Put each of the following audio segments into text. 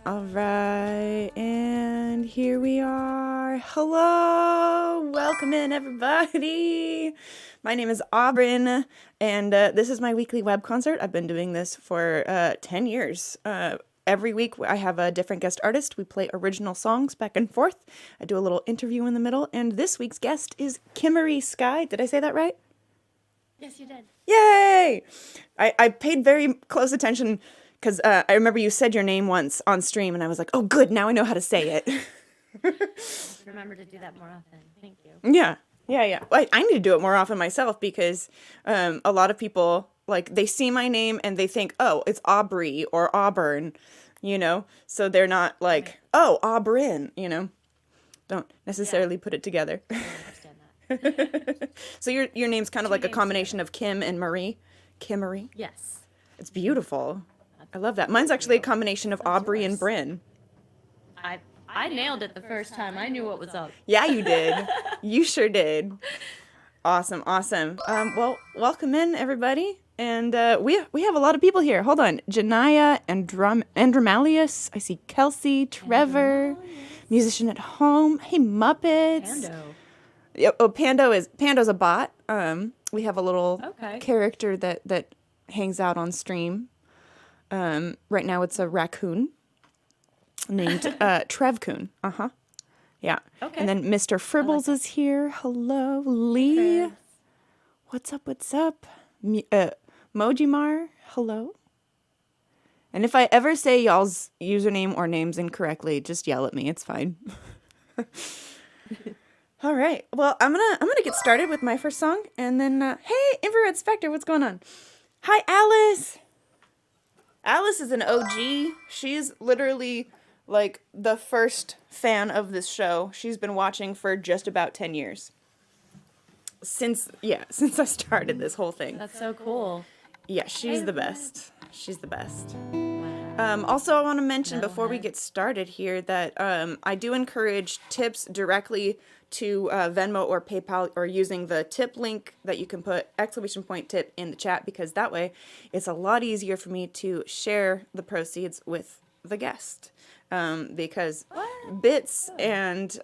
All right, and here we are. Hello, welcome in everybody. My name is Auburn, and this is my weekly web concert. I've been doing this for 10 years. Every week I have a different guest artist. We play original songs back and forth. I do a little interview in the middle, and this week's guest is KimarieSky. Did I say that right? Yes, you did. Yay! I paid very close attention because I remember you said your name once on stream, and I was like, oh, good, now I know how to say it. Remember to do that more often. Thank you. Yeah. Well, I need to do it more often myself because a lot of people, like, they see my name and they think, oh, it's Aubrey or Auburn, you know? So they're not like, right. Oh, Auburn, you know? Don't necessarily put it together. I understand that. So your name's kind of like a combination of Kim and Marie. Kimarie? Yes. It's beautiful. I love that. Mine's actually a combination of Aubrey and Bryn. I nailed it the first time. I knew what was up. Yeah, you did. You sure did. Awesome. Well, welcome in, everybody. And we have a lot of people here. Hold on. Janaya and Andromalius. I see Kelsey, Trevor, musician at home. Hey, Muppets. Pando. Yep. Oh, Pando's a bot. We have a little character that hangs out on stream. Right now it's a raccoon named Trevcoon. Yeah. Okay. And then Mr. Fribbles is here. Hello, Lee. Okay. What's up? Mojimar. Hello. And if I ever say y'all's username or names incorrectly, just yell at me. It's fine. All right. Well, I'm gonna get started with my first song, and then hey, Infrared Spectre, what's going on? Hi, Alice. Alice is an OG. She's literally like the first fan of this show. She's been watching for just about 10 years. Since I started this whole thing. That's so cool. Yeah, she's the best. She's the best. Also, I want to mention before we get started here that I do encourage tips directly to Venmo or PayPal, or using the tip link that you can put !tip in the chat, because that way it's a lot easier for me to share the proceeds with the guest. Because bits and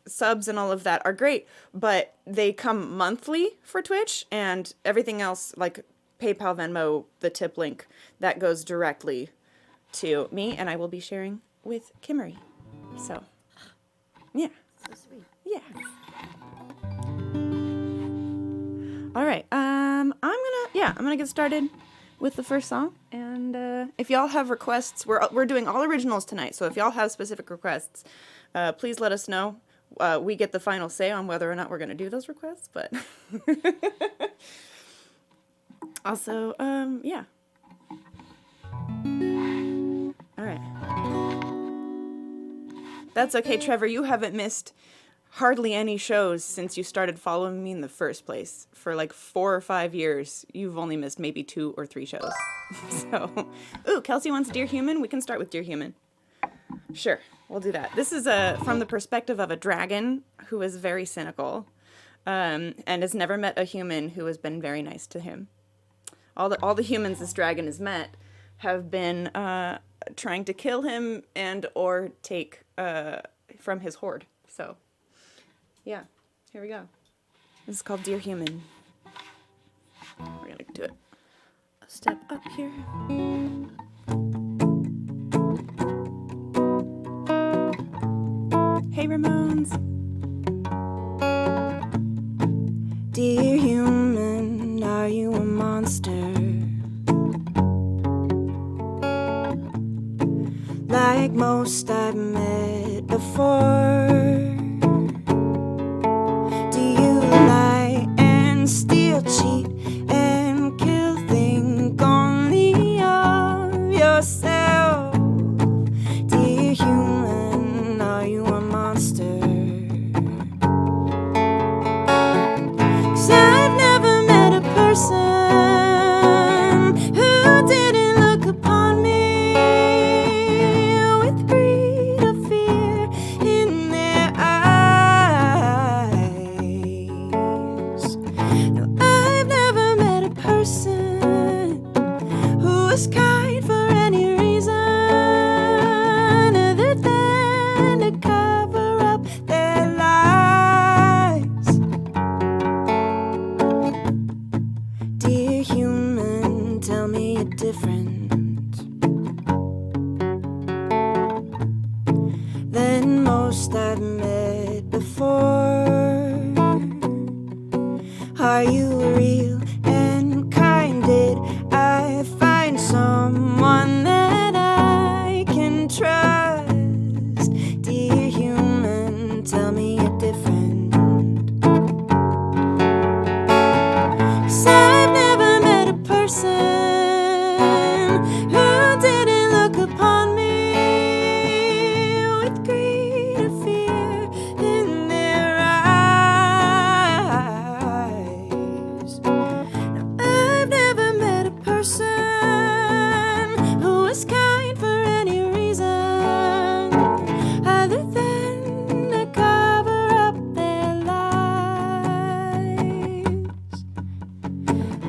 subs and all of that are great, but they come monthly for Twitch, and everything else like PayPal, Venmo, the tip link, that goes directly to me, and I will be sharing with Kimarie. So, yeah. So sweet. Yeah. All right. I'm gonna get started with the first song, and if y'all have requests, we're doing all originals tonight. So if y'all have specific requests, please let us know. We get the final say on whether or not we're gonna do those requests, but also, yeah. All right. That's okay, Trevor. You haven't missed hardly any shows since you started following me in the first place. For like 4 or 5 years, you've only missed maybe 2 or 3 shows. So, ooh, Kelsey wants Dear Human. We can start with Dear Human. Sure, we'll do that. This is from the perspective of a dragon who is very cynical, and has never met a human who has been very nice to him. All the humans this dragon has met have been trying to kill him and or take from his hoard. So, yeah, here we go. This is called Dear Human. We're gonna do it a step up here. Hey, Ramones. Dear human, are you a monster? Like most I've met before. Do you lie and steal, cheat and kill? Think only of yourself. Dear human, are you a monster? 'Cause I've never met a person who didn't look upon me with greed or fear in their eyes. most I've met before. Are you real and kind? Did I find someone that I can trust? Dear human, tell me you're different. 'Cause I've never met a person who didn't look upon me with greed or fear in their eyes. Now, I've never met a person who was kind for any reason other than to cover up their lives.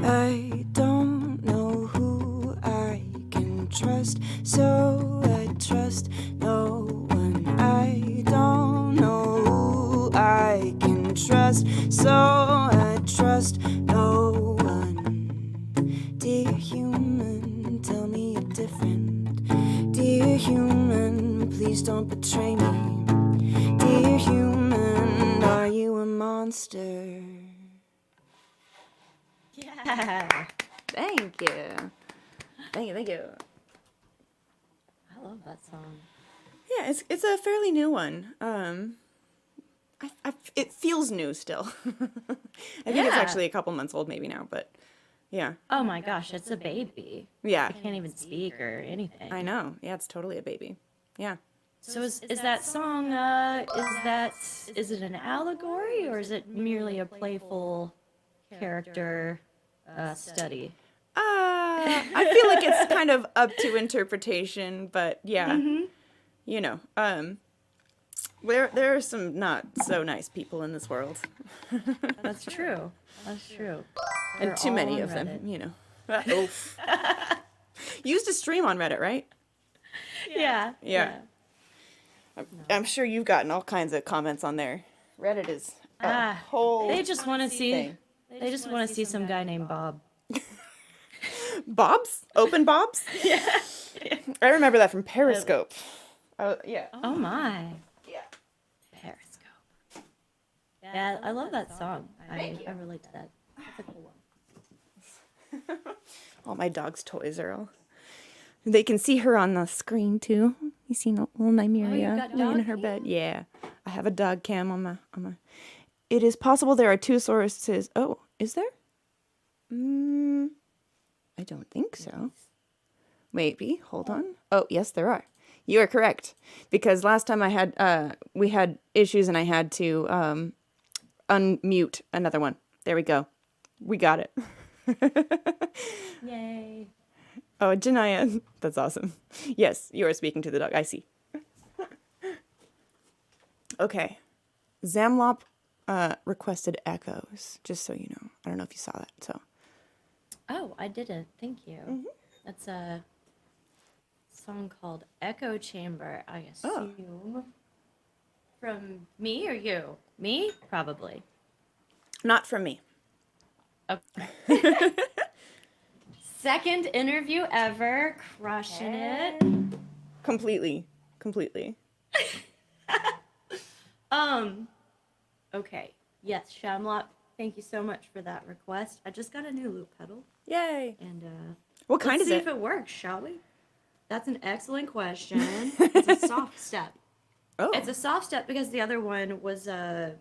I don't know who I can trust, so I trust no one. I don't know who I can trust, so I trust no one. Dear human, tell me you're different. Dear human, please don't betray me. Dear human, are you a monster? Yeah. Thank you. Thank you. I love that song. Yeah, it's a fairly new one. It feels new still. I think it's Yeah. actually a couple months old maybe now, but yeah. Oh my gosh, it's a baby. Yeah, I can't even speak or anything. I know. Yeah, it's totally a baby. Yeah. So is that song, is it an allegory or is it merely a playful character study? I feel like it's kind of up to interpretation, but yeah. You know, there are some not so nice people in this world. That's true. That's true. And They're too all many on of them, Reddit. you know. Oof. You used to stream on Reddit, right? Yeah. Yeah. I'm sure you've gotten all kinds of comments on there. Reddit is a whole They just want to see. thing. They just want to see some guy named Bob. Bobs? Open Bobs? Yeah. I remember that from Periscope. Yeah. Oh my. Yeah. Periscope. Yeah, I love that song. I relate to that. That's a cool one. All my dog's toys are all. They can see her on the screen too. You seen little Nymeria got laying in dog her cam? bed? Yeah. I have a dog cam on my. It is possible there are two sources. Oh, is there? I don't think so. Maybe. Hold on. Oh, yes, there are. You are correct. Because last time I had, we had issues and I had to unmute another one. There we go. We got it. Yay. Oh, Janaya. That's awesome. Yes, you are speaking to the dog. I see. Okay. Zamlop requested echoes, just so you know. I don't know if you saw that, so. Oh, I didn't. Thank you. That's a song called Echo Chamber, I assume. From me or you? Me? Probably. Not from me. Okay. Second interview ever. Crushing it. Completely. Okay. Yes, Shamlot, thank you so much for that request. I just got a new loop pedal. Yay. And What kind let's is see it? if it works, shall we? That's an excellent question. It's a soft step. Oh. It's a soft step because the other one was what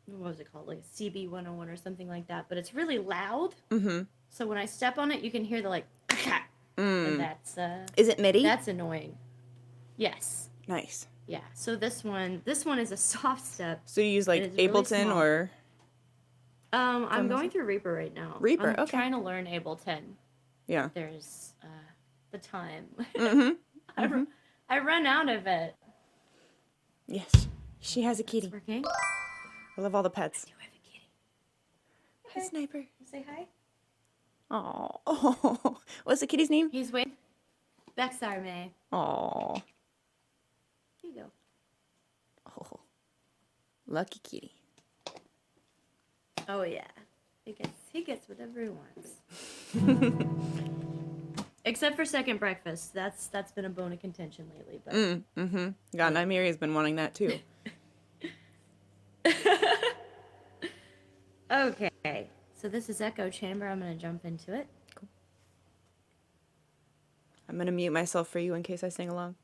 was it called? Like a CB 101 or something like that. But it's really loud. Mm-hmm. So when I step on it, you can hear the like, and that's Is it MIDI? that's annoying. Yes. Nice. Yeah. So this one is a soft step. So you use like It is really Ableton small. or? I'm going through Reaper right now. Reaper, I'm okay. trying to learn Ableton. Yeah. There's the time. Mm-hmm. I run out of it. Yes. She has a kitty. It's working. I love all the pets. You have a kitty. Hi, Sniper. Say hi. Oh. What's the kitty's name? He's waiting. Bexarme. Oh. Here you go. Oh. Lucky kitty. Oh yeah. He gets whatever he wants. Except for second breakfast. That's been a bone of contention lately. But God, Nyamiri's been wanting that too. okay. So this is Echo Chamber. I'm gonna jump into it. Cool. I'm gonna mute myself for you in case I sing along.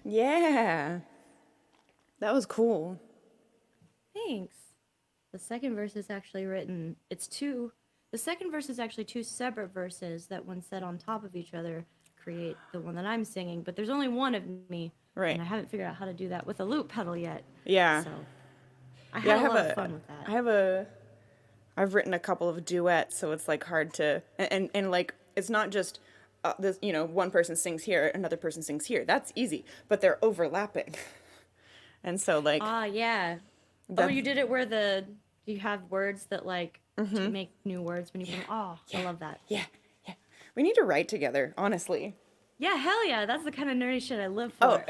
Yeah. That was cool. Thanks. The second verse is actually written, the second verse is actually two separate verses that, when set on top of each other, create the one that I'm singing. But there's only one of me. Right. And I haven't figured out how to do that with a loop pedal yet. Yeah. So I had a lot of fun with that. I've written a couple of duets, so it's like hard to, and like, it's not just this, one person sings here, another person sings here. That's easy, but they're overlapping. And so like, yeah. You did it where you have words that like to make new words when you put them. Oh, yeah, I love that. Yeah. We need to write together, honestly. Yeah, hell yeah. That's the kind of nerdy shit I live Oh,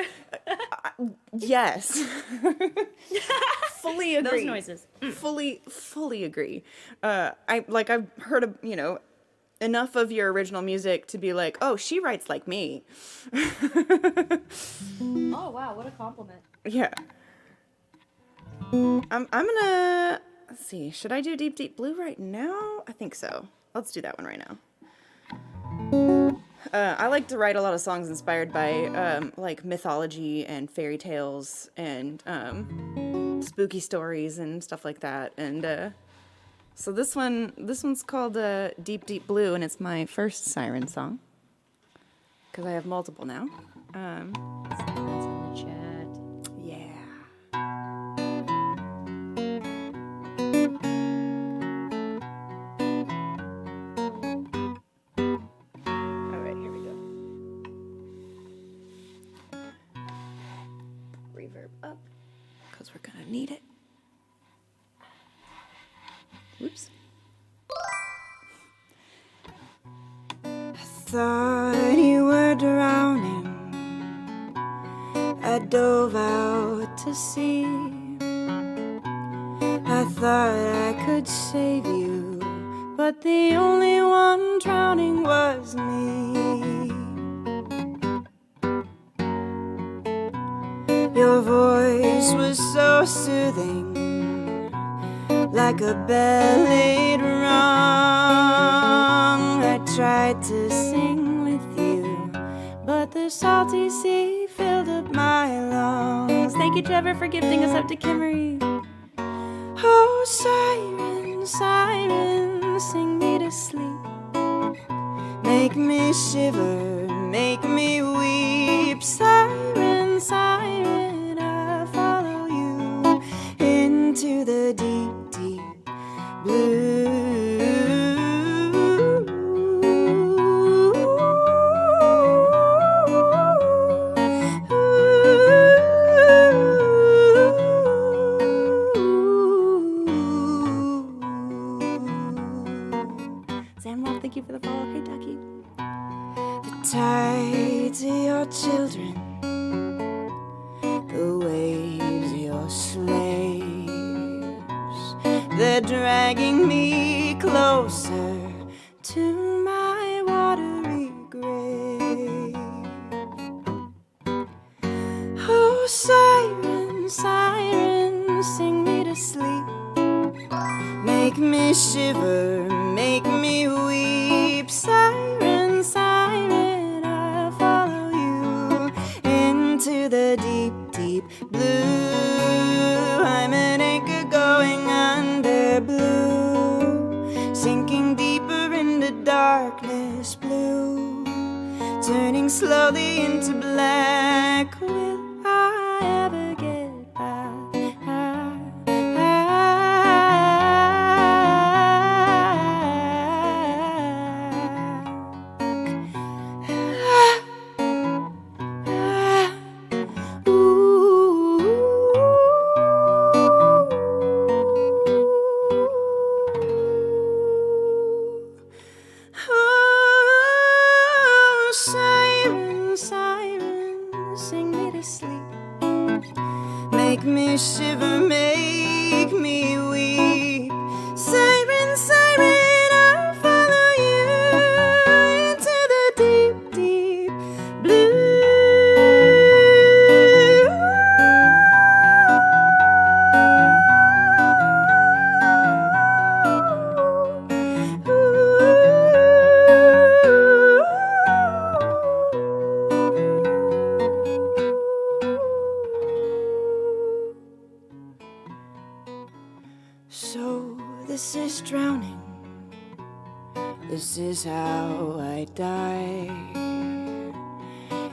for. yes. Fully agree. Those noises. Fully agree. I've heard of, enough of your original music to be like, oh, she writes like me. Oh, wow. What a compliment. Yeah. I'm gonna, let's see, should I do Deep Deep Blue right now? I think so. Let's do that one right now. I like to write a lot of songs inspired by like mythology and fairy tales and spooky stories and stuff like that. And so this one's called Deep Deep Blue, and it's my first siren song because I have multiple now. That's in the chat. Yeah. All right, here we go. Reverb up because we're gonna need it. Whoops. I thought you were drowning. I dove out to sea. I thought I could save you, but the only one drowning was me. Your voice was so soothing, like a ballad rung. I tried to sing with you, but the salty sea filled up my lungs. Thank you, Trevor, for gifting us up to Kimarie. Oh, siren, siren, sing me to sleep. Make me shiver, make me weep. Siren, siren, I follow you into the deep, deep blue. Samuel, thank you for the follow. Hey, Ducky. Tied to your children, the waves your slaves, they're dragging me closer to my watery grave. Oh, siren, siren, sing me to sleep. Make me shiver, make me weep. Siren, siren, I follow you into the deep, deep blue. I'm an anchor going under blue, sinking deeper into darkness blue, turning slowly into black. Will I ever get back? Oh, siren, siren, sing me to sleep. Make me shiver, make me weep. Siren, siren, I'll follow you into the deep, deep blue. So this is drowning, this is how I die.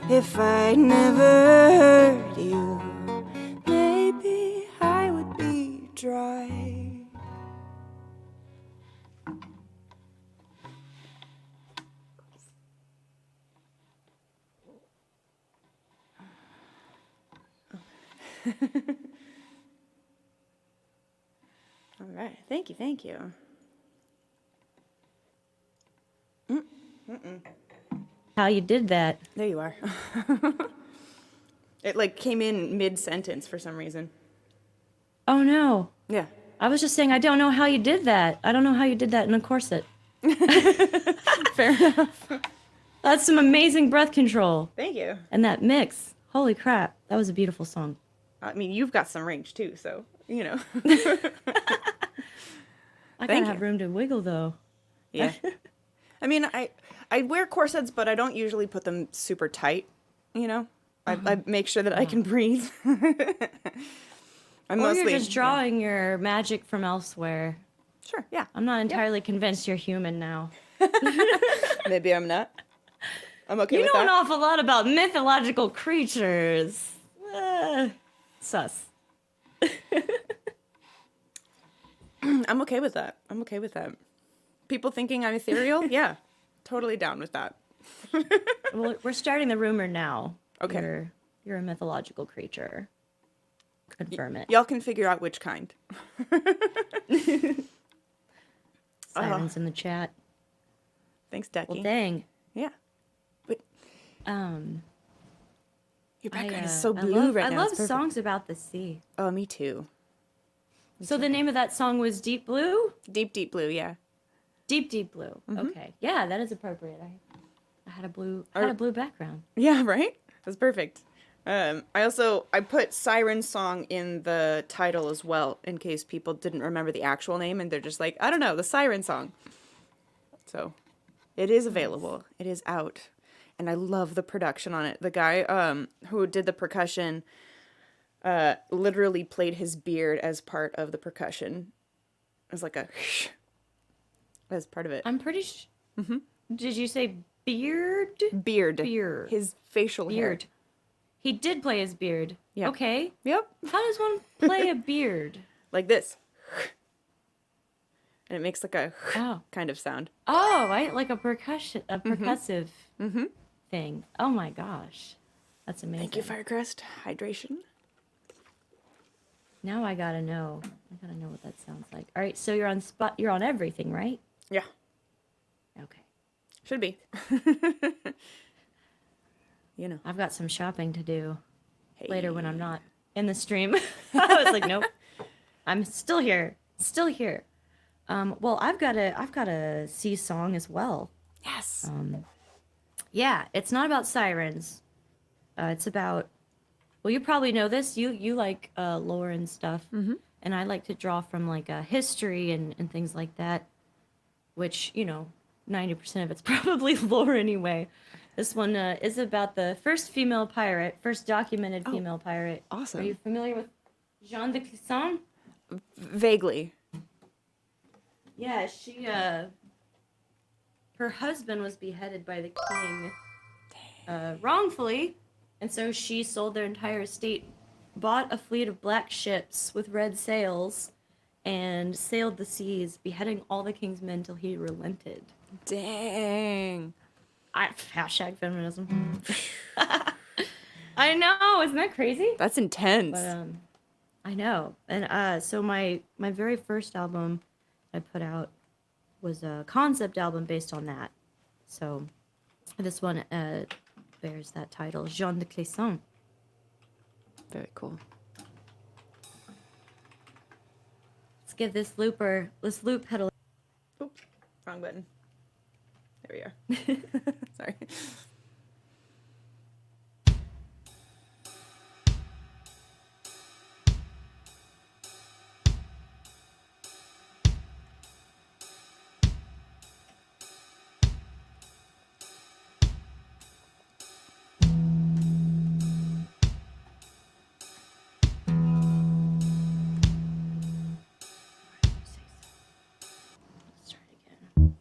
If I'd never hurt you, maybe I would be dry. All right, thank you, thank you. how you did that. There you are. It like came in mid-sentence for some reason. Oh no. Yeah. I was just saying, I don't know how you did that. I don't know how you did that in a corset. Fair enough. That's some amazing breath control. Thank you. And that mix. Holy crap. That was a beautiful song. I mean, you've got some range too, so, you know. I gotta have room to wiggle though. Yeah. I mean, I wear corsets, but I don't usually put them super tight, you know? I make sure that I can breathe. Or you're just drawing your magic from elsewhere. Sure, yeah. I'm not entirely convinced you're human now. Maybe I'm not. I'm okay with You that. know an awful lot about mythological creatures. Sus. I'm okay with that. I'm okay with that. People thinking I'm ethereal? Yeah. Totally down with that. Well, we're starting the rumor now. Okay. You're a mythological creature. Confirm it. Y'all can figure out which kind. Sirens in the chat. Thanks, Ducky. Well, dang. Yeah. But Um, your background is so blue right now. I It's love songs about the sea. Oh, me too. So the name of that song was Deep Blue? Deep, deep blue, yeah. Deep, Deep Blue. Okay. Yeah, that is appropriate. I had a blue background. Yeah, right? That's perfect. I put Siren Song in the title as well, in case people didn't remember the actual name, and they're just like, I don't know, the Siren Song. So, it is available. It is out. And I love the production on it. The guy who did the percussion literally played his beard as part of the percussion. It was like a as part of it. I'm pretty Did you say beard? Beard. Beard. His facial Beard. hair. He did play his beard. Yeah. Okay. Yep. How does one play a beard? Like this. And it makes like a Oh. kind of sound. Oh, right, like a percussive thing. Oh my gosh. That's amazing. Thank you, Firecrest. Hydration. Now I gotta know. I gotta know what that sounds like. All right, so you're on everything, right? Yeah. Okay. Should be. You know. I've got some shopping to do Hey. later when I'm not in the stream. I was like, nope. I'm still here. Still here. Well, I've got a sea song as well. Yes. Yeah, it's not about sirens. It's about, well, you probably know this. You like lore and stuff, and I like to draw from like history and things like that, which 90% of it's probably lore anyway. This one is about the first documented female pirate. Awesome. Are you familiar with Jeanne de Clisson? Vaguely. Yeah, she her husband was beheaded by the king wrongfully, and so she sold their entire estate, bought a fleet of black ships with red sails, and sailed the seas, beheading all the king's men till he relented. Dang. Hashtag feminism. I know, isn't that crazy? That's intense. But I know, and so my very first album I put out was a concept album based on that. So this one bears that title, Jeanne de Clisson. Very cool. Let's give this loop pedal. Oops, wrong button. There we are. Sorry. Let's try it again.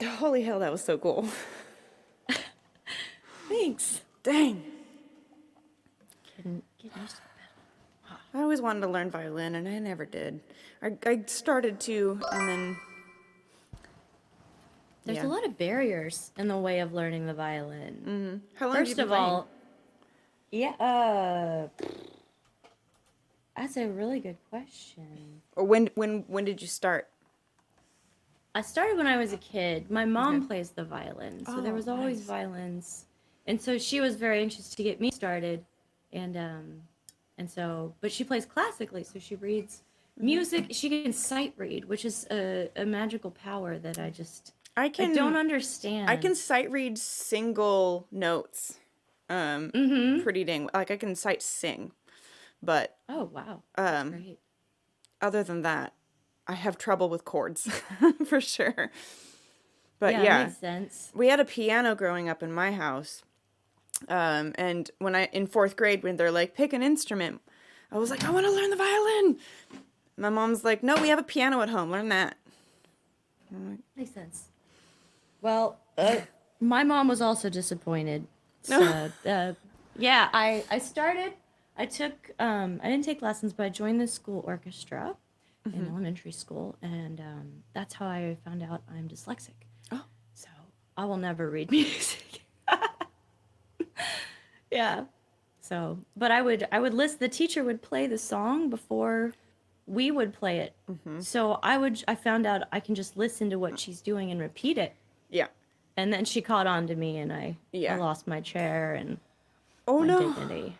Holy hell, that was so cool. Thanks. Dang. Getting used to it. I always wanted to learn violin, and I never did. I started to, and then... There's a lot of barriers in the way of learning the violin. Mm-hmm. How long First have you been of all, yeah, that's a really good question. Or when did you start? I started when I was a kid. My mom plays the violin, so there was always nice. violins, and so she was very anxious to get me started, and so, but she plays classically, so she reads music. She can sight read, which is a magical power that I don't understand. I can sight read single notes. Pretty dang, like I can sight sing, but oh wow, that's great. Other than that, I have trouble with chords for sure. But Yeah, yeah, makes sense. we had a piano growing up in my house, and when in fourth grade, when they're like pick an instrument, I was like, I want to learn the violin. My mom's like, no, we have a piano at home. Learn that. Makes sense. Well, my mom was also disappointed. So, yeah, I didn't take lessons, but I joined the school orchestra in elementary school, and that's how I found out I'm dyslexic. Oh. So I will never read music. Yeah. So, but I would listen, the teacher would play the song before we would play it. So I found out I can just listen to what she's doing and repeat it. Yeah. And then she caught on to me, and I lost my chair and my dignity.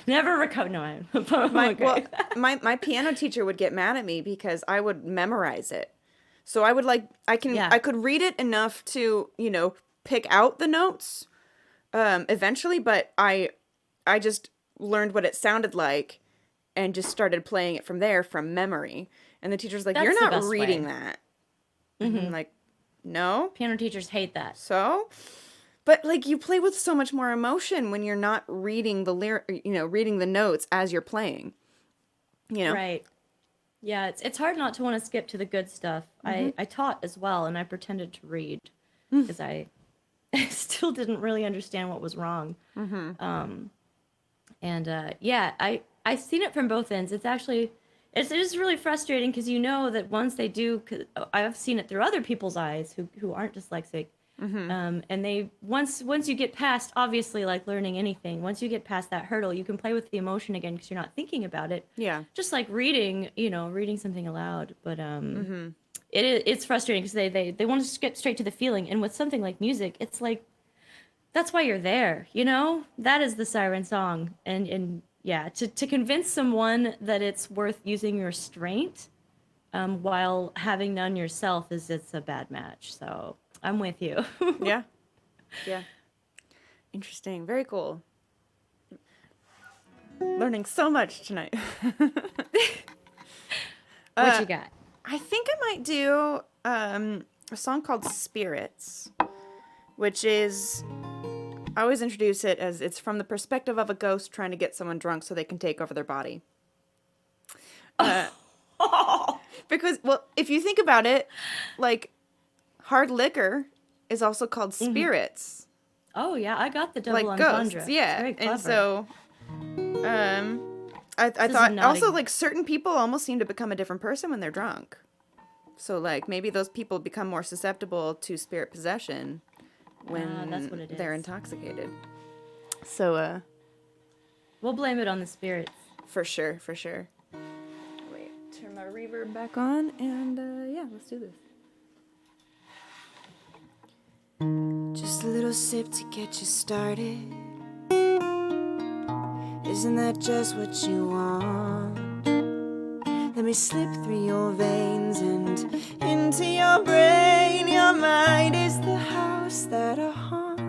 Never recovered. No, my piano teacher would get mad at me because I would memorize it. So I would I could read it enough to, pick out the notes eventually, but I just learned what it sounded like and just started playing it from there from memory. And the teacher's like, That's you're the not best reading way. that. And I'm like, no. Piano teachers hate that. So, but you play with so much more emotion when you're not reading the reading the notes as you're playing. Right. Yeah, it's hard not to want to skip to the good stuff. I taught as well, and I pretended to read because I still didn't really understand what was wrong. I've seen it from both ends. It is really frustrating because that once they do, I've seen it through other people's eyes who aren't dyslexic, and they once you get past, obviously, like learning anything, once you get past that hurdle, you can play with the emotion again because you're not thinking about it. Yeah. Just like reading something aloud, but it's frustrating because they want to skip straight to the feeling, and with something like music, it's like that's why you're there. That is the siren song, and yeah, to convince someone that it's worth using your strength while having none yourself it's a bad match. So I'm with you. Yeah. Interesting. Very cool. Learning so much tonight. What you got? I think I might do a song called Spirits, which is... I always introduce it as it's from the perspective of a ghost trying to get someone drunk so they can take over their body. Because, if you think about it, hard liquor is also called spirits. Oh, yeah, I got the double entendre. Ghosts, yeah. Very clever. And so, I thought also, certain people almost seem to become a different person when they're drunk. So, maybe those people become more susceptible to spirit possession when that's what it is. They're intoxicated. So, we'll blame it on the spirits. For sure. Wait, turn my reverb back on, and let's do this. Just a little sip to get you started. Isn't that just what you want? Let me slip through your veins and into your brain. Your mind is the house that I haunt.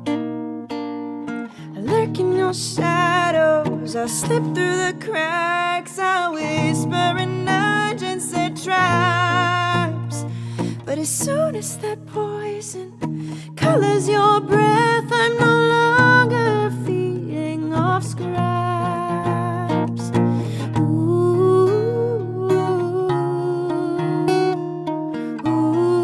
I lurk in your shadows. I slip through the cracks. I whisper in urgency traps. But as soon as that poison colors your breath, I'm no longer feeling off scraps. Ooh, ooh,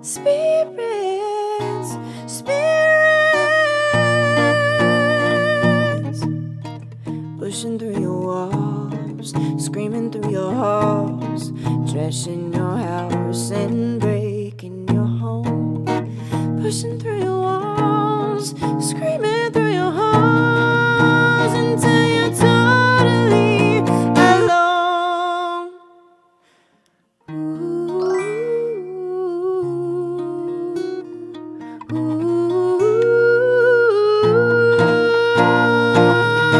spirits, pushing through your walls, screaming through your halls, trashing your house and breaking your home, pushing through your walls, screaming through your halls until you're totally alone.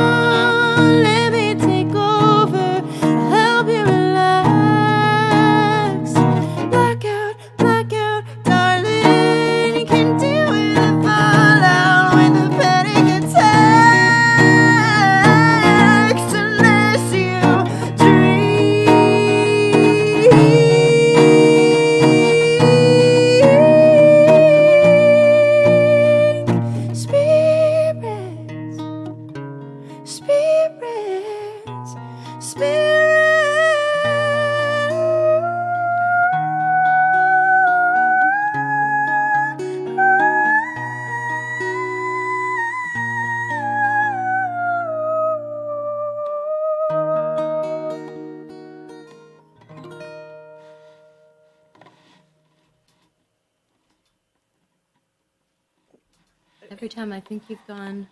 Let me take over, help you relax. Blackout, darling. You can deal with the fallout when the panic attacks, unless you drink. Spirits. Every time I think you've gone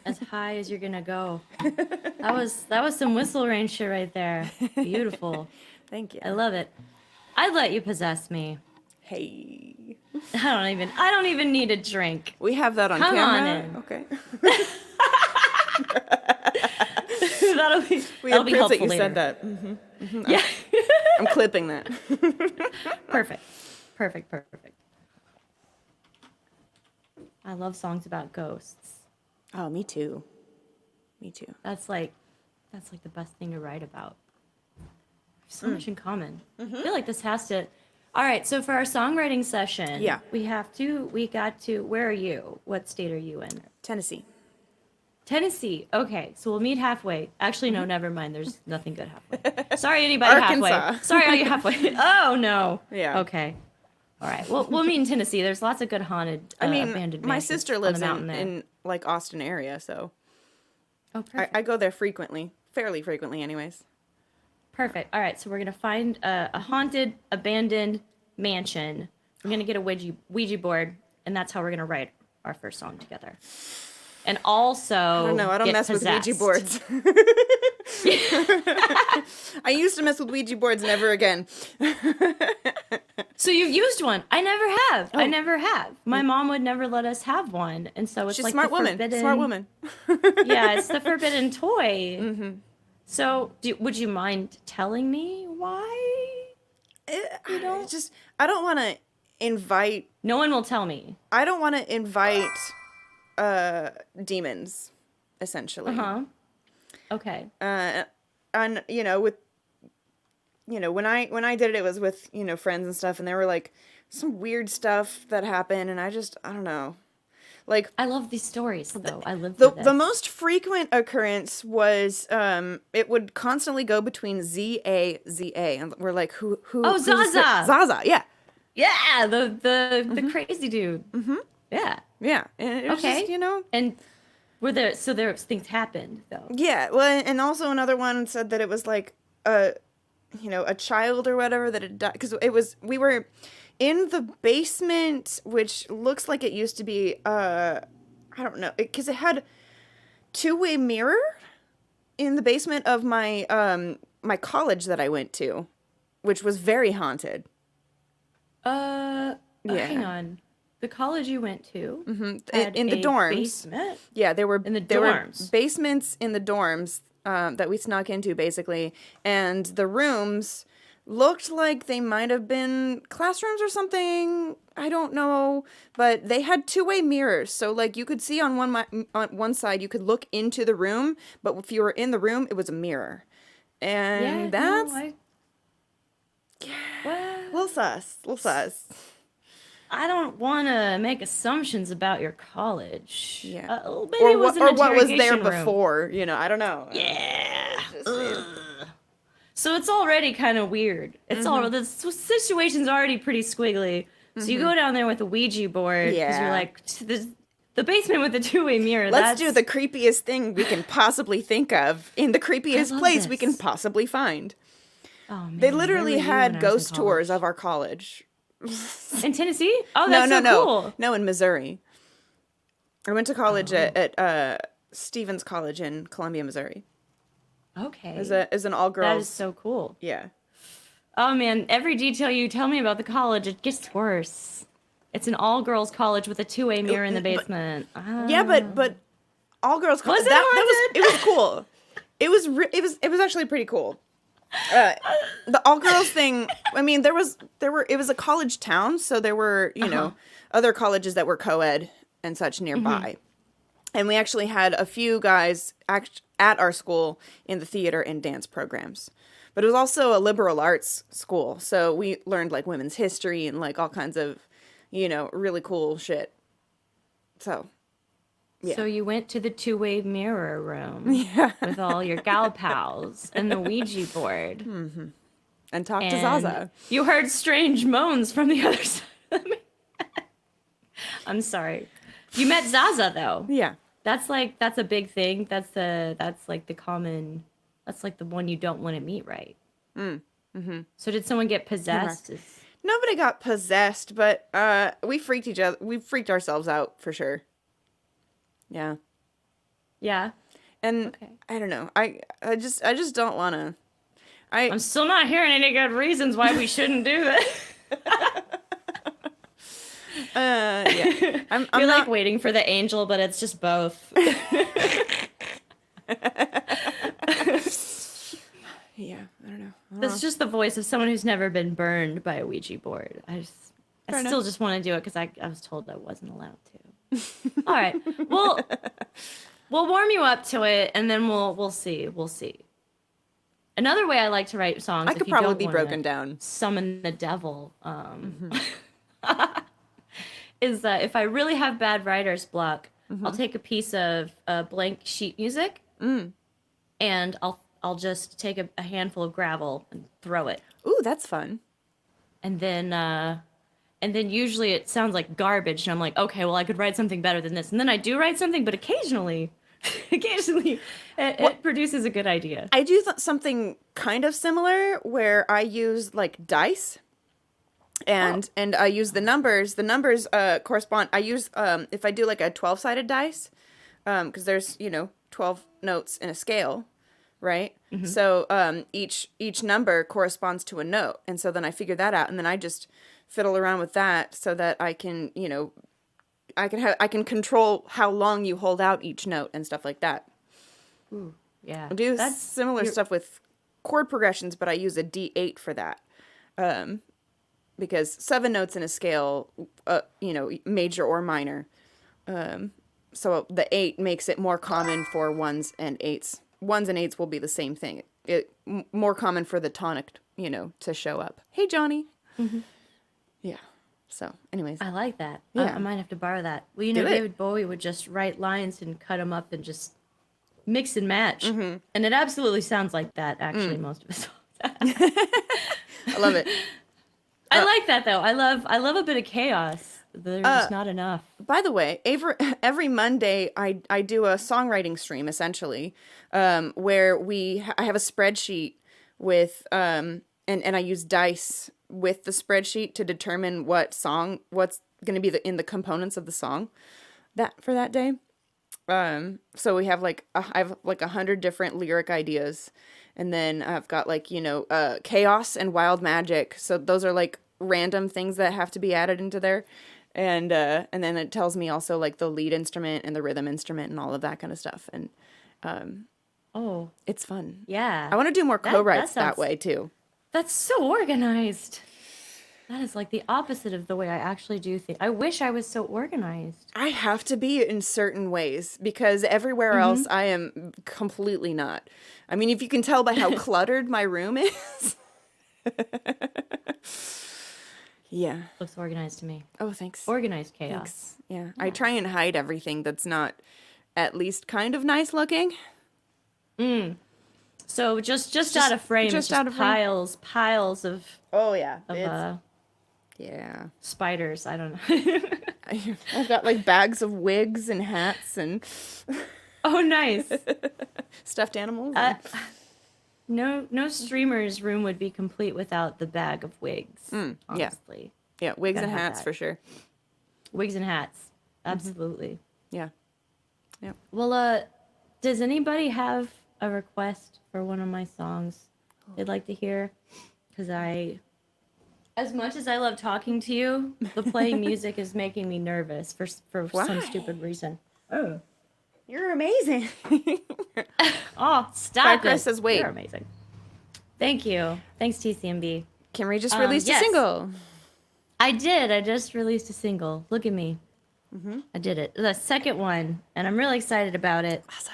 as high as you're gonna go. That was some whistle rain shit right there. Beautiful. Thank you. I love it. I'd let you possess me. Hey. I don't even need a drink. We have that on Come camera. on in. Okay. that'll be We that'll be have proof helpful that you later. said that. Yeah. I'm clipping that. Perfect. I love songs about ghosts. Oh, me too. That's like the best thing to write about. So much in common. I feel like this has to. All right, so for our songwriting session, Yeah. we got to. Where are you? What state are you in? Tennessee. Tennessee. Okay, so we'll meet halfway. Actually, no, never mind. There's nothing good halfway. Sorry, anybody halfway. Arkansas. Sorry, all you halfway. Oh no. Yeah. Okay. All right. We'll meet in Tennessee. There's lots of good haunted, abandoned my mansions sister on lives the mountain there. in like Austin area, so Oh, perfect. I go there fairly frequently, anyways. Perfect. All right, so we're gonna find a haunted, abandoned mansion. We're gonna get a Ouija board, and that's how we're gonna write our first song together. And also, I don't know. I don't get mess possessed. with Ouija boards. I used to mess with Ouija boards, never again. So you've used one? I never have. Oh. I never have. My mom would never let us have one, and so it's She's a like smart the woman. forbidden. Smart woman. Yeah, it's the forbidden toy. Mm-hmm. So, would you mind telling me why? You don't just. I don't want to invite. No one will tell me. I don't want to invite demons, essentially. Okay. And when I did it, it was with friends and stuff, and there were like some weird stuff that happened, and I don't know. Like, I love these stories, though. I live for this. the most frequent occurrence was it would constantly go between ZA, and we're like, who? Oh, who's Zaza. Zaza, yeah. Yeah, the crazy dude. Mm-hmm. Yeah. Yeah. And it was Okay. just, And there things happened though. Yeah. Well, and also another one said that it was like a child or whatever that had died, because we were in the basement, which looks like it used to be I don't know, because it had two-way mirror in the basement of my my college that I went to, which was very haunted. Yeah. Hang on. The college you went to had in the a dorms. basement? Yeah, there were the there were dorms. basements in the dorms that we snuck into, basically, and the rooms looked like they might have been classrooms or something. I don't know, but they had two-way mirrors, so like you could see on one side, you could look into the room, but if you were in the room, it was a mirror, and that's Well, little sus. I don't want to make assumptions about your college. Yeah. Maybe it was an or what was there interrogation room. before, I don't know. Yeah. So it's already kind of weird. It's all the situation's already pretty squiggly. So you go down there with a Ouija board because you're Yeah. like the basement with the two-way mirror. Let's do the creepiest thing we can possibly think of in the creepiest love place we can this. possibly find. Oh man, They where literally were you had when I was in ghost tours college? of our college. In Tennessee. Oh, No, that's no, so no. cool. No, in Missouri. I went to college at Stevens College in Columbia, Missouri. Okay, As an all that girls. is so cool. Yeah. Oh man, every detail you tell me about the college, it gets worse. It's an all-girls college with a two-way mirror in the basement. Yeah, but all girls college. Was it That haunted? was it was cool. It was actually pretty cool. The all girls thing. I mean, it was a college town, so there were other colleges that were co-ed and such nearby. And we actually had a few guys at our school in the theater and dance programs. But it was also a liberal arts school, so we learned like women's history and like all kinds of, really cool shit. So, yeah. So you went to the two-way mirror room with all your gal pals and the Ouija board. And talk to And Zaza. you heard strange moans from the other side of me. I'm sorry. You met Zaza though. Yeah. That's a big thing. That's like the one you don't want to meet, right? So did someone get possessed? Nobody got possessed, but we freaked ourselves out for sure. Yeah. Yeah. And Okay. I don't know. I just don't want to. I'm still not hearing any good reasons why we shouldn't do this. Yeah. I'm You're not like waiting for the angel, but it's just both. Yeah, I don't know. It's just the voice of someone who's never been burned by a Ouija board. I still just want to do it because I was told I wasn't allowed to. All right. Well, we'll warm you up to it, and then we'll see. We'll see. Another way I like to write songs. I if could you probably don't be wanna broken down. Summon the devil. Is that if I really have bad writer's block, I'll take a piece of blank sheet music, and I'll just take a handful of gravel and throw it. Ooh, that's fun. And then usually it sounds like garbage, and I'm like, okay, well, I could write something better than this. And then I do write something, but occasionally it produces a good idea. I do something kind of similar where I use like dice, and I use the numbers. The numbers correspond. I use if I do like a 12-sided dice, because there's 12 notes in a scale. Right? So each number corresponds to a note. And so then I figure that out, and then I just fiddle around with that so that I can, I can control how long you hold out each note and stuff like that. Ooh, yeah. I do similar stuff with chord progressions, but I use a D8 for that. Because 7 notes in a scale, major or minor. So the 8 makes it more common for ones and eights. Ones and eights will be the same thing. More common for the tonic, to show up. Hey, Johnny. Yeah. So, anyways. I like that. Yeah. I might have to borrow that. Well, Do it. David Bowie would just write lines and cut them up and just mix and match. And it absolutely sounds like that, actually, most of his songs. I love it. I like that, though. I love a bit of chaos. There's not enough. By the way, every Monday I do a songwriting stream essentially, where I have a spreadsheet with and I use dice with the spreadsheet to determine what's going to be in the components of the song for that day. So we have I have 100 different lyric ideas, and then I've got chaos and wild magic. So those are like random things that have to be added into there. And then it tells me also like the lead instrument and the rhythm instrument and all of that kind of stuff. And it's fun. Yeah. I want to do more co-writes that way too. That's so organized. That is like the opposite of the way I actually do things. I wish I was so organized. I have to be in certain ways because everywhere else I am completely not. I mean, if you can tell by how cluttered my room is. Yeah. Looks organized to me. Oh, thanks. Organized chaos. Thanks. Yeah. I try and hide everything that's not at least kind of nice looking. So just out of frame, just just out of frame. piles of Oh yeah. yeah, spiders. I don't know. I've got like bags of wigs and hats and Oh, nice. stuffed animals. No streamer's room would be complete without the bag of wigs. Honestly. Yeah, wigs Gotta and have hats that. for sure. Wigs and hats. Absolutely. Yeah. Yeah. Well, does anybody have a request for one of my songs they'd like to hear? Because as much as I love talking to you, the playing music is making me nervous for some stupid reason. Oh. You're amazing. Oh, stop Chris it. says wait. You're amazing. Thank you. Thanks, TCMB. Kimarie just released a yes. single. I did. I just released a single. Look at me. I did it. The second one, and I'm really excited about it. Awesome.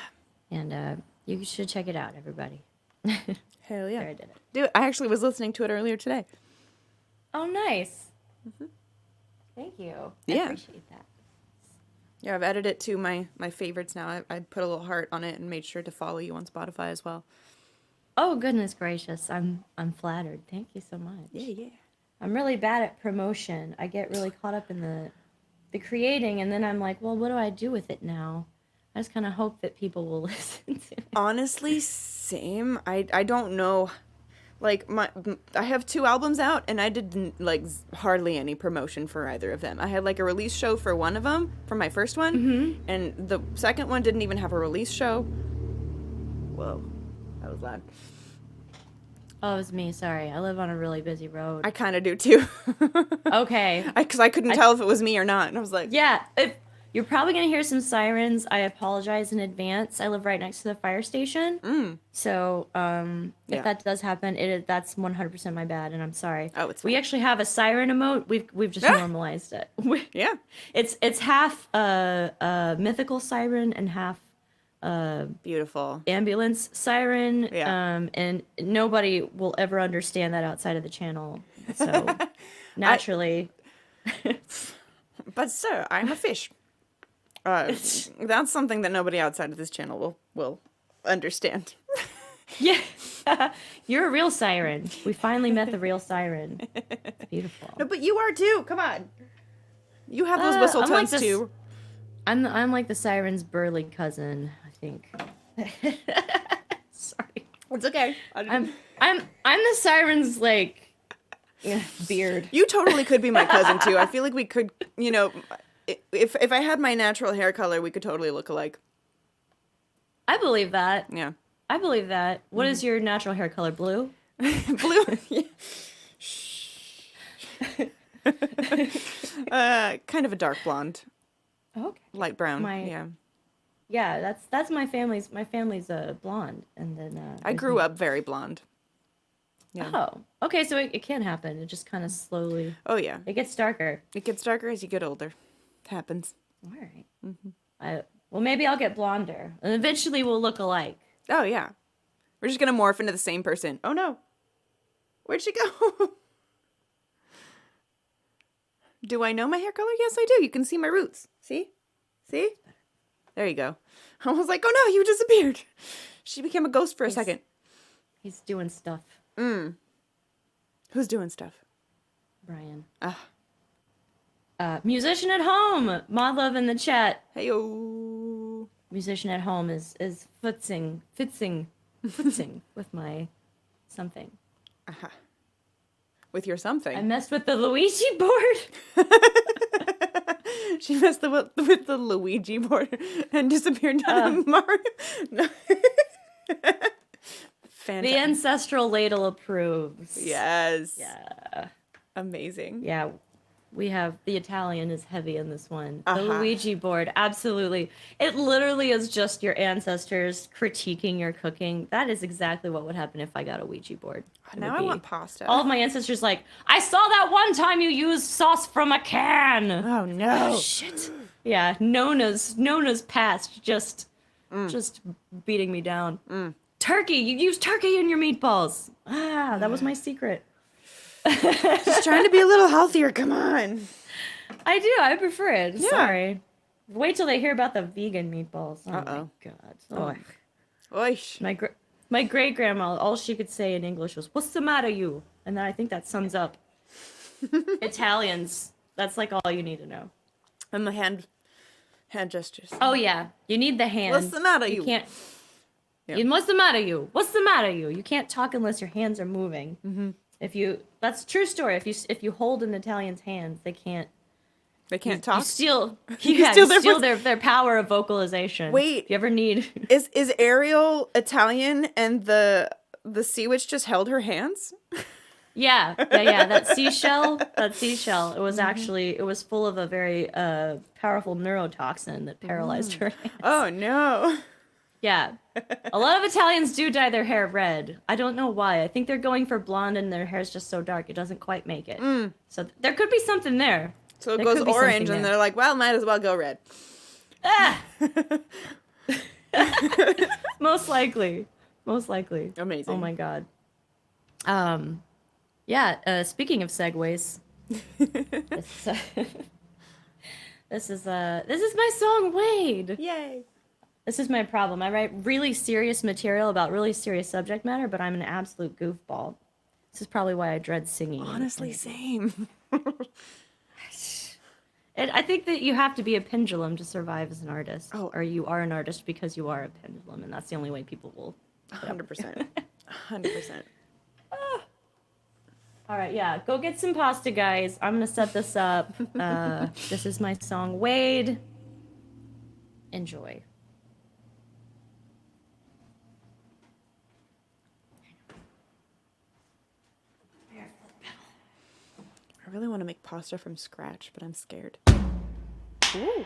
And you should check it out, everybody. Hell yeah. There, I did it. Dude, I actually was listening to it earlier today. Oh, nice. Thank you. I Yeah. appreciate that. Yeah, I've added it to my favorites now. I put a little heart on it and made sure to follow you on Spotify as well. Oh, goodness gracious. I'm flattered. Thank you so much. Yeah. I'm really bad at promotion. I get really caught up in the creating, and then I'm like, well, what do I do with it now? I just kind of hope that people will listen to it. Honestly, same. I don't know. Like, I have 2 albums out, and I did, like, hardly any promotion for either of them. I had, like, a release show for one of them, for my first one, and the second one didn't even have a release show. Whoa, that was loud. Oh, it was me. Sorry. I live on a really busy road. I kind of do, too. Okay. Because I couldn't tell if it was me or not, and I was like... Yeah, you're probably going to hear some sirens. I apologize in advance. I live right next to the fire station. So if that does happen, that's 100% my bad, and I'm sorry. Oh, it's We fine. actually have a siren emote. We've just normalized it. Yeah. It's half a mythical siren and half Beautiful. ambulance siren. Yeah. And nobody will ever understand that outside of the channel. So naturally... But sir, I'm a fish. That's something that nobody outside of this channel will understand. Yeah. You're a real siren. We finally met the real siren. It's beautiful. No, but you are too. Come on. You have those whistle I'm like tones too. I'm like the siren's burly cousin, I think. Sorry. It's okay. I'm the siren's like beard. You totally could be my cousin too. I feel like we could, if I had my natural hair color, we could totally look alike. I believe that. Yeah. I believe that. What is your natural hair color? Blue? Blue. Kind of a dark blonde. Okay. Light brown. Yeah, that's my family's blonde, and then I grew up very blonde. Yeah. Oh, okay, so it can happen. It just kind of slowly. Oh yeah. It gets darker. It gets darker as you get older. It happens. All right. Well, maybe I'll get blonder, and eventually we'll look alike. Oh yeah. We're just gonna morph into the same person. Oh no. Where'd she go? Do I know my hair color? Yes, I do. You can see my roots. See? There you go. I was like, oh no, you disappeared. She became a ghost for a second. He's doing stuff. Who's doing stuff? Brian. Musician at home. Mod love in the chat. Hey-yo. Musician at home is fitzing with my something. With your something. I messed with the Luigi board. She messed with the Luigi board and disappeared down to Mario. No. Fantastic. The ancestral ladle approves. Yes. Yeah. Amazing. Yeah. We have the Italian is heavy in this one. The Luigi board, absolutely. It literally is just your ancestors critiquing your cooking. That is exactly what would happen if I got a Ouija board. Now I want pasta. All of my ancestors like, I saw that one time you used sauce from a can. Oh no. Shit. Yeah, Nona's past just beating me down. Turkey, you used turkey in your meatballs. That was my secret. Just trying to be a little healthier. Come on. I do. I prefer it. Yeah. Sorry. Wait till they hear about the vegan meatballs. Oh my god. Oish. My great grandma, all she could say in English was, "What's the matter, you?" And then I think that sums up Italians. That's like all you need to know. And the hand gestures. Oh yeah, you need the hand. What's the matter, you? You can't. Yeah. What's the matter, you? What's the matter, you? You can't talk unless your hands are moving. Mm-hmm. That's a true story. If you hold an Italian's hands, they can't. They can't talk. You steal. You steal their power of vocalization. Wait, if you ever need. Is Ariel Italian and the sea witch just held her hands? Yeah. That seashell. It was actually full of a very powerful neurotoxin that paralyzed her hands. Oh no. Yeah. A lot of Italians do dye their hair red. I don't know why. I think they're going for blonde and their hair's just so dark it doesn't quite make it. So there could be something there. So it goes orange and they're like, well, might as well go red. Ah! Most likely. Amazing. Oh my god. Yeah, speaking of segues. This is my song Wade. Yay. This is my problem. I write really serious material about really serious subject matter, but I'm an absolute goofball. This is probably why I dread singing. Honestly, same. I think that you have to be a pendulum to survive as an artist. Oh. Or you are an artist because you are a pendulum, and that's the only way people will. 100%. 100%. All right, yeah. Go get some pasta, guys. I'm going to set this up. This is my song, Wade. Enjoy. I really want to make pasta from scratch, but I'm scared. Ooh.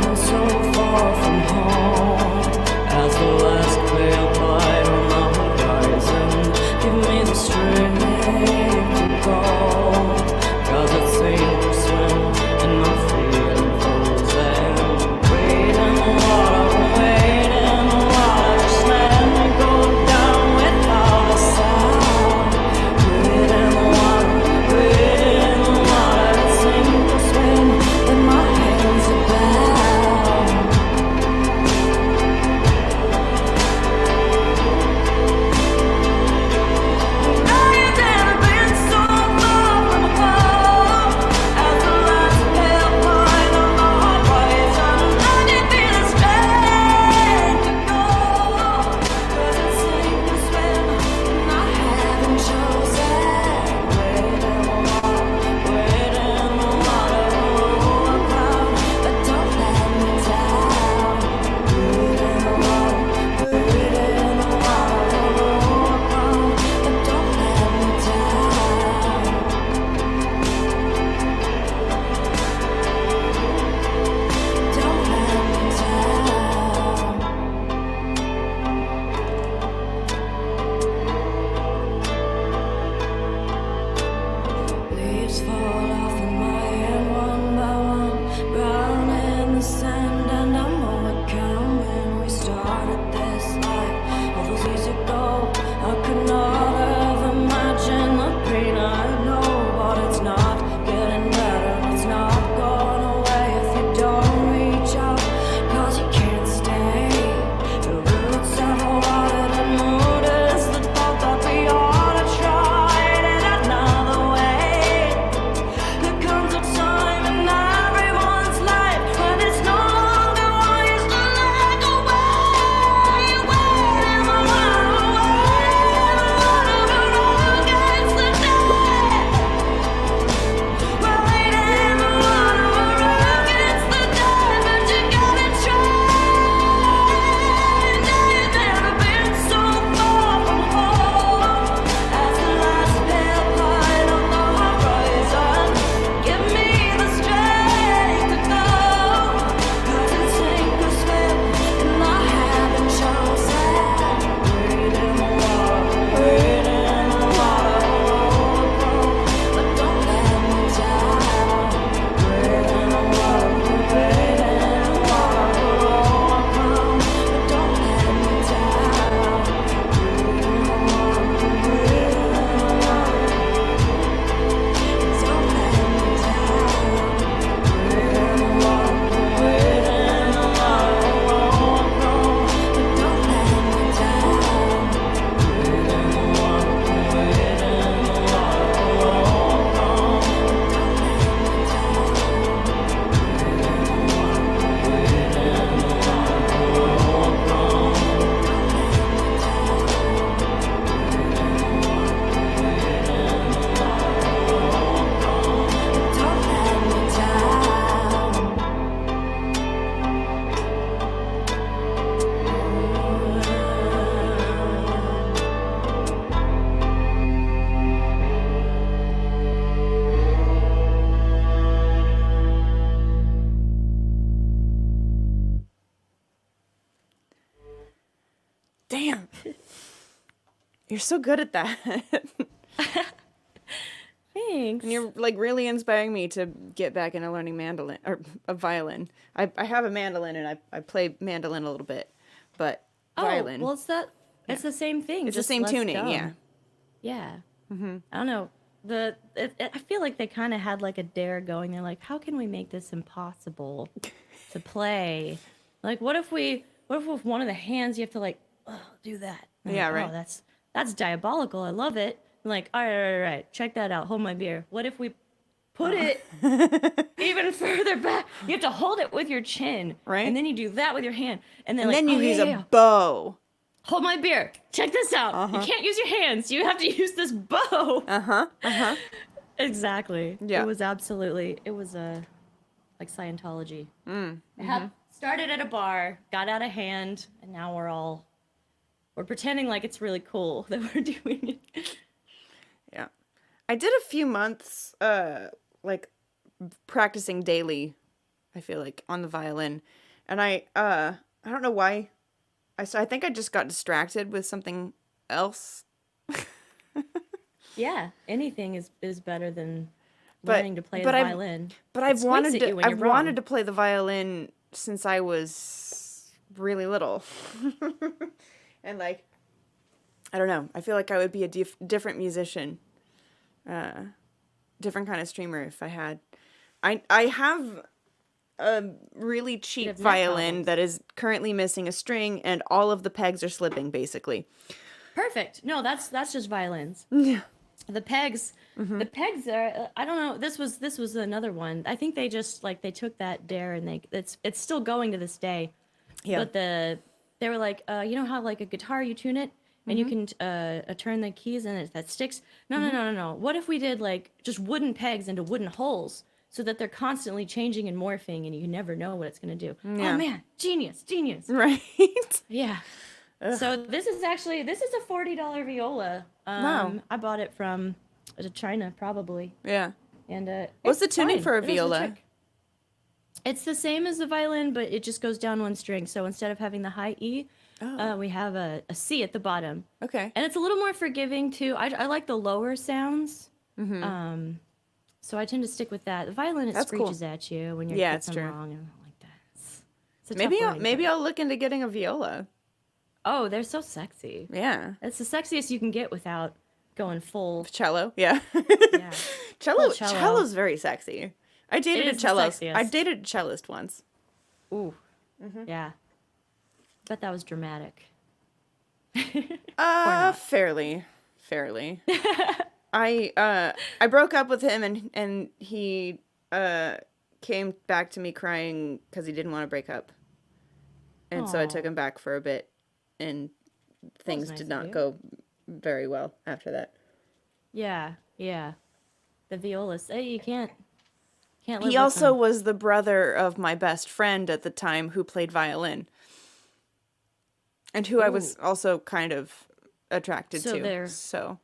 been so far from home. As the last clear light on the horizon, give me the strength to go. 'Cause it seems to swim and I'm feeling frozen. Wait in the water, wait in the water, just let me go down without a sound. Wait in the water, wait in the water, it seems to swim and my hands are bound. Now you've never been so far from home. As the last pale line on the horizon, I can feel the strength to go. 'Cause it seems to swim and I haven't chosen. Wait in the water, wait in the water, roll around, but don't let me down. Wait in the water, wait in the water, roll around, but don't let me down. Don't let me down. Leaves fall off of my hand one by one, brown in the sand, and I'm overcome when we started this life. All those years ago, I could not have imagined the pain I know, but it's not getting better, it's not going away if you don't reach out, 'cause you can't stay. The roots have rotted and noticed the thought that we ought to try it in another way. There comes a time in everyone's life when it's no longer wise to let go. Wait in the water, against the tide. Wait in the water, against the tide, but you gotta try. Now you've never been so far from home. As the last pale light on the horizon, give me the strength to go. 'Cause it sink or swim, and I haven't chosen. Wait in the water, wait in the water, but don't let me down. Wait in the water, wait in the water, but don't let me down. Wait in the water, wait in the water, don't let me down. Wait in the water, wait in the water, but don't let me down. Wait in the water, wait in the don't let me Damn. You're so good at that. Thanks. And you're like really inspiring me to get back into learning mandolin or a violin. I have a mandolin and I play mandolin a little bit, but violin. Well, it's the same thing. It's the just same less tuning, dumb. yeah. Yeah. I don't know. I feel like they kind of had like a dare going. They're like, how can we make this impossible to play? Like, what if with one of the hands you have to like, do that? And I'm Yeah, like, right. Oh, that's diabolical. I love it. I'm like, all right. Check that out. Hold my beer. What if we put it even further back? You have to hold it with your chin, Right. And then you do that with your hand, and then And then you use yeah. a bow. Hold my beer. Check this out. You can't use your hands. You have to use this bow. Exactly. Yeah. It was like Scientology. It started at a bar, got out of hand, and now we're pretending like it's really cool that we're doing it. Yeah. I did a few months like practicing daily I feel like, on the violin. And I don't know why. I think I just got distracted with something else. Yeah, anything is better than learning to play the violin. But I've wanted to play the violin since I was really little. And like, I don't know. I feel like I would be a different musician, different kind of streamer if I had. I have a really cheap violin that is currently missing a string, and all of the pegs are slipping, basically. Perfect. No, that's just violins. Yeah. The pegs are. I don't know. This was another one. I think they just they took that dare and it's still going to this day. Yeah. But they were like, you know how like a guitar you tune it and you can turn the keys and that sticks. No. What if we did like just wooden pegs into wooden holes so that they're constantly changing and morphing and you never know what it's gonna do? Yeah. Oh man, genius. Right. Yeah. Ugh. So this is a $40 viola. Wow. I bought it from China probably. Yeah. And what's the tuning for a viola? It's the same as the violin, but it just goes down one string. So instead of having the high E, we have a C at the bottom. Okay. And it's a little more forgiving too. I like the lower sounds. Mm-hmm. So I tend to stick with that. The violin screeches at you when you're getting something wrong. I don't like that. Maybe I'll look into getting a viola. Oh, they're so sexy. Yeah. It's the sexiest you can get without going full cello. Yeah. Yeah. Cello's very sexy. I dated a cellist. I dated a cellist once. Ooh. Mm-hmm. Yeah. Bet that was dramatic. Fairly. I broke up with him and he came back to me crying because he didn't want to break up. And so I took him back for a bit. And things did not go very well after that. Yeah. The violas, you can't live with He also them. was the brother of my best friend at the time who played violin. And who I was also kind of attracted to. So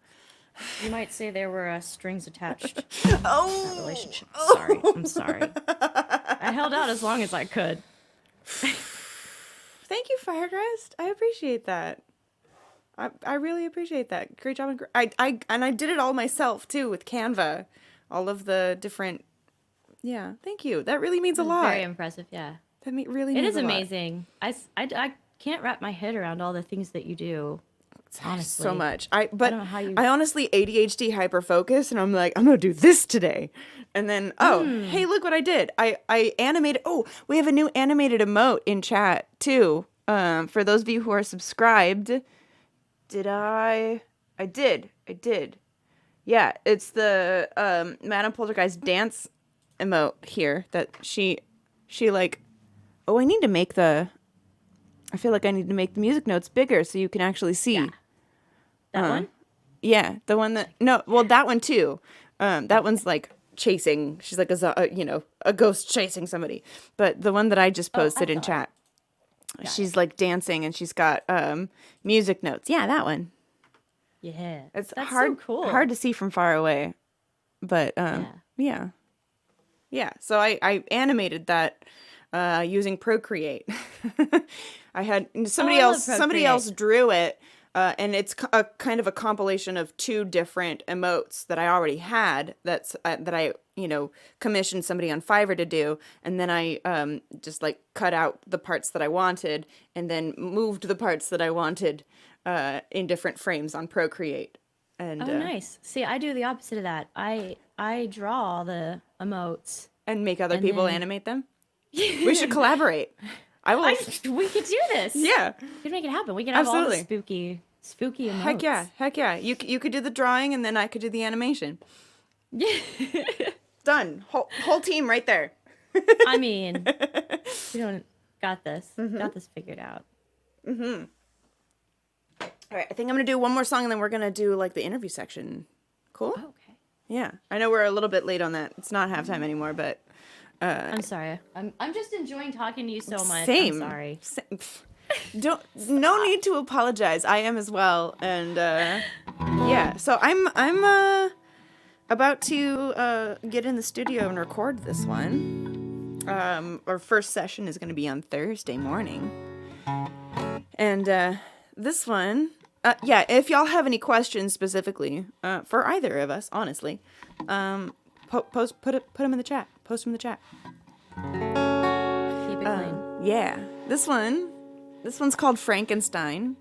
you might say there were strings attached. Oh, that relationship. I'm sorry. I held out as long as I could. Thank you, Firecrest. I appreciate that. I really appreciate that. Great job. I did it all myself too with Canva. All of the different. Yeah, thank you. That really means a lot. Very impressive. Yeah. That really means a lot. It is amazing. I can't wrap my head around all the things that you do. Honestly, so much. I don't know how you. I honestly ADHD hyperfocus, and I'm like, I'm gonna do this today, and then hey, look what I did. I animated. Oh, we have a new animated emote in chat too. For those of you who are subscribed, did I? I did. Yeah, it's the Madame Poltergeist dance emote here that she like. Oh, I need to make the. I feel like I need to make the music notes bigger so you can actually see. Yeah. That one? Yeah, the one that that one too. That one's like chasing. She's like a ghost chasing somebody. But the one that I just posted in chat, she's like dancing and she's got music notes. Yeah, that one. Yeah, it's that's hard. So cool. Hard to see from far away, but yeah. So I animated that using Procreate. I had somebody else drew it. And it's a kind of a compilation of two different emotes that I already had. That I commissioned somebody on Fiverr to do, and then I just like cut out the parts that I wanted, and then moved the parts that I wanted in different frames on Procreate. And nice. See, I do the opposite of that. I draw the emotes and make other people animate them. We should collaborate. We could do this. Yeah. We could make it happen. We could have all the spooky emotes. Heck yeah. You could do the drawing and then I could do the animation. Yeah. Done. Whole team right there. I mean, got this. Mm-hmm. Got this figured out. Mm-hmm. All right. I think I'm going to do one more song and then we're going to do like the interview section. Cool? Oh, okay. Yeah. I know we're a little bit late on that. It's not halftime anymore, but... I'm sorry. I'm just enjoying talking to you so much. Same. I'm sorry. No need to apologize. I am as well, and yeah. So I'm about to get in the studio and record this one. Our first session is going to be on Thursday morning. And this one, if y'all have any questions specifically for either of us, honestly, put them in the chat. Post them in the chat. Keep it clean. Yeah, this one's called Frankenstein,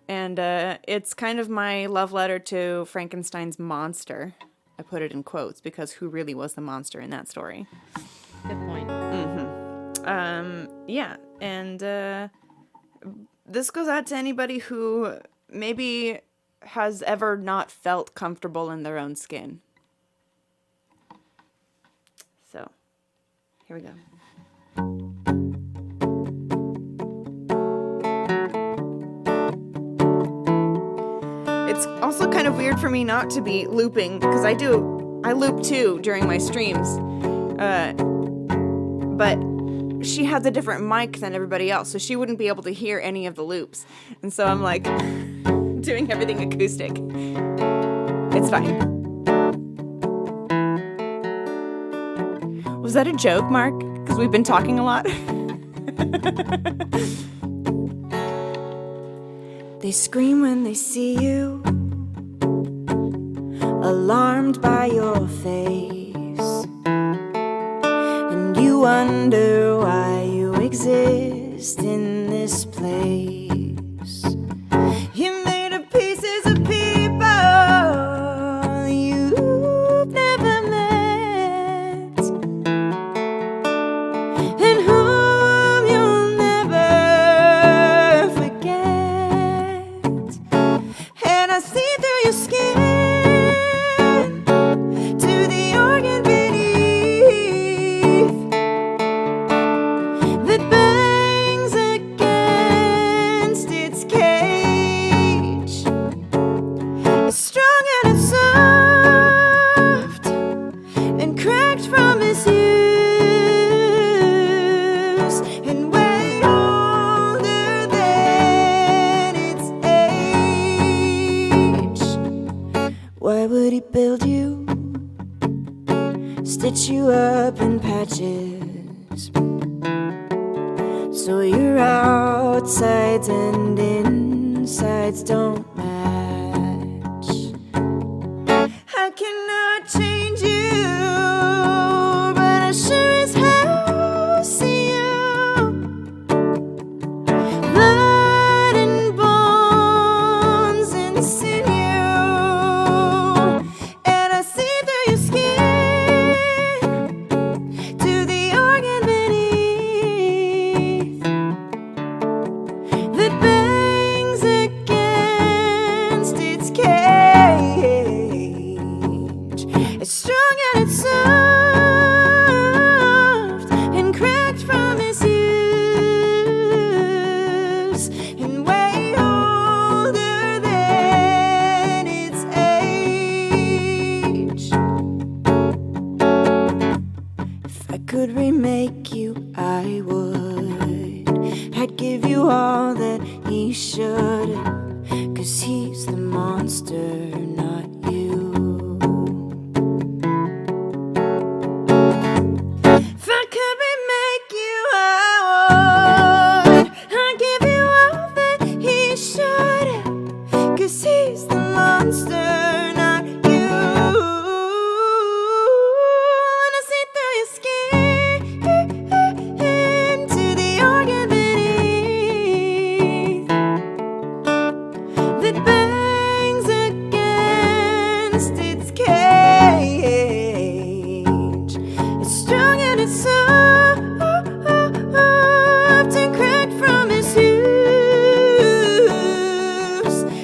and it's kind of my love letter to Frankenstein's monster. I put it in quotes because who really was the monster in that story? Good point. Yeah, and this goes out to anybody who maybe has ever not felt comfortable in their own skin. So, here we go. It's also kind of weird for me not to be looping, because I loop too during my streams. But she has a different mic than everybody else, so she wouldn't be able to hear any of the loops. And so I'm like doing everything acoustic. It's fine. Was that a joke, Mark? Because we've been talking a lot. They scream when they see you, alarmed by your face, and you wonder why you exist in this place. You're made of pieces of people you've never met, and whom you'll never forget. And I see through your skin to the organ beneath that bangs against its cage. It's strong and it's soft and cracked from its use, and way older than its age. Why would he build you, stitch you up in patches, so your outsides and insides don't match? I cannot change you, but I sure as hell see you. Blood and bones and sinew, and I see through your skin to the organ beneath that bangs against its cage. It's strong and it's soft and cracked from its use, and way older than its age. If I could remake you, I would. I'd give you all that he should, 'cause he's the monster, not you. If I could remake you, I would. I'd give you all that he should, 'cause he's the monster, not you. And I see through your skin to the organ beneath that bangs against its cage. It's strong and it's soft and cracked from its use,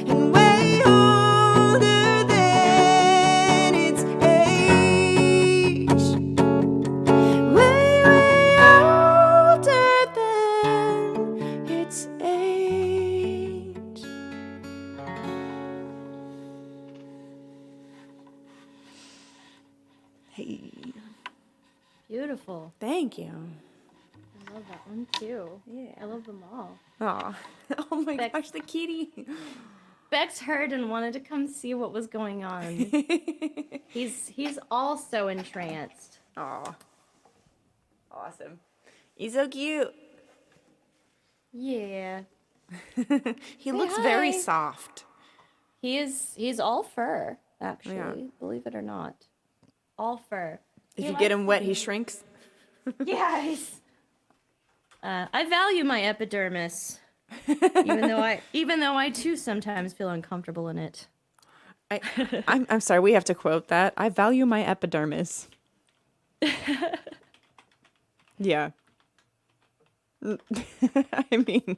and way older than its age. Way, way older than its age. Hey, Beautiful. thank you. I love that one too. Yeah. I love them all. Aw. Oh my Beck- gosh, the kitty. Bex heard and wanted to come see what was going on. He's also entranced. Aw. awesome. He's so cute. Yeah. He looks very hi. soft. He's all fur, actually, Yeah. believe it or not. All fur. If He you get likes him to wet, he be- shrinks. Yes. I value my epidermis, even though I too sometimes feel uncomfortable in it. I'm sorry, we have to quote that. I value my epidermis. Yeah. I mean,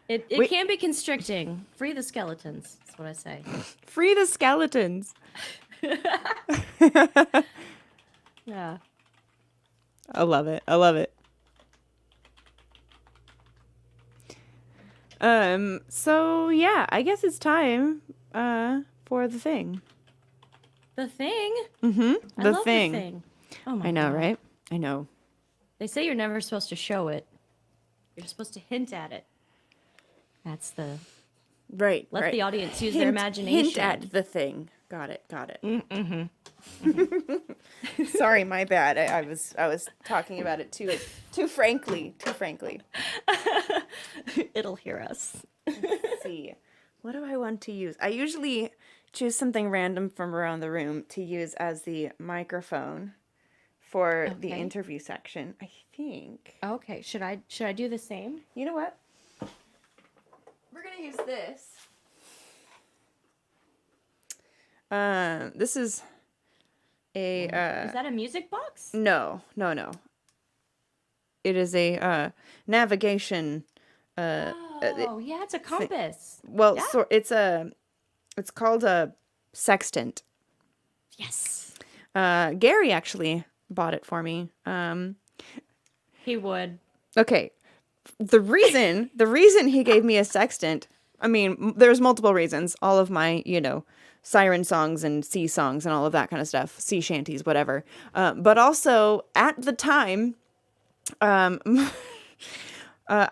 It Wait. can be constricting. Free the skeletons. That's what I say. free the skeletons. Yeah. I love it. I love it. So yeah, I guess it's time for the thing. The thing. Mm-hmm. I The love thing. The thing. Oh my I know, God. right? I know. They say you're never supposed to show it. You're supposed to hint at it. That's the Right. let right. the audience use their imagination. Hint at the thing. Got it. Got it. Mm-hmm. Sorry, my bad. I was talking about it too frankly. Too frankly. It'll hear us. Let's see. What do I want to use? I usually choose something random from around the room to use as the microphone for the Okay. interview section. I think. Okay. Should I do the same? You know what? We're gonna use this. This is a Is that a music box? no. It is a navigation. Oh, yeah, it's a compass. Well, Yeah. so it's called a sextant. Yes. Gary actually bought it for me. He would. Okay, the reason he gave me a sextant, I mean, there's multiple reasons. All of my, siren songs and sea songs and all of that kind of stuff, sea shanties, whatever. But also at the time, I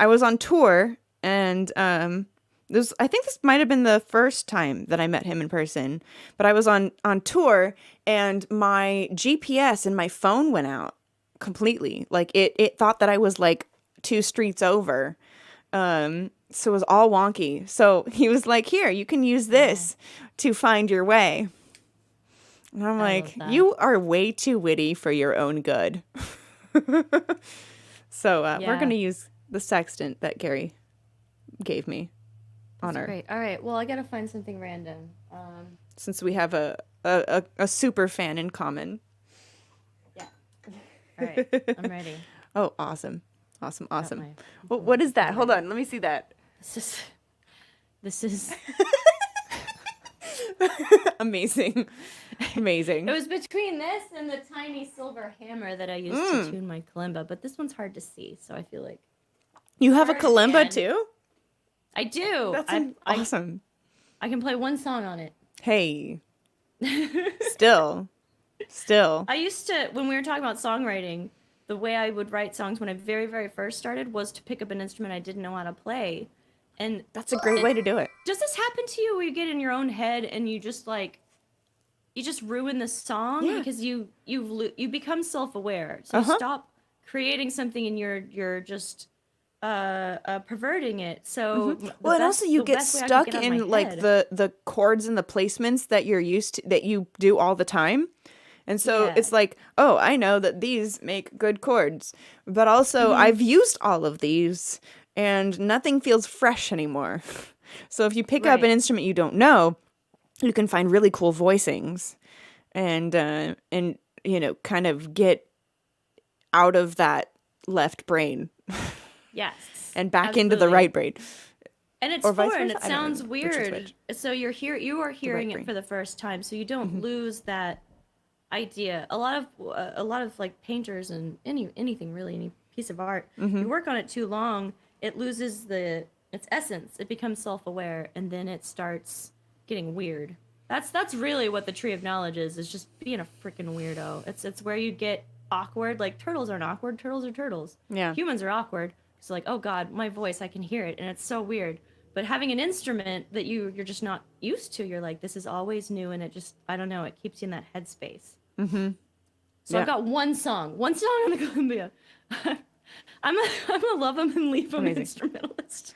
was on tour, and I think this might have been the first time that I met him in person. But I was on tour, and my GPS in my phone went out completely. Like it thought that I was like 2 streets over. So it was all wonky. So he was like, "Here, you can use this to find your way." And I'm like, love that. "You are way too witty for your own good." So we're Yeah. gonna use the sextant that Gary gave me on our, Great. All right. Well, I gotta find something random. since we have a super fan in common. Yeah. All right. I'm ready. Oh, awesome. Awesome. my- What is that? Hold on. Let me see that. This is. Amazing. Amazing. It was between this and the tiny silver hammer that I used to tune my kalimba, but this one's hard to see, so I feel like You have a Hard kalimba again. too? I do. That's I awesome. I can play one song on it. Hey. Still. I used to, when we were talking about songwriting, the way I would write songs when I very, very first started was to pick up an instrument I didn't know how to play. And That's a great way to do it. does this happen to you where you get in your own head and you just ruin the song Yeah. because you become self-aware. So you stop creating something and you're just perverting it. So Well, and also you get stuck in like the chords and the placements that you're used to, that you do all the time. And so Yeah. it's like, oh, I know that these make good chords, but also I've used all of these and nothing feels fresh anymore. So if you pick up an Right. instrument you don't know, you can find really cool voicings and kind of get out of that left brain yes and back into the absolutely. right brain. And it's Or vice foreign. versa? It I don't sounds know which is weird. which. So you are hearing it brain. for the first time, so you don't lose that idea. A lot of like painters and anything really, any piece of art, you work on it too long, it loses its essence. It becomes self-aware, and then it starts getting weird. That's really what the tree of knowledge is just being a freaking weirdo. It's where you get awkward. Like turtles aren't awkward. Turtles are turtles. Yeah. Humans are awkward. It's like, oh God, my voice, I can hear it, and it's so weird. But having an instrument that you're just not used to, you're like, this is always new, and it just, I don't know, it keeps you in that headspace. Mm-hmm. So I've got one song on the kalimba. I'm a love 'em and leave 'em instrumentalist.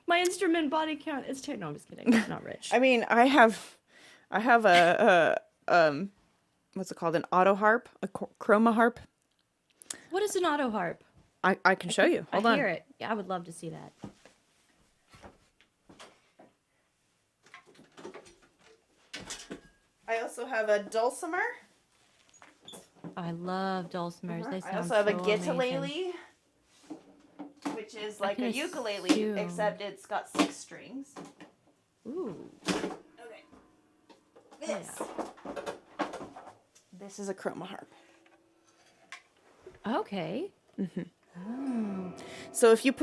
My instrument body count is 10. No, I'm just kidding. I'm not rich. I mean, I have a what's it called? An auto harp, a chroma harp. What is an auto harp? I can show you. Hold on. I hear it. Yeah, I would love to see that. I also have a dulcimer. I love dulcimers. They sound I also have a so guitalele, amazing. which is like a can ukulele, assume. except it's got 6 strings. Ooh. Okay. This is a chroma harp. Okay. So if you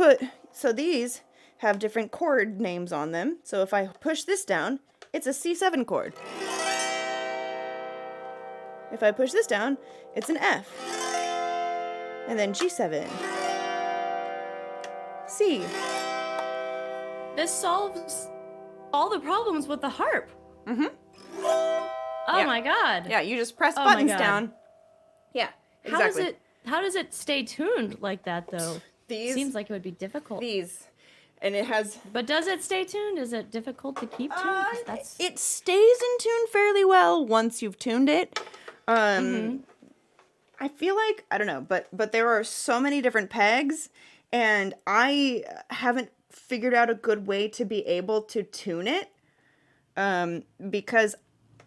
these have different chord names on them. So if I push this down, it's a C7 chord. If I push this down, it's an F. And then G7. C. This solves all the problems with the harp. Oh Yeah. my god. Yeah, you just press Oh my buttons God. down. Yeah, exactly. How does it stay tuned like that though? These, Seems like it would be difficult. and it has. But does it stay tuned? Is it difficult to keep tuned? 'Cause that's It stays in tune fairly well once you've tuned it. I feel like I don't know, but there are so many different pegs, and I haven't figured out a good way to be able to tune it. Because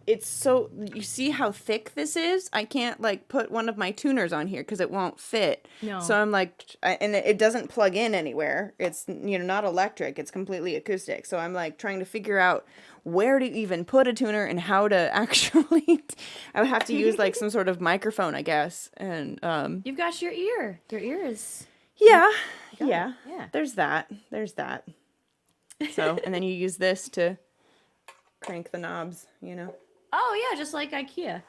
it's so, you see how thick this is? I can't like put one of my tuners on here because it won't fit. No. So I'm like, and it doesn't plug in anywhere. It's, not electric. It's completely acoustic. So I'm like trying to figure out where to even put a tuner and how to actually, I would have to use like some sort of microphone, I guess. And, You've got your ear. Your ear is yeah. Yeah. There's that. So, and then you use this to crank the knobs, Oh yeah, just like IKEA.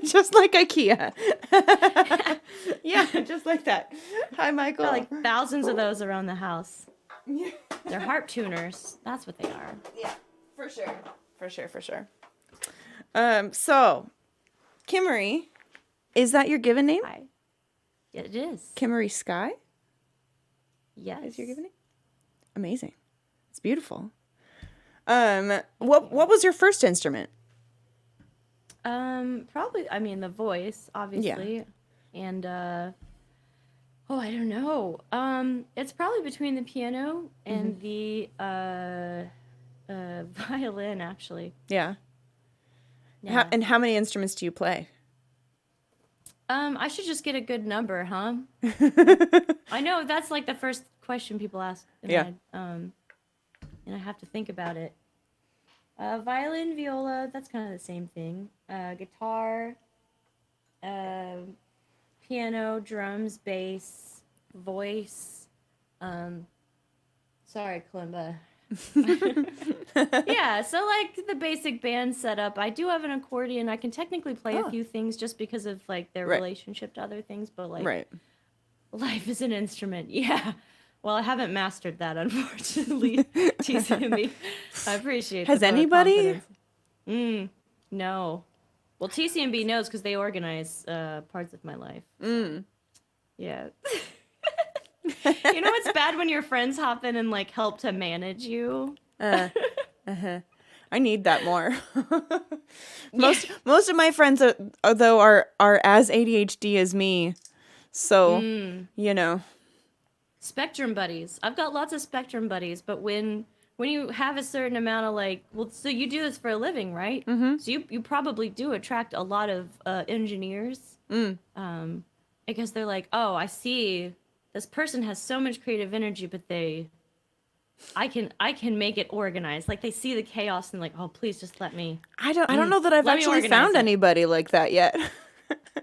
Just like IKEA. Yeah, just like that. Hi, Michael. Got like thousands of those around the house. They're harp tuners. That's what they are. Yeah, for sure. So, Kimarie, is that your given name? Hi. Yeah, it is. KimarieSky Yes. is your given name? Amazing. It's beautiful. What was your first instrument? Probably, the voice, obviously. Yeah. And, I don't know. It's probably between the piano and the, violin, actually. Yeah. Yeah. How many instruments do you play? I should just get a good number, huh? I know, that's like the first question people ask. Yeah. And I have to think about it. Violin, viola, that's kind of the same thing. Guitar, piano, drums, bass, voice. Sorry, kalimba. Yeah, so like the basic band setup. I do have an accordion. I can technically play a few things just because of like their relationship to other things, but like life is an instrument. Yeah. Well, I haven't mastered that, unfortunately. Teasing me. I appreciate. Has anybody? No. Well, TCMB knows because they organize parts of my life. So. Yeah. You know what's bad when your friends hop in and like help to manage you? I need that more. Most of my friends are as ADHD as me, so Spectrum buddies. I've got lots of spectrum buddies, but when you have a certain amount of like, well, so you do this for a living, right? Mm-hmm. So you probably do attract a lot of engineers, because they're like, oh, I see this person has so much creative energy, but I can make it organized. Like they see the chaos and like, oh, please just let me. I don't know that I've actually found anybody like that yet.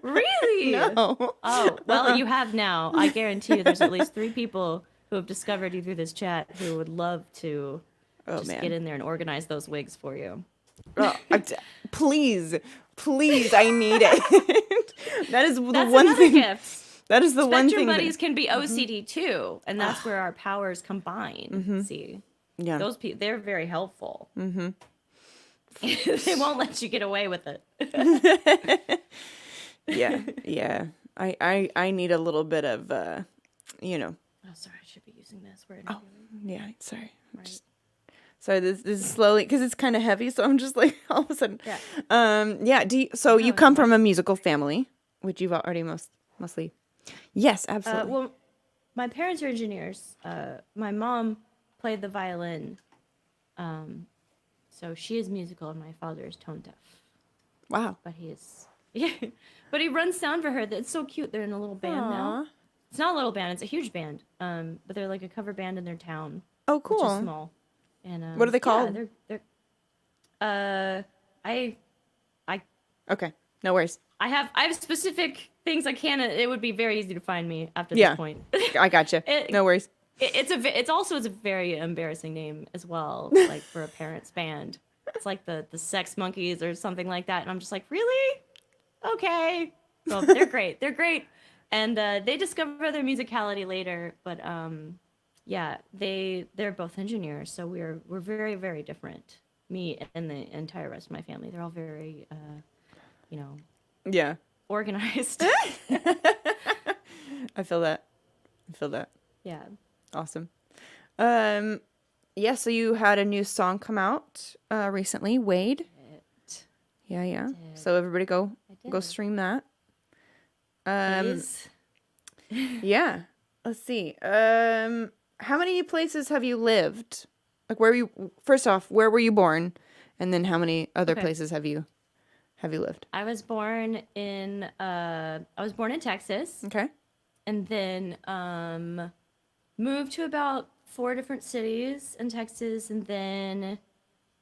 Really? No. Oh, well, you have now. I guarantee you there's at least 3 people who have discovered you through this chat who would love to get in there and organize those wigs for you. Oh, please, I need it. That's one thing. Gift. That is the one thing. Spectrum buddies can be OCD too, and that's where our powers combine. See, yeah, they're very helpful. They won't let you get away with it. Yeah. I need a little bit of, you know. Oh, sorry, I should be using this. We're Oh, yeah, sorry. right. Sorry, this is slowly, because it's kind of heavy, so I'm just like, all of a sudden. Yeah. Yeah, so you come from a musical family, which you've already mostly. Yes, absolutely. Well, my parents are engineers. My mom played the violin. So she is musical, and my father is tone deaf. Wow. But but he runs sound for her. It's so cute. They're in a little band now. It's not a little band. It's a huge band. But they're like a cover band in their town. Oh, cool. Which is small. And what are they called? Yeah, they're Okay, no worries. I have specific things I can. It would be very easy to find me after this point. I gotcha. No worries. It's also a very embarrassing name as well, like for a parents band. It's like the Sex Monkeys or something like that, and I'm just like, really? Okay. Well, they're great. They're great, and they discover their musicality later. But yeah, they're both engineers, so we're very, very different. Me and the entire rest of my family, they're all very, Yeah. organized. I feel that. Yeah. Awesome. Yeah, so you had a new song come out recently, Wade. Yeah. So everybody go stream that. Yeah. Let's see. How many places have you lived? Like first off, where were you born? And then how many other places have you lived? I was born in Texas. Okay. And then moved to about 4 different cities in Texas, and then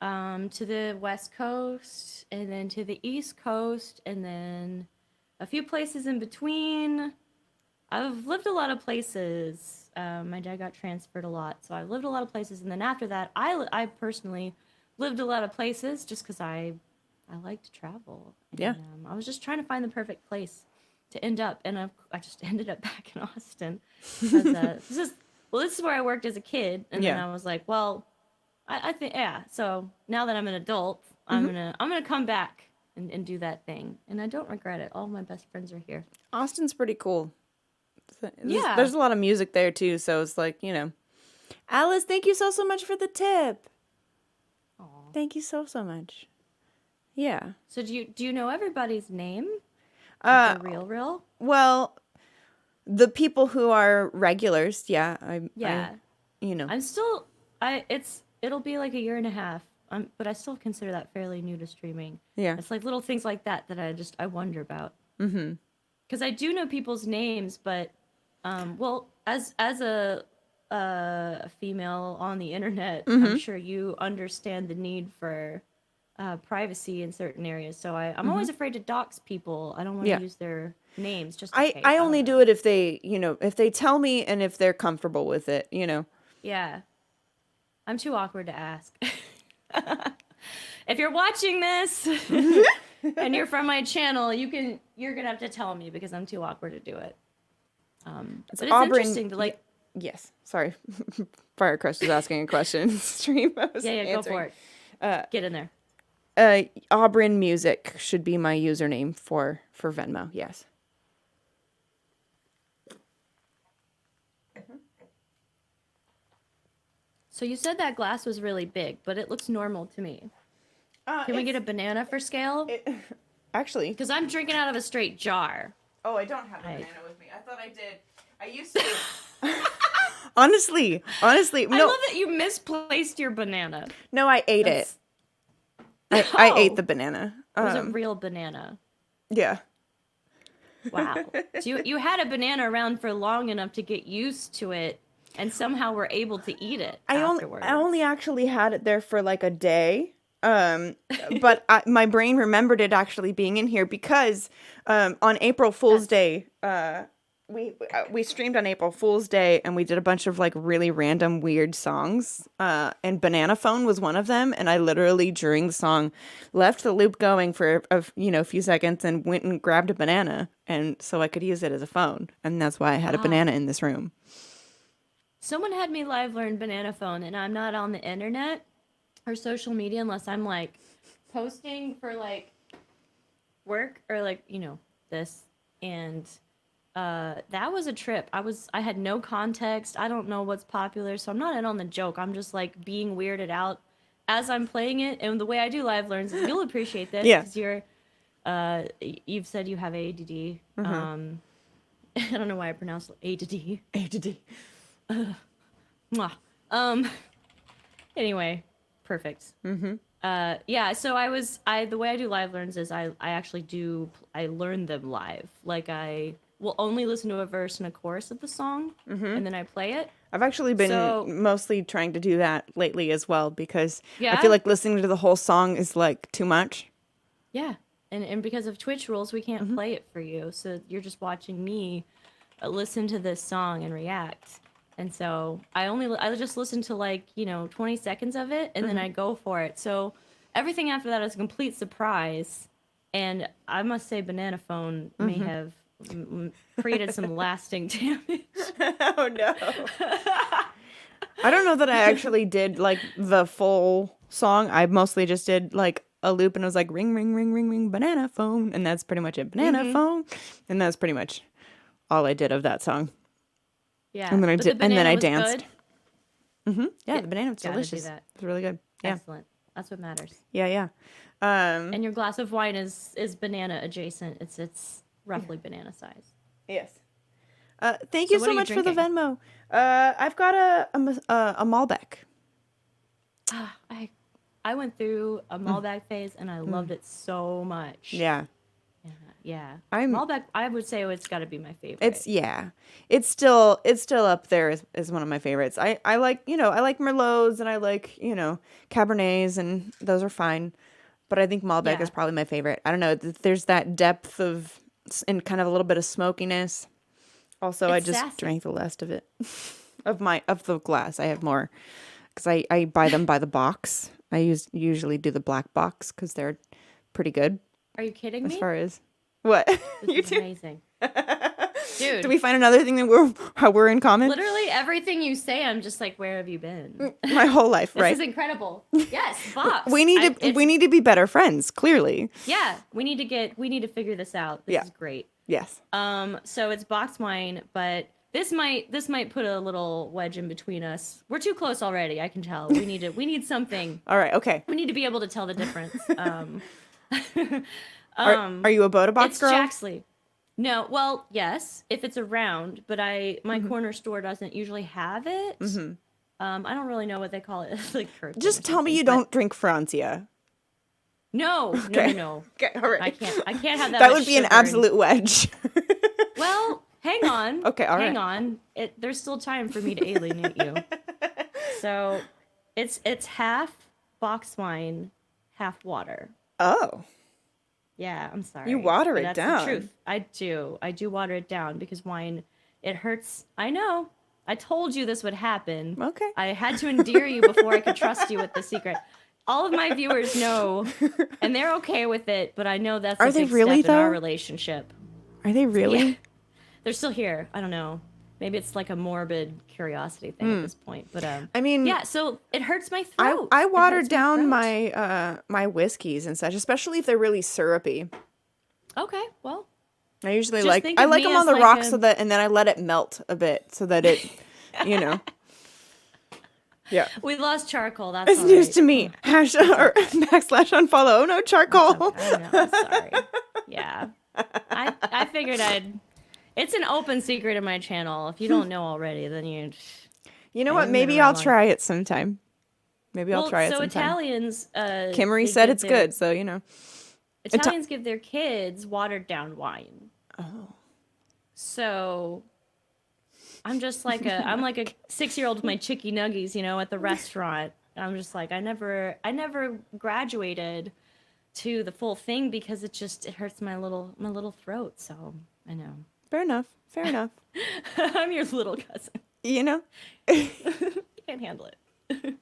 to the West Coast, and then to the East Coast, and then a few places in between. I've lived a lot of places. My dad got transferred a lot, so I've lived a lot of places. And then after that, I personally lived a lot of places just because I like to travel. And, I was just trying to find the perfect place to end up, and I just ended up back in Austin. This is where I worked as a kid, and then I was like, well, I think So now that I'm an adult, I'm gonna come back and do that thing, and I don't regret it. All my best friends are here. Austin's pretty cool. There's a lot of music there too, so it's like, Alice, thank you so much for the tip. Aww. Thank you so much. Yeah. So do you know everybody's name? Like the real? Well, the people who are regulars, I'm still it'll be like a year and a half. But I still consider that fairly new to streaming. Yeah. It's like little things like that I wonder about. Mm-hmm. Because I do know people's names, but as a female on the internet, I'm sure you understand the need for privacy in certain areas. So I'm always afraid to dox people. I don't want to use their names. Just in case. I only do it if they, if they tell me and if they're comfortable with it, Yeah. I'm too awkward to ask. If you're watching this and you're from my channel, you're gonna have to tell me because I'm too awkward to do it. But it's interesting to Yes, sorry. Firecrest was asking a question. Stream. I was go for it. Get in there. Auburn Music should be my username for Venmo. Yes. So you said that glass was really big, but it looks normal to me. Can we get a banana for scale? Actually. Because I'm drinking out of a straight jar. Oh, I don't have a banana with me. I thought I did. I used to. Honestly. No. I love that you misplaced your banana. No, I ate it. I ate the banana. It was a real banana. Yeah. Wow. So you had a banana around for long enough to get used to it, and somehow were able to eat it afterwards. I only actually had it there for like a day. But my brain remembered it actually being in here because on April Fool's Day, we streamed on April Fool's Day and we did a bunch of like really random weird songs. And Banana Phone was one of them. And I literally during the song left the loop going for a few seconds and went and grabbed a banana, and so I could use it as a phone. And that's why I had a banana in this room. Someone had me live learn Banana Phone, and I'm not on the internet or social media unless I'm like posting for like work or like, this, and that was a trip. I had no context. I don't know what's popular, so I'm not in on the joke. I'm just like being weirded out as I'm playing it. And the way I do live learns is you'll appreciate this because you've said you have ADD. I don't know why I pronounced ADD. ADD. Mwah. Anyway, perfect. Yeah, so the way I do live learns is I learn them live. Like I will only listen to a verse and a chorus of the song, and then I play it. I've actually been mostly trying to do that lately as well because I feel like listening to the whole song is like too much. Yeah, and because of Twitch rules, we can't play it for you, so you're just watching me listen to this song and react. And so I just listen to like 20 seconds of it, and then I go for it. So everything after that is a complete surprise, and I must say, Banana Phone may have created some lasting damage. Oh no! I don't know that I actually did like the full song. I mostly just did like a loop, and it was like ring, ring, ring, ring, ring, banana phone, and that's pretty much it. Banana phone, and that's pretty much all I did of that song. Yeah, and then I danced. Yeah, the banana was Gotta delicious. do that. It's really good. Yeah. Excellent. That's what matters. Yeah. And your glass of wine is banana adjacent. It's roughly banana size. Yes. Thank you so much for the Venmo. I've got a Malbec. I went through a Malbec phase and I loved it so much. Yeah. Yeah. Malbec, I would say it's got to be my favorite. It's still up there as one of my favorites. I like, I like Merlots and I like, Cabernets, and those are fine. But I think Malbec is probably my favorite. I don't know. There's that depth and kind of a little bit of smokiness. Also, I just drank the last of it. of the glass. I have more because I buy them by the box. I usually do the black box because they're pretty good. Are you kidding me? As far as what? This is amazing. Dude. Did we find another thing that we're in common? Literally everything you say, I'm just like, where have you been? My whole life, right? This is incredible. Yes, box. We need to be better friends, clearly. Yeah, we need to figure this out. This is great. Yes. So it's box wine, but this might put a little wedge in between us. We're too close already, I can tell. We need something. All right, okay. We need to be able to tell the difference. Are you a Boda Box girl? It's Jaxley. No, well, yes, if it's around, but my corner store doesn't usually have it. I don't really know what they call it. Like just tell me you don't drink Francia. No. Okay, all right. I can't have that. That would be an absolute wedge. Well, hang on. Okay, all right. Hang on. There's still time for me to alienate you. So, it's half box wine, half water. Oh. Yeah, I'm sorry. You water it that's down. The truth. I do water it down because wine, it hurts. I know. I told you this would happen. Okay. I had to endear you before I could trust you with the secret. All of my viewers know, and they're okay with it, but I know that's a big step in our relationship. Are they really? Yeah. They're still here. I don't know. Maybe it's like a morbid curiosity thing at this point. But I mean, yeah. So it hurts my throat. I watered down my my whiskeys and such, especially if they're really syrupy. Okay, well, I usually like them on the rocks and then I let it melt a bit so that it, Yeah. We lost charcoal. That's it's news to me. # or / unfollow. Oh no, charcoal. Okay. I know. I'm sorry. Yeah. I figured it's an open secret in my channel. If you don't know already, then you know what? Maybe I'll try it sometime. I'll try it sometime. So Italians, Kimarie said it's good, so Italians give their kids watered down wine. Oh. So I'm just like I'm like a 6-year-old with my chicky nuggies, at the restaurant. I'm just like I never graduated to the full thing because it hurts my little throat. So I know. Fair enough. I'm your little cousin. You can't handle it.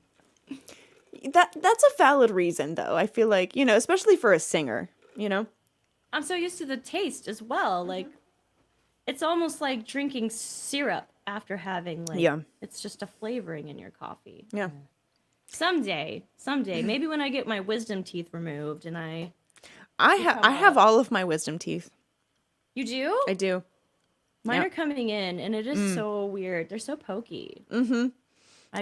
That's a valid reason, though. I feel like, especially for a singer, I'm so used to the taste as well. Like, it's almost like drinking syrup after having, it's just a flavoring in your coffee. Yeah. Someday, maybe when I get my wisdom teeth removed and I have all of my wisdom teeth. You do? I do. Mine Yep. are coming in, and it is so weird. They're so pokey.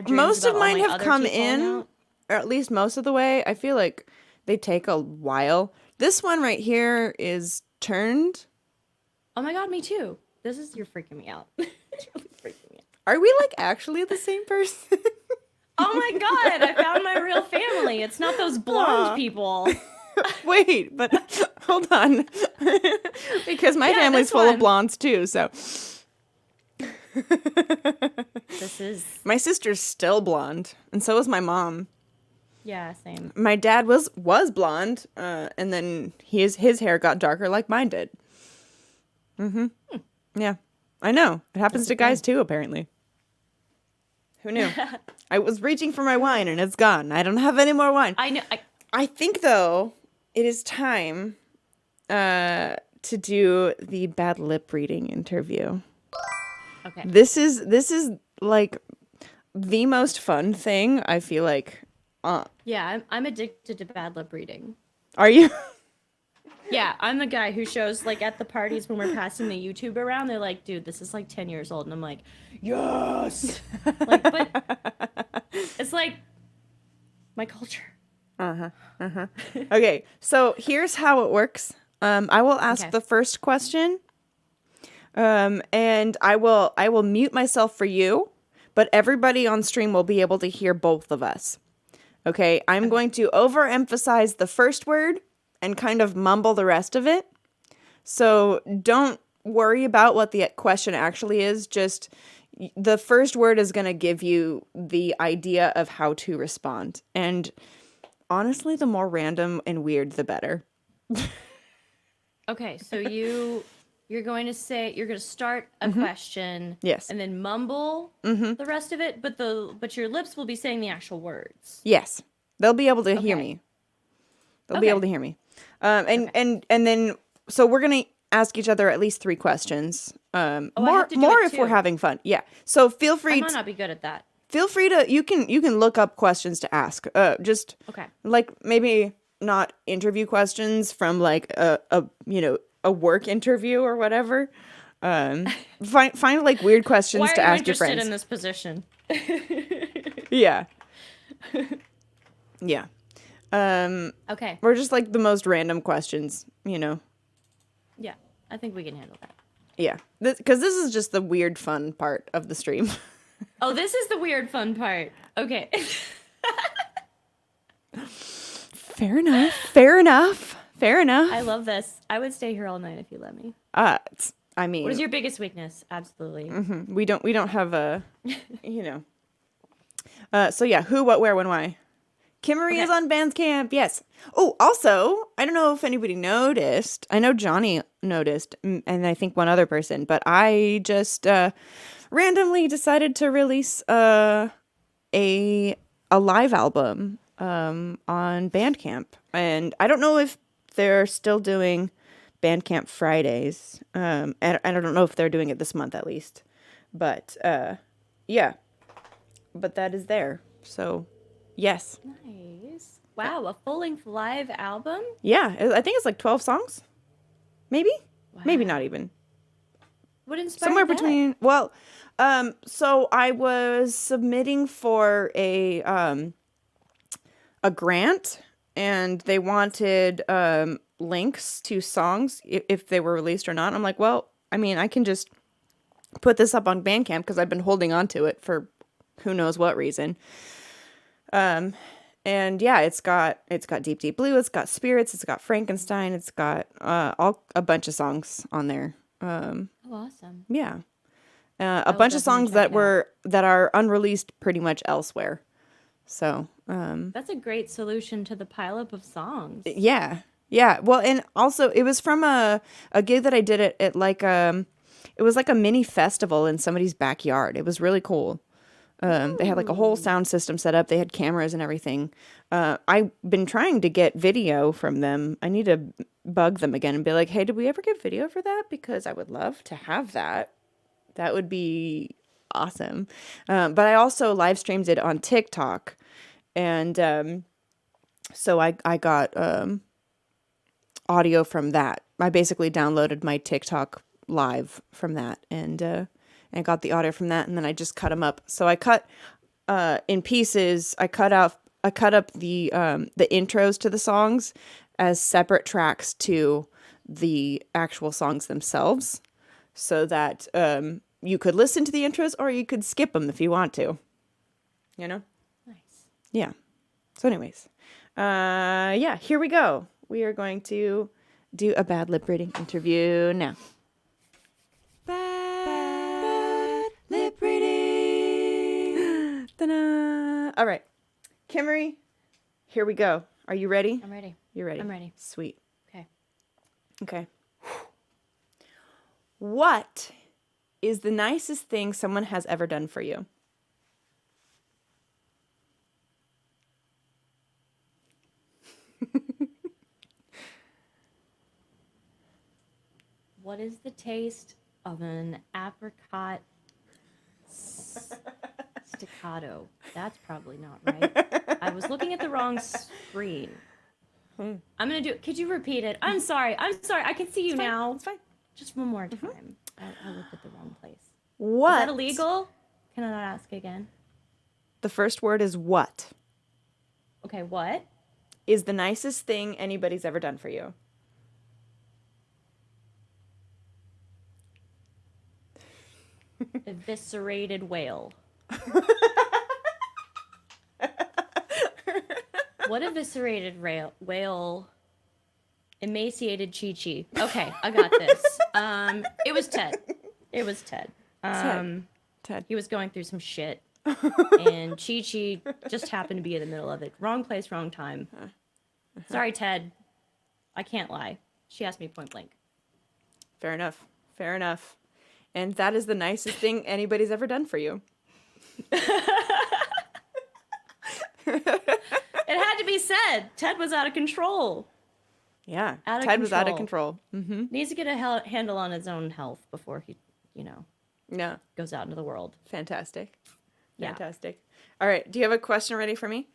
Most of mine have come in, out. or at least most of the way. I feel like they take a while. This one right here is turned. Oh my god, me too. You're freaking me out. You're really freaking me out. Are we like actually the same person? Oh my god, I found my real family. It's not those blonde people. Wait, but hold on. Because my family's full of blondes too, so. My sister's still blonde, and so is my mom. Yeah, same. My dad was blonde, and then his hair got darker like mine did. Yeah, I know. It happens to guys too, apparently. Who knew? I was reaching for my wine, and it's gone. I don't have any more wine. I know. I think, though, it is time to do the bad lip reading interview. Okay. This is like the most fun thing, I feel like. Yeah, I'm addicted to bad lip reading. Are you? Yeah, I'm the guy who shows, like, at the parties when we're passing the YouTube around, they're like, dude, this is like 10 years old. And I'm like, yes! Like, but it's like my culture. Okay, so here's how it works. I will ask the first question, and I will mute myself for you, but everybody on stream will be able to hear both of us. Okay, I'm going to overemphasize the first word and kind of mumble the rest of it. So don't worry about what the question actually is. Just the first word is going to give you the idea of how to respond. And honestly, the more random and weird, the better. Okay, so you're going to start a question. Yes. And then mumble the rest of it, but your lips will be saying the actual words. Yes. They'll be able to hear me. They'll be able to hear me. And then, so we're going to ask each other at least 3 questions. More if we're having fun. Yeah. So feel free. I might not be good at that. Feel free to, you can look up questions to ask. Just like maybe not interview questions from like a work interview or whatever. Find like weird questions to ask your friends. Why are you interested in this position? Yeah. Yeah. Okay. Or just like the most random questions, Yeah, I think we can handle that. Yeah. Because this is just the weird fun part of the stream. Oh, this is the weird fun part. Okay. Fair enough. Fair enough. Fair enough. I love this. I would stay here all night if you let me. I mean, what is your biggest weakness? Absolutely. We don't have a, so yeah, who, what, where, when, why. Kimarie is on Bandcamp. Yes. Oh, also, I don't know if anybody noticed. I know Johnny noticed, and I think one other person, but I just randomly decided to release a live album on Bandcamp, and I don't know if they're still doing Bandcamp Fridays. And I don't know if they're doing it this month at least, but yeah, but that is there. So yes. Nice. Wow, a full-length live album? Yeah, I think it's like 12 songs. Maybe? Wow. Maybe not even. What inspired Somewhere that? between, well, so I was submitting for a grant, and they wanted links to songs if they were released or not. I'm like, well, I mean, I can just put this up on Bandcamp because I've been holding on to it for who knows what reason. And yeah, it's got Deep Deep Blue, it's got Spirits, it's got Frankenstein, it's got a bunch of songs on there. Awesome. Yeah. A bunch of songs that are unreleased pretty much elsewhere. So, that's a great solution to the pileup of songs. Yeah. Yeah. Well, and also it was from a gig that I did at like it was like a mini festival in somebody's backyard. It was really cool. They had like a whole sound system set up. They had cameras and everything. I've been trying to get video from them. I need to bug them again and be like, hey, did we ever get video for that? Because I would love to have that. That would be awesome. But I also live streamed it on TikTok. And so I got audio from that. I basically downloaded my TikTok live from that and got the audio from that, and then I just cut them up. So I cut in pieces. I cut up the intros to the songs as separate tracks to the actual songs themselves, so that you could listen to the intros or you could skip them if you want to. You know? Nice. Yeah. So anyways, yeah, here we go. We are going to do a bad lip reading interview now. Bad lip reading. Ta-da. All right. Kimarie, here we go. Are you ready? I'm ready. You're ready? I'm ready. Sweet. Okay. Okay. What is the nicest thing someone has ever done for you? What is the taste of an apricot staccato? That's probably not right. I was looking at the wrong screen. I'm gonna do. Could you repeat it? I'm sorry. I can see you now. It's fine. Just one more time. I looked at the wrong place. What? Is that illegal? Can I not ask again? The first word is what? Okay, what? Is the nicest thing anybody's ever done for you? Eviscerated whale. What eviscerated whale? Emaciated Chi-Chi. Okay, I got this. It was Ted. Ted. He was going through some shit. And Chi-Chi just happened to be in the middle of it. Wrong place, wrong time. Sorry, Ted. I can't lie. She asked me point blank. Fair enough. Fair enough. And that is the nicest thing anybody's ever done for you. It had to be said. Ted was out of control. Yeah. Out of Ted was out of control. control. Mm-hmm. Needs to get a handle on his own health before he, Yeah. goes out into the world. Fantastic. Yeah. Fantastic. All right. Do you have a question ready for me?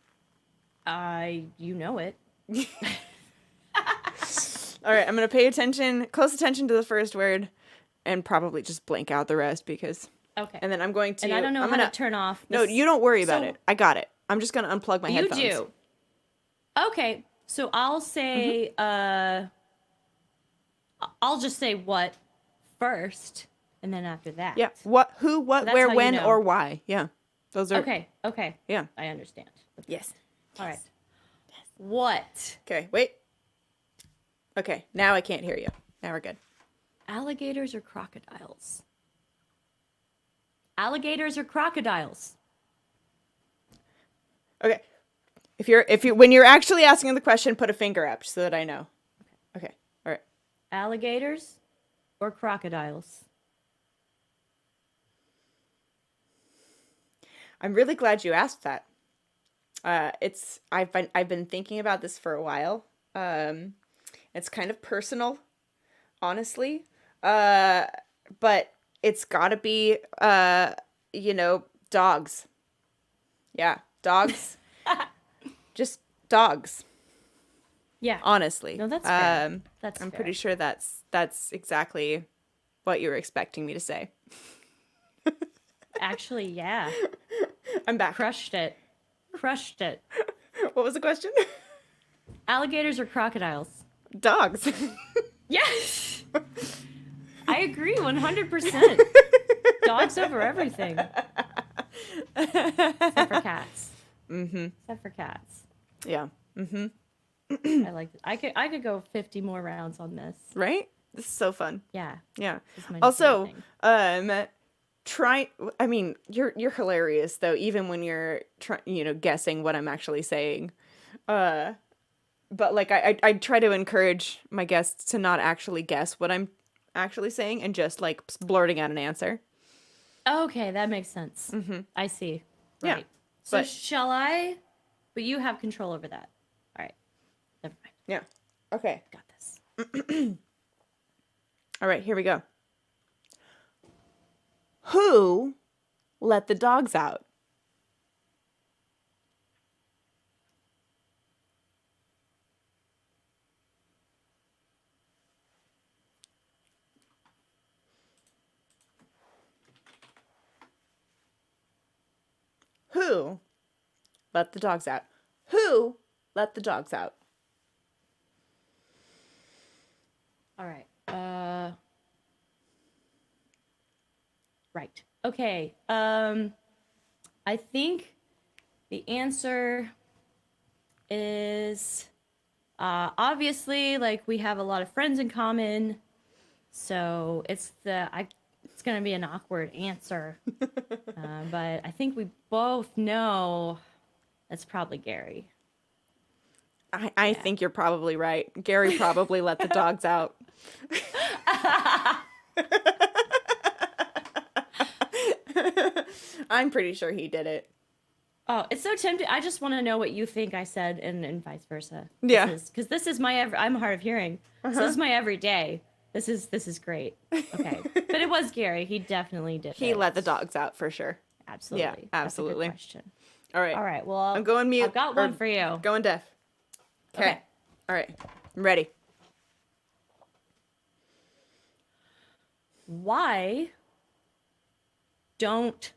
You know it. All right. I'm going to pay close attention to the first word and probably just blank out the rest because. Okay. And then I'm going to. And I don't know how to turn off. No, you don't worry about it. I got it. I'm just going to unplug my headphones. You do. Okay. So I'll say, I'll just say what first, and then after that. Yeah. What, who, what, where, when, or why. Yeah. Those are. Okay. Yeah. I understand. Yes. All right. Yes. What? Okay. Wait. Okay. Now I can't hear you. Now we're good. Alligators or crocodiles? Alligators or crocodiles? Okay. When you're actually asking the question, put a finger up so that I know. Okay. All right. Alligators or crocodiles? I'm really glad you asked that. I've been thinking about this for a while. It's kind of personal, honestly. But it's gotta be, dogs. Yeah, dogs. Just dogs. Yeah. Honestly. No, that's fair. I'm pretty sure that's exactly what you were expecting me to say. Actually, yeah. I'm back. Crushed it. What was the question? Alligators or crocodiles? Dogs. Yes! I agree 100%. Dogs over everything. Except for cats. Mm-hmm. Except for cats. Yeah. Mm-hmm. I like it. I could go 50 more rounds on this. Right? This is so fun. Yeah. Yeah. This is my Also, favorite thing. you're hilarious though, even when you're guessing what I'm actually saying. But like I try to encourage my guests to not actually guess what I'm actually saying and just like blurting out an answer. Okay, that makes sense. Mm-hmm. I see. Yeah. Right. So shall I? But you have control over that. All right. Never mind. Yeah. Okay. Got this. All right, here we go. Who let the dogs out? Who let the dogs out? Who let the dogs out? All right. Right. Okay. I think the answer is obviously, like, we have a lot of friends in common, so it's gonna be an awkward answer. But I think we both know that's probably Gary. I think you're probably right. Gary probably let the dogs out. I'm pretty sure he did it. Oh, it's so tempting. I just want to know what you think I said, and vice versa. Yeah. Because this is my I'm hard of hearing. So this is my everyday. This is great. Okay. But it was Gary. He definitely did. He let the dogs out for sure. Absolutely. Yeah, absolutely. That's a good question. All right. All right. Well, I'm going mute. I've got one for you. Going deaf. Okay. All right. I'm ready. Why don't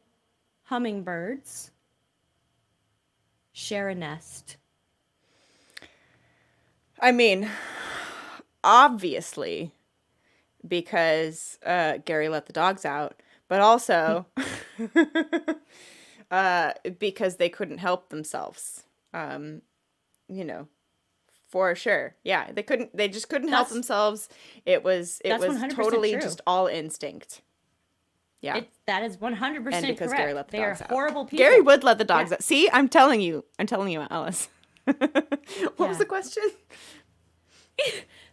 hummingbirds share a nest? I mean, obviously, because Gary let the dogs out, but also because they couldn't help themselves. You know, for sure. Yeah, they just couldn't help themselves. It was 100% totally true. just all instinct. Yeah. That is 100% And because correct. Gary let the They are dogs out. horrible people. Gary would let the dogs out. See, I'm telling you, Alice. What was the question?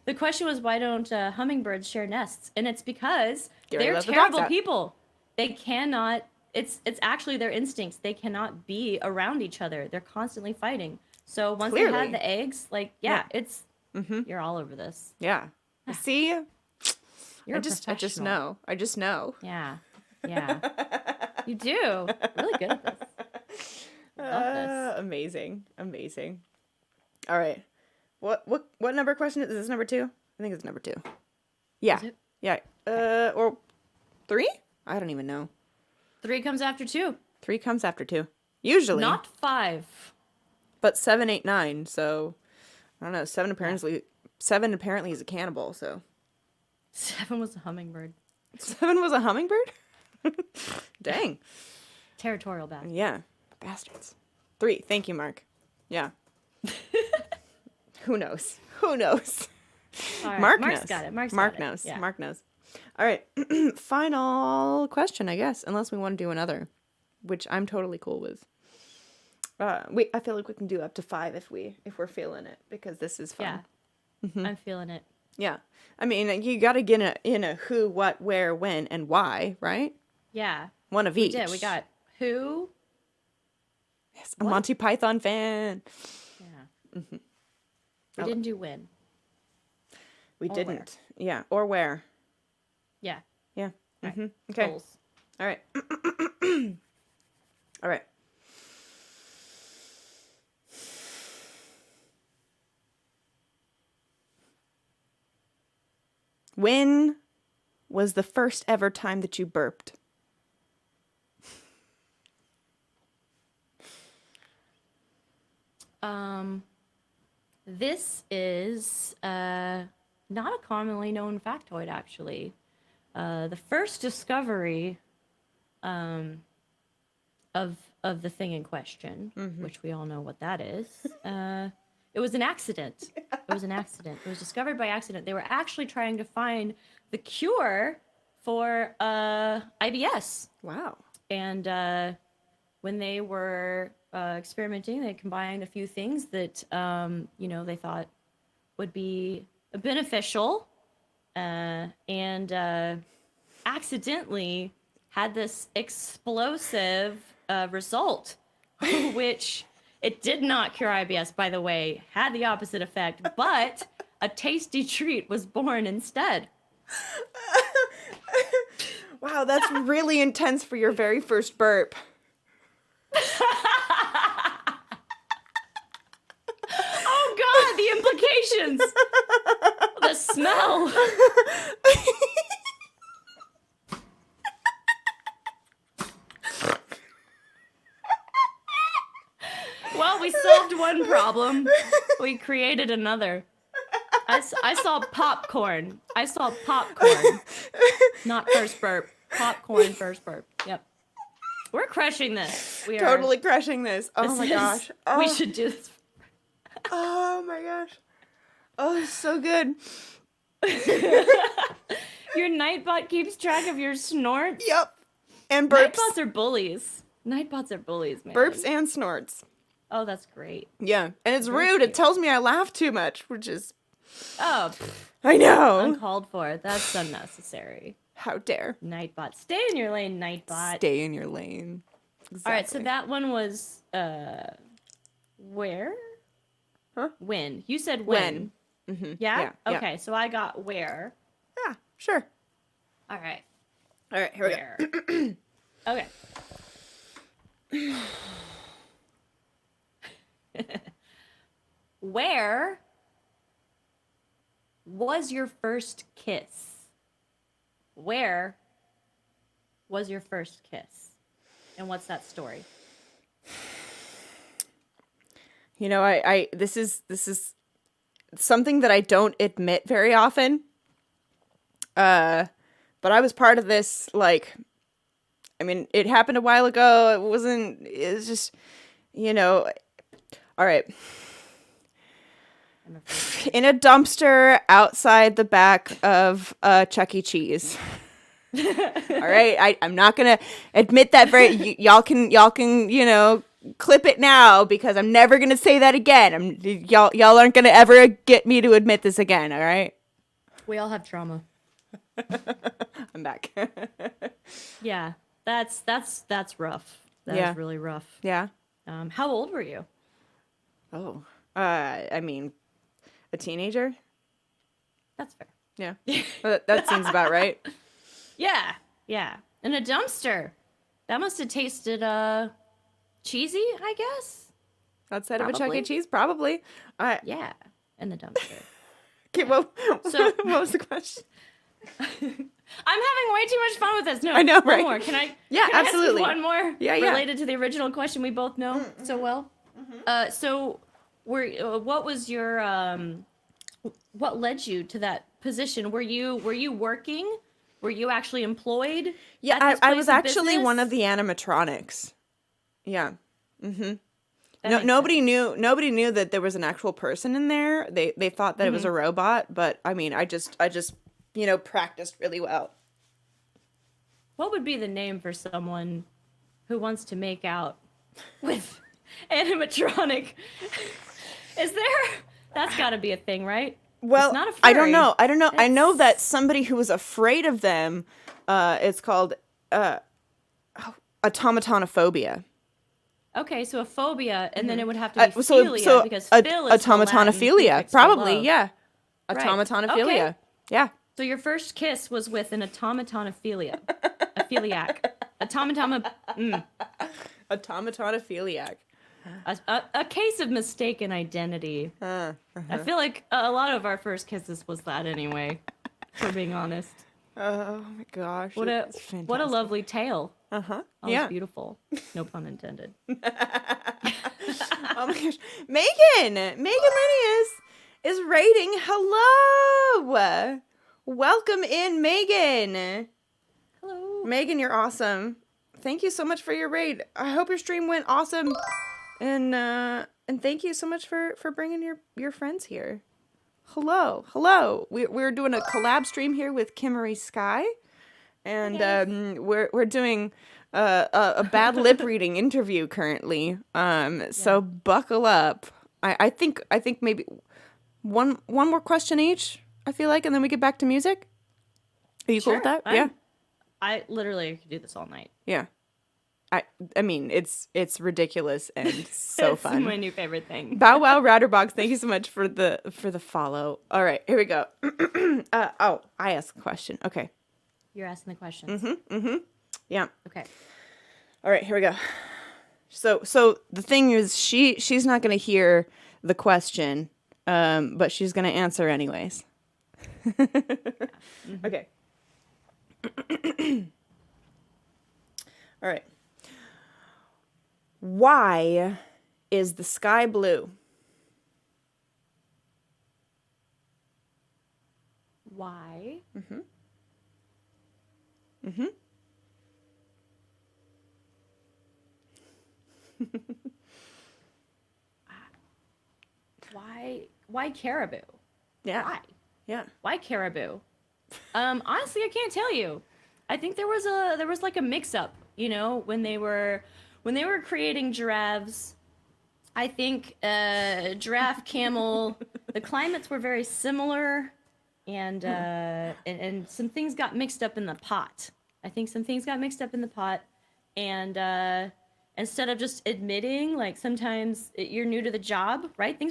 The question was, why don't hummingbirds share nests? And it's because Gary they're let the dogs terrible out. people. They cannot. It's actually their instincts. They cannot be around each other. They're constantly fighting. So once they Clearly. have the eggs, like, it's you're all over this. Yeah. See, You're I just professional. know. I just know. Yeah. You do. Really good at this. Love this. Amazing. All right. What number question is this? Number 2? I think it's number 2. Yeah. Is it? Yeah. Or 3? I don't even know. 3 comes after 2. 3 comes after 2. Usually. Not 5. But 7, 8, 9. So I don't know. 7 apparently is a cannibal. So 7 was a hummingbird. 7 was a hummingbird. Dang. Territorial bastard. Yeah. Bastards. 3. Thank you, Mark. Yeah. Who knows? All right. Mark Mark's knows. got it. Mark knows. Yeah. Mark knows. All right. Final question, I guess, unless we want to do another, which I'm totally cool with. I feel like we can do up to 5 if we're feeling it, because this is fun. Yeah. I'm feeling it. Yeah. I mean, you got to get in a who, what, where, when, and why, right? Yeah. One of We each. did. We got who. Yes, a Monty Python fan. Yeah. We didn't do when. We Or didn't. Yeah. Or where. Yeah. Yeah. Right. Okay. Goals. All right. All right. When was the first ever time that you burped? This is not a commonly known factoid, actually. The first discovery of the thing in question, which we all know what that is, it was an accident. It was discovered by accident. They were actually trying to find the cure for IBS. Wow. And when they were experimenting, they combined a few things that they thought would be beneficial, and accidentally had this explosive result, which it did not cure IBS, by the way, had the opposite effect, but a tasty treat was born instead. Wow, that's really intense for your very first burp. Oh God, the implications! The smell! we solved one problem. We created another. I saw popcorn. I saw popcorn. Not first burp. Popcorn first burp. Yep. We're crushing this. We are Totally crushing this. Oh my gosh. Oh. We should do this. Oh my gosh. Oh, it's so good. Your Nightbot keeps track of your snorts. Yep. And burps. Nightbots are bullies. Nightbots are bullies, man. Burps and snorts. Oh, that's great. Yeah. And it's Very rude. cute. It tells me I laugh too much, which is... Oh, I know. uncalled for. That's unnecessary. How dare. Nightbot. Stay in your lane, Nightbot. Stay in your lane. Exactly. All right, so that one was, where? Huh? When. You said when. Mm-hmm. Yeah? Yeah. Okay, so I got where. Yeah, sure. All right. All right, here we go. Okay. Where was your first kiss? Where was your first kiss? And what's that story? You know, I this is something that I don't admit very often. But I was part of this, like, I mean, it happened a while ago. It's just, you know, all right. In a dumpster outside the back of Chuck E. Cheese. All right, I'm not gonna admit that y'all can you know, clip it now because I'm never gonna say that again. Y'all aren't gonna ever get me to admit this again. All right. We all have trauma. I'm back. Yeah, that's rough. Yeah. That's really rough. Yeah. How old were you? Oh, I mean, a teenager. That's fair. Yeah, that seems about right. Yeah. In a dumpster. That must have tasted cheesy, I guess. Outside of a Chuck Probably. E. Cheese, probably. Yeah, in the dumpster. Okay, So- what was the question? I'm having way too much fun with this. No, I know, one right? more. Can I? Yeah, can I ask you absolutely. one more. Yeah. Related to the original question we both know so well. So, what was your what led you to that position? Were you working? Were you actually employed? Yeah, at this I place was of actually business? one of the animatronics. Yeah. Mm-hmm. That makes Nobody knew that there was an actual person in there. They thought that it was a robot, but I mean, I just you know, practiced really well. What would be the name for someone who wants to make out with animatronic? Is there? That's got to be a thing, right? Well, It's not a I don't furry. know. I know It's- that somebody who was afraid of them, it's called automatonophobia. Okay, so a phobia, and then it would have to be So philia, because phil is the Latin automatonophilia, prefix for probably, love. yeah. Right. Automatonophilia, Okay. yeah. So your first kiss was with an automatonophilia, a philiac, Automatonophiliac. a case of mistaken identity. I feel like a lot of our first kisses was that anyway. For being honest, Oh my gosh. what a it's fantastic. what a lovely tale. Uh-huh. Oh, Yeah. it's beautiful. No pun intended. Oh my gosh. Megan Rennie is rating. Hello. Welcome in, Megan. Hello. Megan, you're awesome. Thank you so much for your raid. I hope your stream went awesome. And thank you so much for bringing your friends here. Hello. We're doing a collab stream here with KimarieSky. And we're doing a bad lip reading interview currently. So buckle up. I think maybe one more question each, I feel like, and then we get back to music. Are you cool with that? Yeah. I literally could do this all night. Yeah. I mean, it's ridiculous and so It's fun. my new favorite thing. Bow Wow Routerbox, thank you so much for the follow. All right, here we go. I asked a question. Okay. You're asking the questions. Yeah. Okay. All right, here we go. So the thing is, she's not gonna hear the question, but she's gonna answer anyways. Okay. All right. Why Is the sky blue? Why? Why caribou? Yeah. Why? Yeah. Why caribou? Honestly, I can't tell you. I think there was like a mix-up, you know, when they were creating giraffes. I think giraffe, camel, the climates were very similar, and some things got mixed up in the pot. I think some things got mixed up in the pot, and instead of just admitting, like sometimes you're new to the job, right?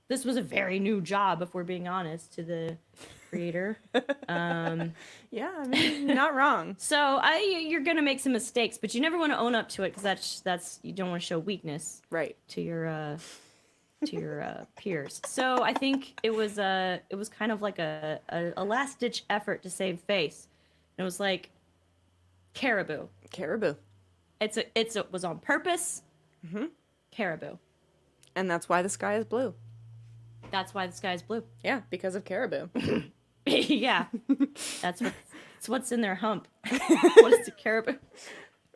This was a very new job, if we're being honest, to the creator. Yeah, I mean, not wrong. So you're gonna make some mistakes, but you never want to own up to it because that's you don't want to show weakness, Right. to your peers. So I think it was kind of like a last ditch effort to save face. And it was like caribou. Caribou. It was on purpose. Caribou. And that's why the sky is blue. That's why the sky is blue. Yeah, because of caribou. Yeah, it's what's in their hump. What is the caribou?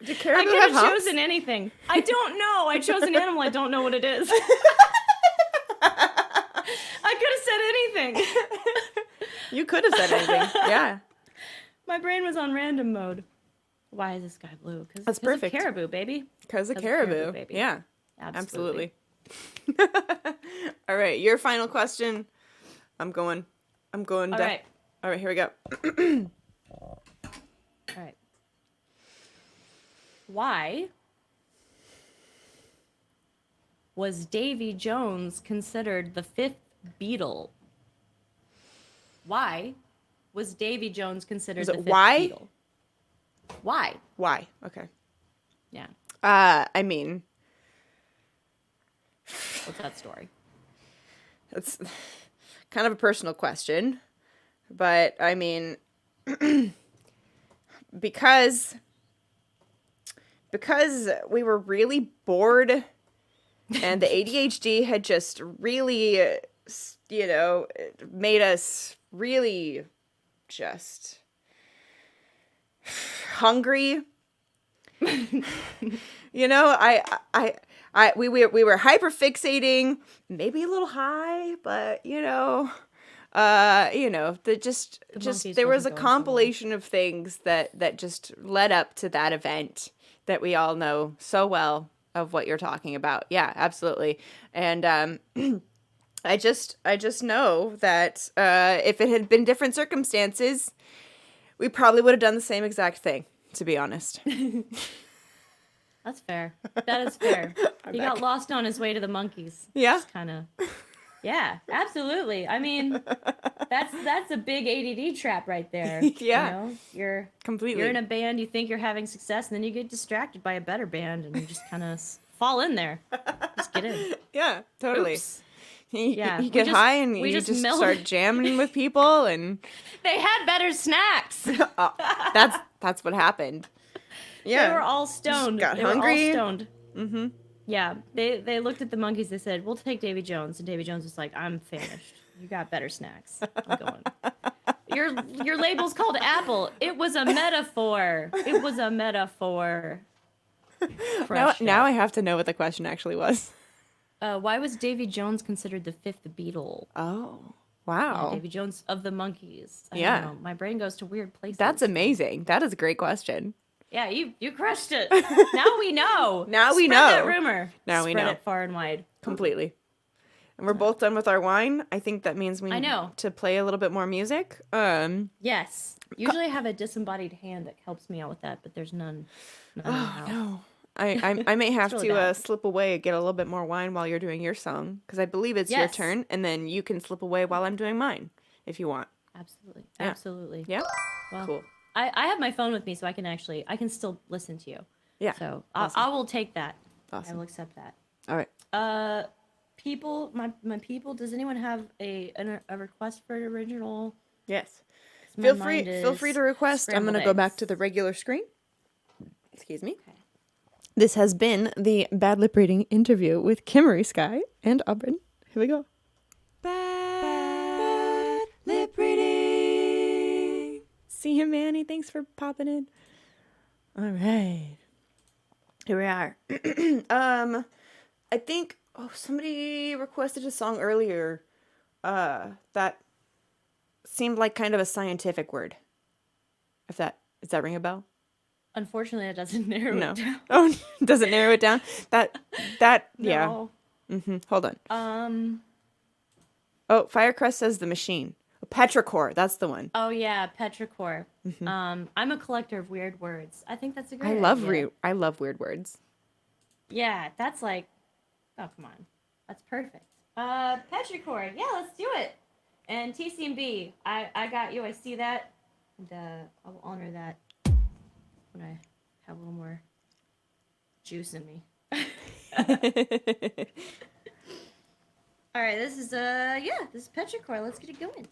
Do I caribou could have have humps? chosen anything. I don't know. I chose an animal. I don't know what it is. I could have said anything. You could have said anything. Yeah. My brain was on random mode. Why is the sky blue? That's perfect. Of caribou, baby. Because of 'Cause of caribou. caribou, baby. Yeah. Absolutely. All right, your final question. I'm going. All right. All right, here we go. All right. Why was Davy Jones considered the fifth Beatle? Why was Davy Jones considered the fifth why? Beatle? Why? Why? Okay. Yeah. I mean, What's that story? it's kind of a personal question, but I mean, because we were really bored and the ADHD had just really, made us really just hungry. We were hyper fixating, maybe a little high, but there was a compilation of things that just led up to that event that we all know so well of what you're talking about. Yeah, absolutely. And I just know that if it had been different circumstances, we probably would have done the same exact thing, to be honest. That's fair. That is fair. He got lost on his way to the monkeys. Yeah. Kind of. Yeah, absolutely. I mean, that's a big ADD trap right there. Yeah. You're Completely. You're in a band, you think you're having success, and then you get distracted by a better band, and you just kind of fall in there. Just get in. Yeah, totally. Oops. You get high and you just start jamming with people, and they had better snacks. that's what happened. Yeah, they were all stoned. Got they hungry. were all stoned. Mm-hmm. Yeah, they looked at the monkeys. They said, "We'll take Davy Jones," and Davy Jones was like, "I'm famished. You got better snacks. I'm going." Your label's called Apple. It was a metaphor. It was a metaphor. Now I have to know what the question actually was. Why was Davy Jones considered the fifth Beatle? Oh, wow. Yeah, Davy Jones of the Monkees. I Yeah. don't know. My brain goes to weird places. That's amazing. That is a great question. Yeah, you crushed it. Now we know. Now we Spread know. that rumor. Now we know. Spread it far and wide. Completely. And we're both done with our wine. I think that means we need to play a little bit more music. Yes. Usually I have a disembodied hand that helps me out with that, but there's none. Oh, no. I may have really to bad. slip away and get a little bit more wine while you're doing your song, because I believe it's your turn, and then you can slip away while I'm doing mine, if you want. Absolutely. Yeah. Absolutely. Yeah? Well, Cool. I have my phone with me, so I can still listen to you. Yeah. So Awesome. I will take that. Awesome. I will accept that. All right. People, my people, does anyone have a request for an original? Yes. My Feel mind free to is request. I'm going to scrambled go back eggs. to the regular screen. Excuse me. Okay. This has been the Bad Lip Reading interview with KimarieSky and Auburn. Here we go. Bad Lip Reading. See you, Manny. Thanks for popping in. All right. Here we are. I think somebody requested a song earlier that seemed like kind of a scientific word. Does that ring a bell? Unfortunately, it doesn't narrow it down. Oh, does it narrow it down? That yeah. No. Hold on. Oh, Firecrest says the machine. Petrichor, that's the one. Oh yeah, petrichor. I'm a collector of weird words. I think that's a great I idea. love weird words. Yeah, that's like, oh come on, that's perfect. Petrichor, yeah, let's do it. And TCMB, I got you. I see that, and I will honor that when I have a little more juice in me. All right, this is this is Petrichor. Let's get it going.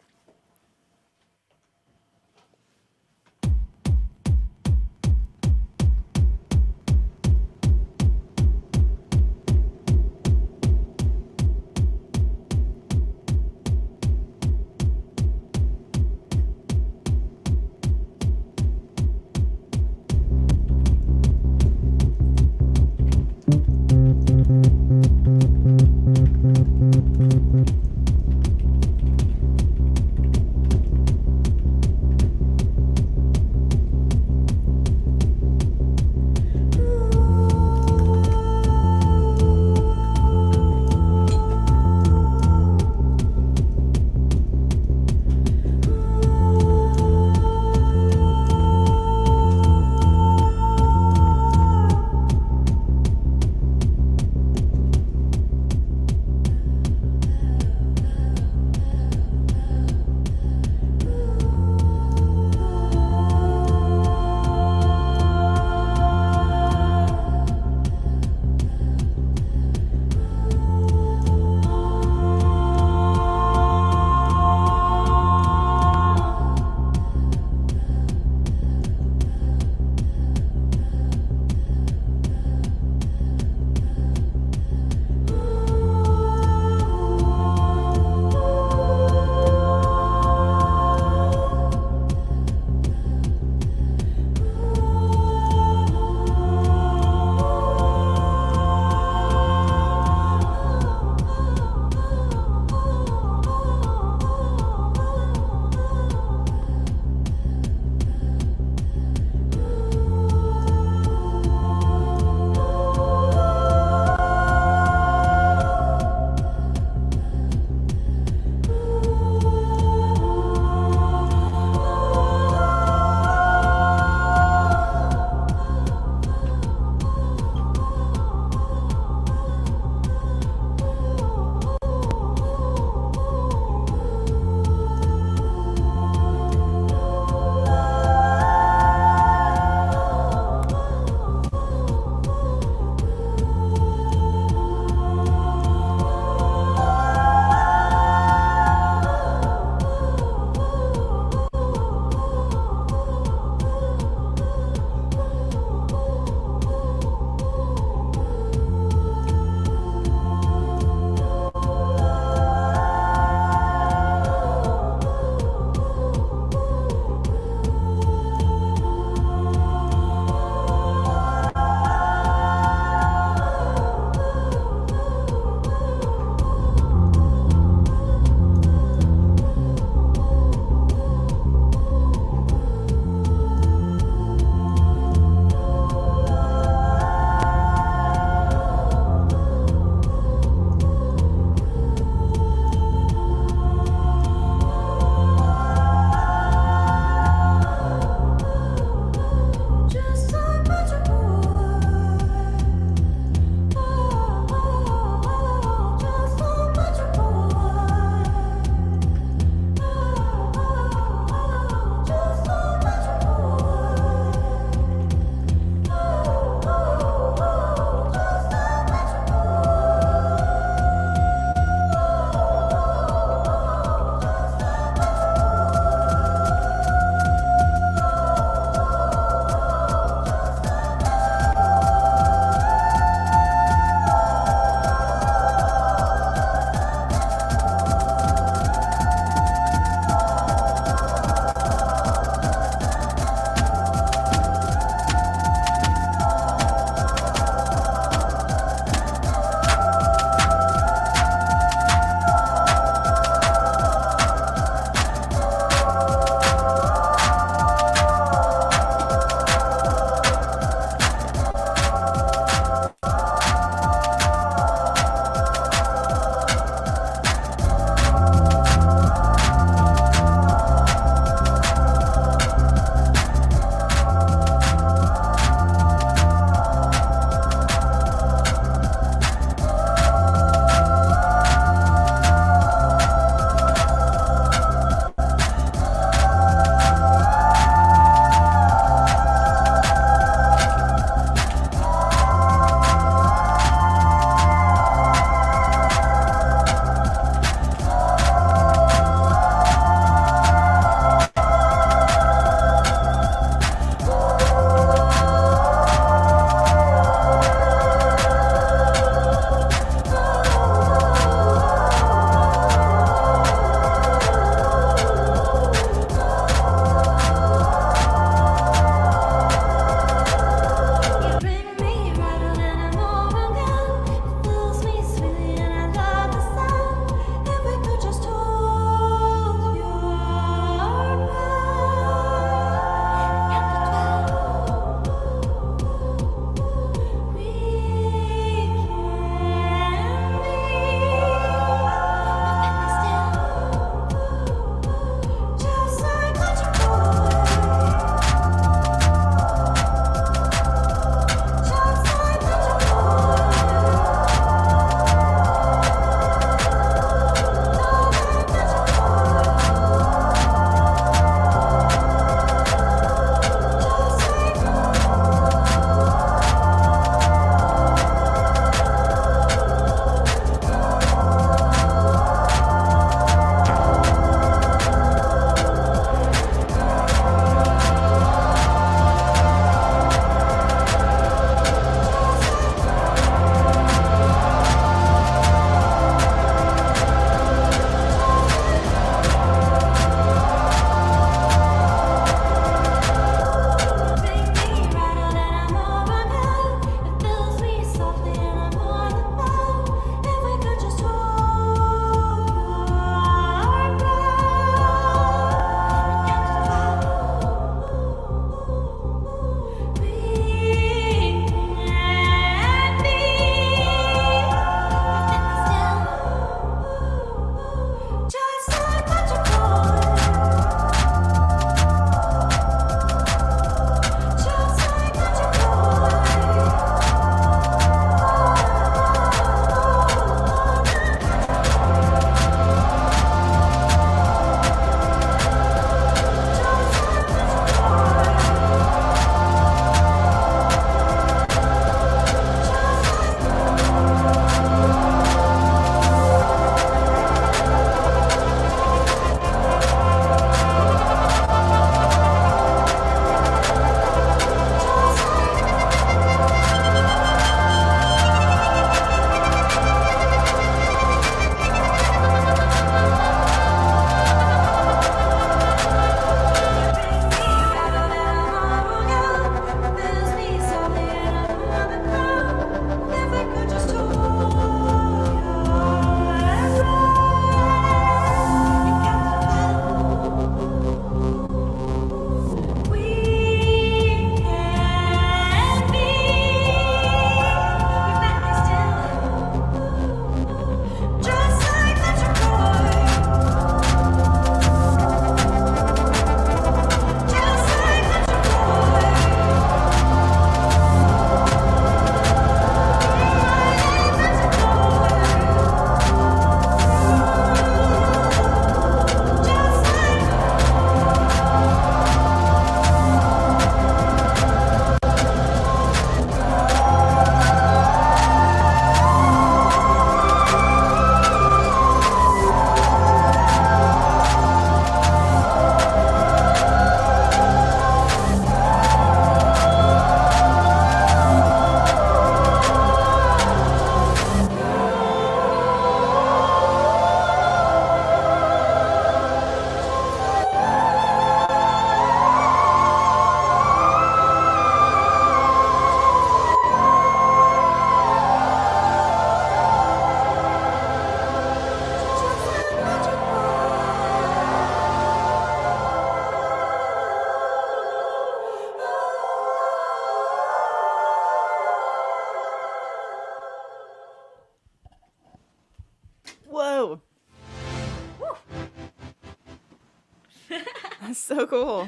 So cool.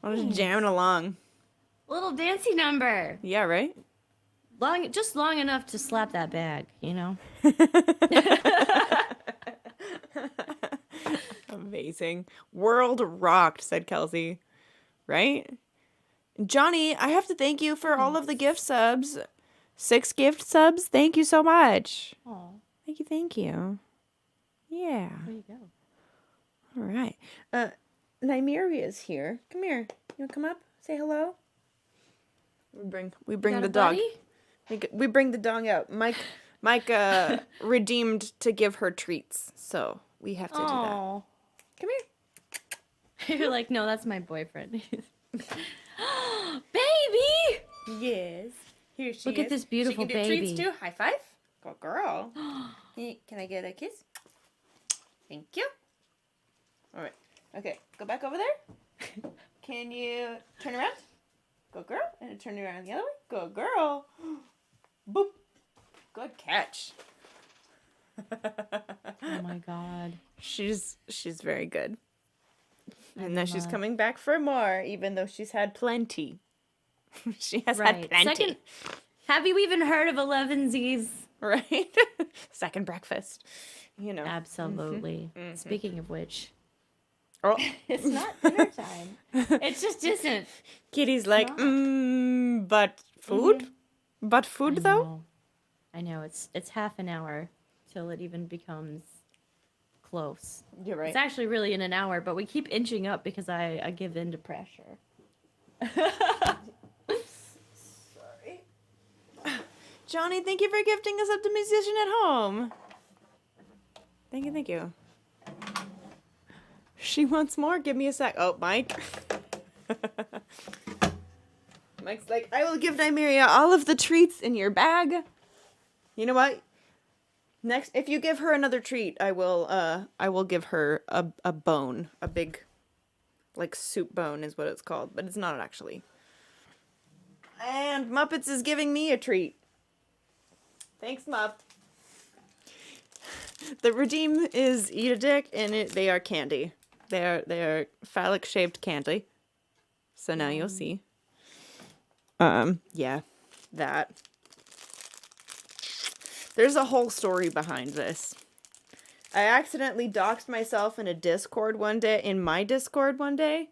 I'm just jamming along. Little dancey number. Yeah, right? Just long enough to slap that bag, you know? Amazing. World rocked, said Kelsey. Right? Johnny, I have to thank you for all of the gift subs. 6 gift subs. Thank you so much. Aw, Thank you. Yeah. there you go. All right. Nymeria is here. Come here. You want to come up? Say hello? We bring Got the a dog. buddy? We bring the dog out. Mike redeemed to give her treats, so we have to do that. Aw. Come here. You're like, no, that's my boyfriend. Baby! Yes. Here she Look at this beautiful she can do treats baby. too. High five. Go girl. Can I get a kiss? Thank you. All right. Okay. Go back over there. Can you turn around? Go girl. And turn around the other way. Go girl. Boop. Good catch. Oh my god. She's very good. I And then she's love- coming back for more, even though she's had plenty. She has had Right. plenty. Have you even heard of 11Z's? Right? Second breakfast. You know. Absolutely. Speaking of which, Oh. it's not dinner time. It just isn't. Kitty's like, but food? But food, though? I know. It's half an hour till it even becomes close. You're right. It's actually really in an hour, but we keep inching up because I give in to pressure. Sorry. Johnny, thank you for gifting us up to Musician at Home. Thank you. She wants more. Give me a sec. Oh, Mike. Mike's like, I will give Nymeria all of the treats in your bag. You know what? Next, if you give her another treat, I will give her a bone, a big, like, soup bone is what it's called, but it's not actually. And Muppets is giving me a treat. Thanks, Mupp. The redeem is eat a dick, and they are candy. They are phallic shaped candy. So now you'll see. Yeah, that. There's a whole story behind this. I accidentally doxed myself in my Discord one day,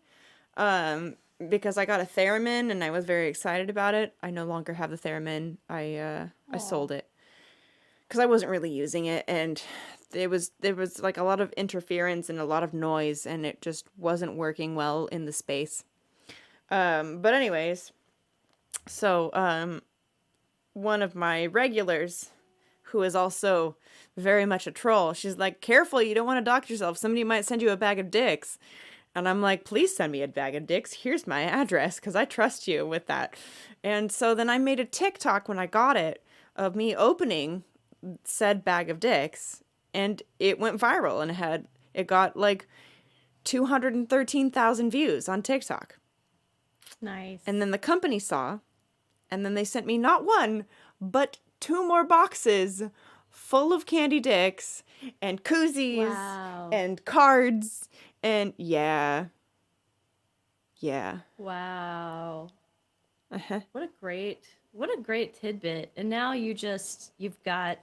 because I got a theremin and I was very excited about it. I no longer have the theremin. I sold it because I wasn't really using it, and there was like a lot of interference and a lot of noise, and it just wasn't working well in the space. But anyways, so one of my regulars, who is also very much a troll, she's like, careful, you don't want to dox yourself. Somebody might send you a bag of dicks. And I'm like, please send me a bag of dicks. Here's my address, because I trust you with that. And so then I made a TikTok when I got it of me opening said bag of dicks, and it went viral, and it got like 213,000 views on TikTok. Nice. And then the company saw, and then they sent me not one, but 2 more boxes full of candy dicks and koozies Wow. and cards, and yeah. Wow. Uh-huh. What a great tidbit. And now you've got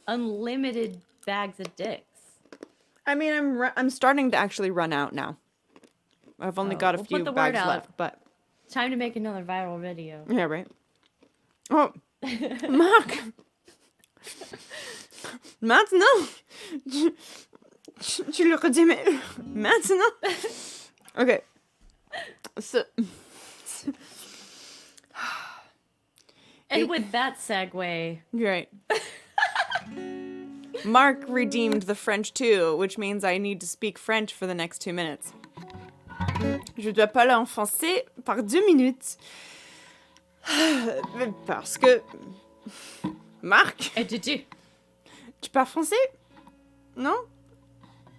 unlimited bags of dicks. I mean, I'm starting to actually run out now. I've only got a well, few put the bags word out. left, but Time to make another viral video. yeah, right. Oh, Marc. Maintenant. Tu le redis maintenant. Okay. So. And with that segue, You're right. Marc redeemed the French too, which means I need to speak French for the next 2 minutes. Je dois parler en français par 2 minutes. Parce que... Marc, et tu tu parles français? Non?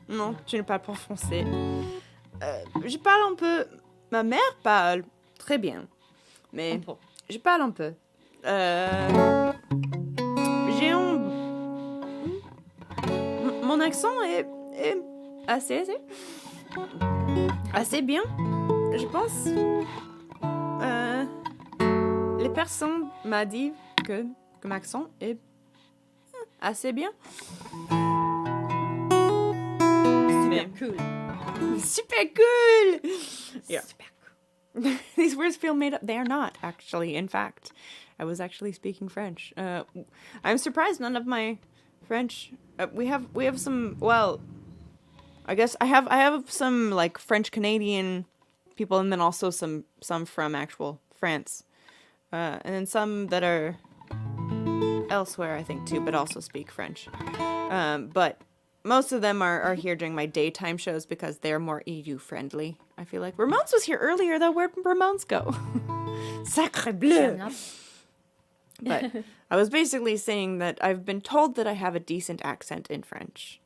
Non, tu ne parles pas français. Je parle un peu... Ma mère parle très bien. Mais Bon. je parle un peu. J'ai mon accent est assez. Assez bien, je pense. Les personnes m'ont dit que mon accent est assez bien. Super cool. Super cool! Yeah. Super cool. These words feel made up. They are not, actually. In fact, I was actually speaking French. I'm surprised none of my French... we have some... Well, I guess I have some, like, French-Canadian people, and then also some from actual France. And then some that are elsewhere, I think, too, but also speak French. But most of them are here during my daytime shows because they're more EU-friendly, I feel like. Ramones was here earlier, though. Where'd Ramones go? Sacre bleu! But I was basically saying that I've been told that I have a decent accent in French.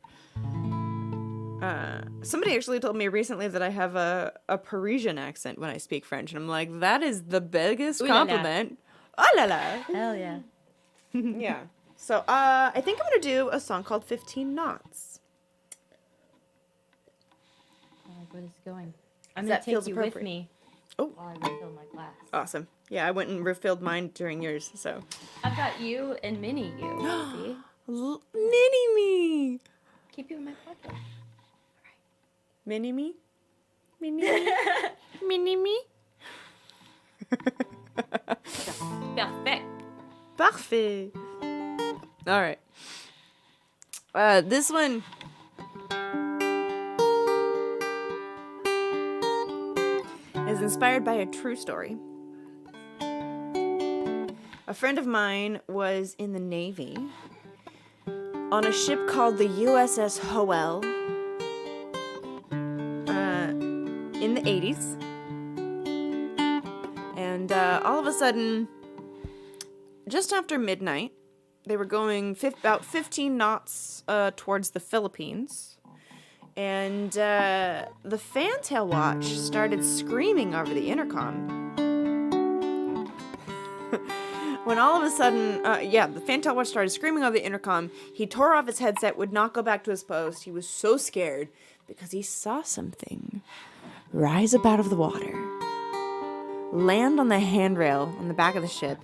Somebody actually told me recently that I have a Parisian accent when I speak French, and I'm like, that is the biggest compliment. Oh la la! Hell yeah. Yeah. So, I think I'm gonna do a song called 15 Knots. I like where this is going. I'm That gonna feels take you appropriate. with me Oh. while I refill my glass. Awesome. Yeah, I went and refilled mine during yours, so. I've got you and Mini you. See? Mini-me! Keep you in my pocket. Mini-me? Mini-me? Mini-me? Perfect. Parfait. All right. This one is inspired by a true story. A friend of mine was in the Navy on a ship called the USS Howell in the 80s. And all of a sudden, just after midnight, they were going about 15 knots towards the Philippines. And the fantail watch started screaming over the intercom. When all of a sudden, the fantail watch started screaming over the intercom. He tore off his headset, would not go back to his post. He was so scared because he saw something rise up out of the water, land on the handrail on the back of the ship,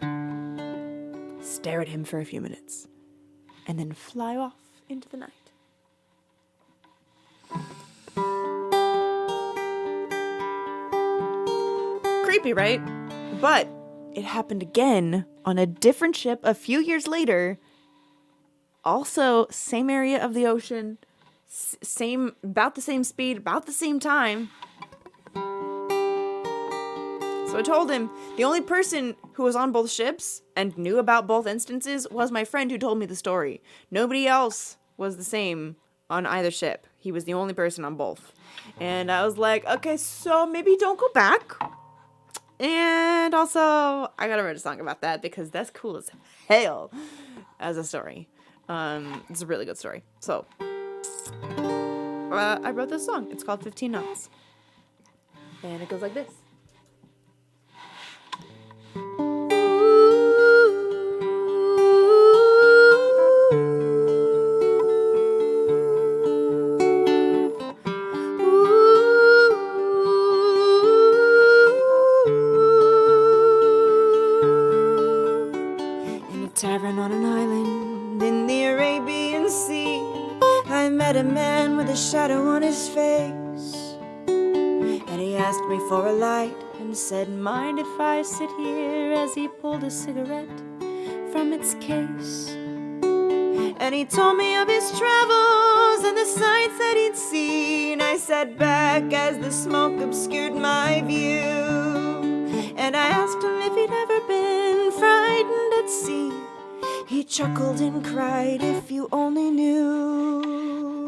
stare at him for a few minutes, and then fly off into the night. Creepy, right? But it happened again on a different ship a few years later. Also, same area of the ocean, about the same speed, about the same time. So I told him the only person who was on both ships and knew about both instances was my friend who told me the story. Nobody else was the same on either ship. He was the only person on both. And I was like, okay, so maybe don't go back. And also, I gotta write a song about that because that's cool as hell as a story. It's a really good story. So, I wrote this song. It's called 15 Knots. And it goes like this. Tavern on an island in the Arabian Sea, I met a man with a shadow on his face, and he asked me for a light and said, mind if I sit here, as he pulled a cigarette from its case. And he told me of his travels and the sights that he'd seen. I sat back as the smoke obscured my view, and I asked him if he'd ever been frightened at sea. He chuckled and cried, if you only knew.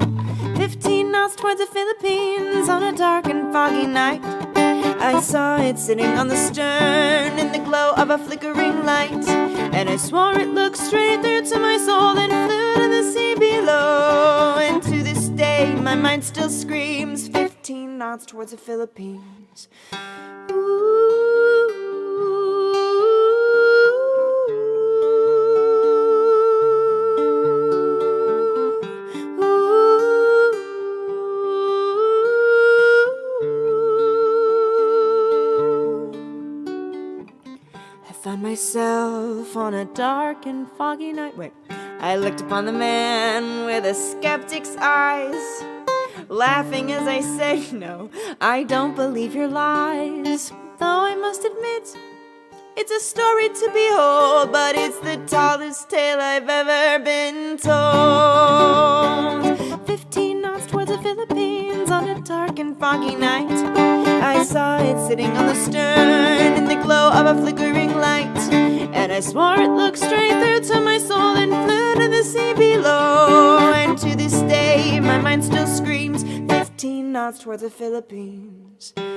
15 knots towards the Philippines on a dark and foggy night. I saw it sitting on the stern in the glow of a flickering light, and I swore it looked straight through to my soul, then flew to the sea below. And to this day my mind still screams 15 knots towards the Philippines. found myself on a dark and foggy night. Wait. I looked upon the man with a skeptic's eyes, laughing as I said, no, I don't believe your lies. Though I must admit, it's a story to behold, but it's the tallest tale I've ever been told. 15 knots towards the Philippines on a dark and foggy night. I saw it sitting on the stern in the glow of a flickering light, and I swore it looked straight through to my soul and flew to the sea below. And to this day, my mind still screams 15 knots towards the Philippines. Ooh.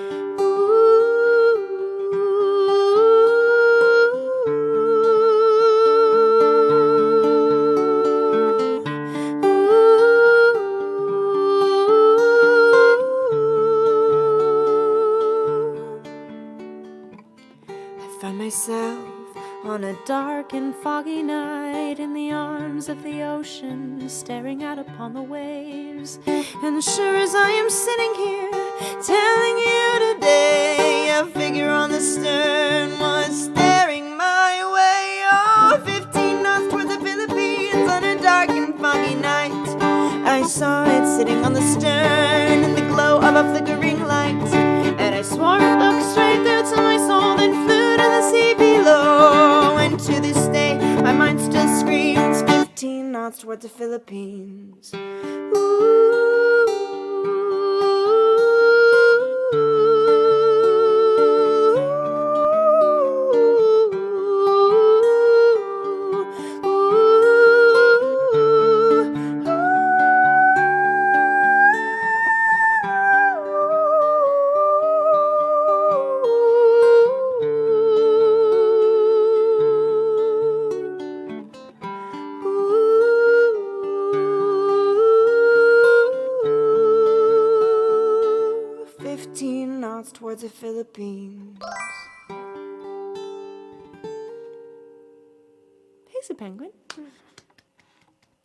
'Found myself on a dark and foggy night in the arms of the ocean, staring out upon the waves. And sure as I am sitting here telling you today, a figure on the stern was staring my way. Oh, 15 knots toward the Philippines on a dark and foggy night. I saw it sitting on the stern in the glow of a flickering light, and I swore it looked straight through to my soul, then flew to the sea below. And to this day, my mind still screams 15 knots towards the Philippines. Towards the Philippines. He's a penguin.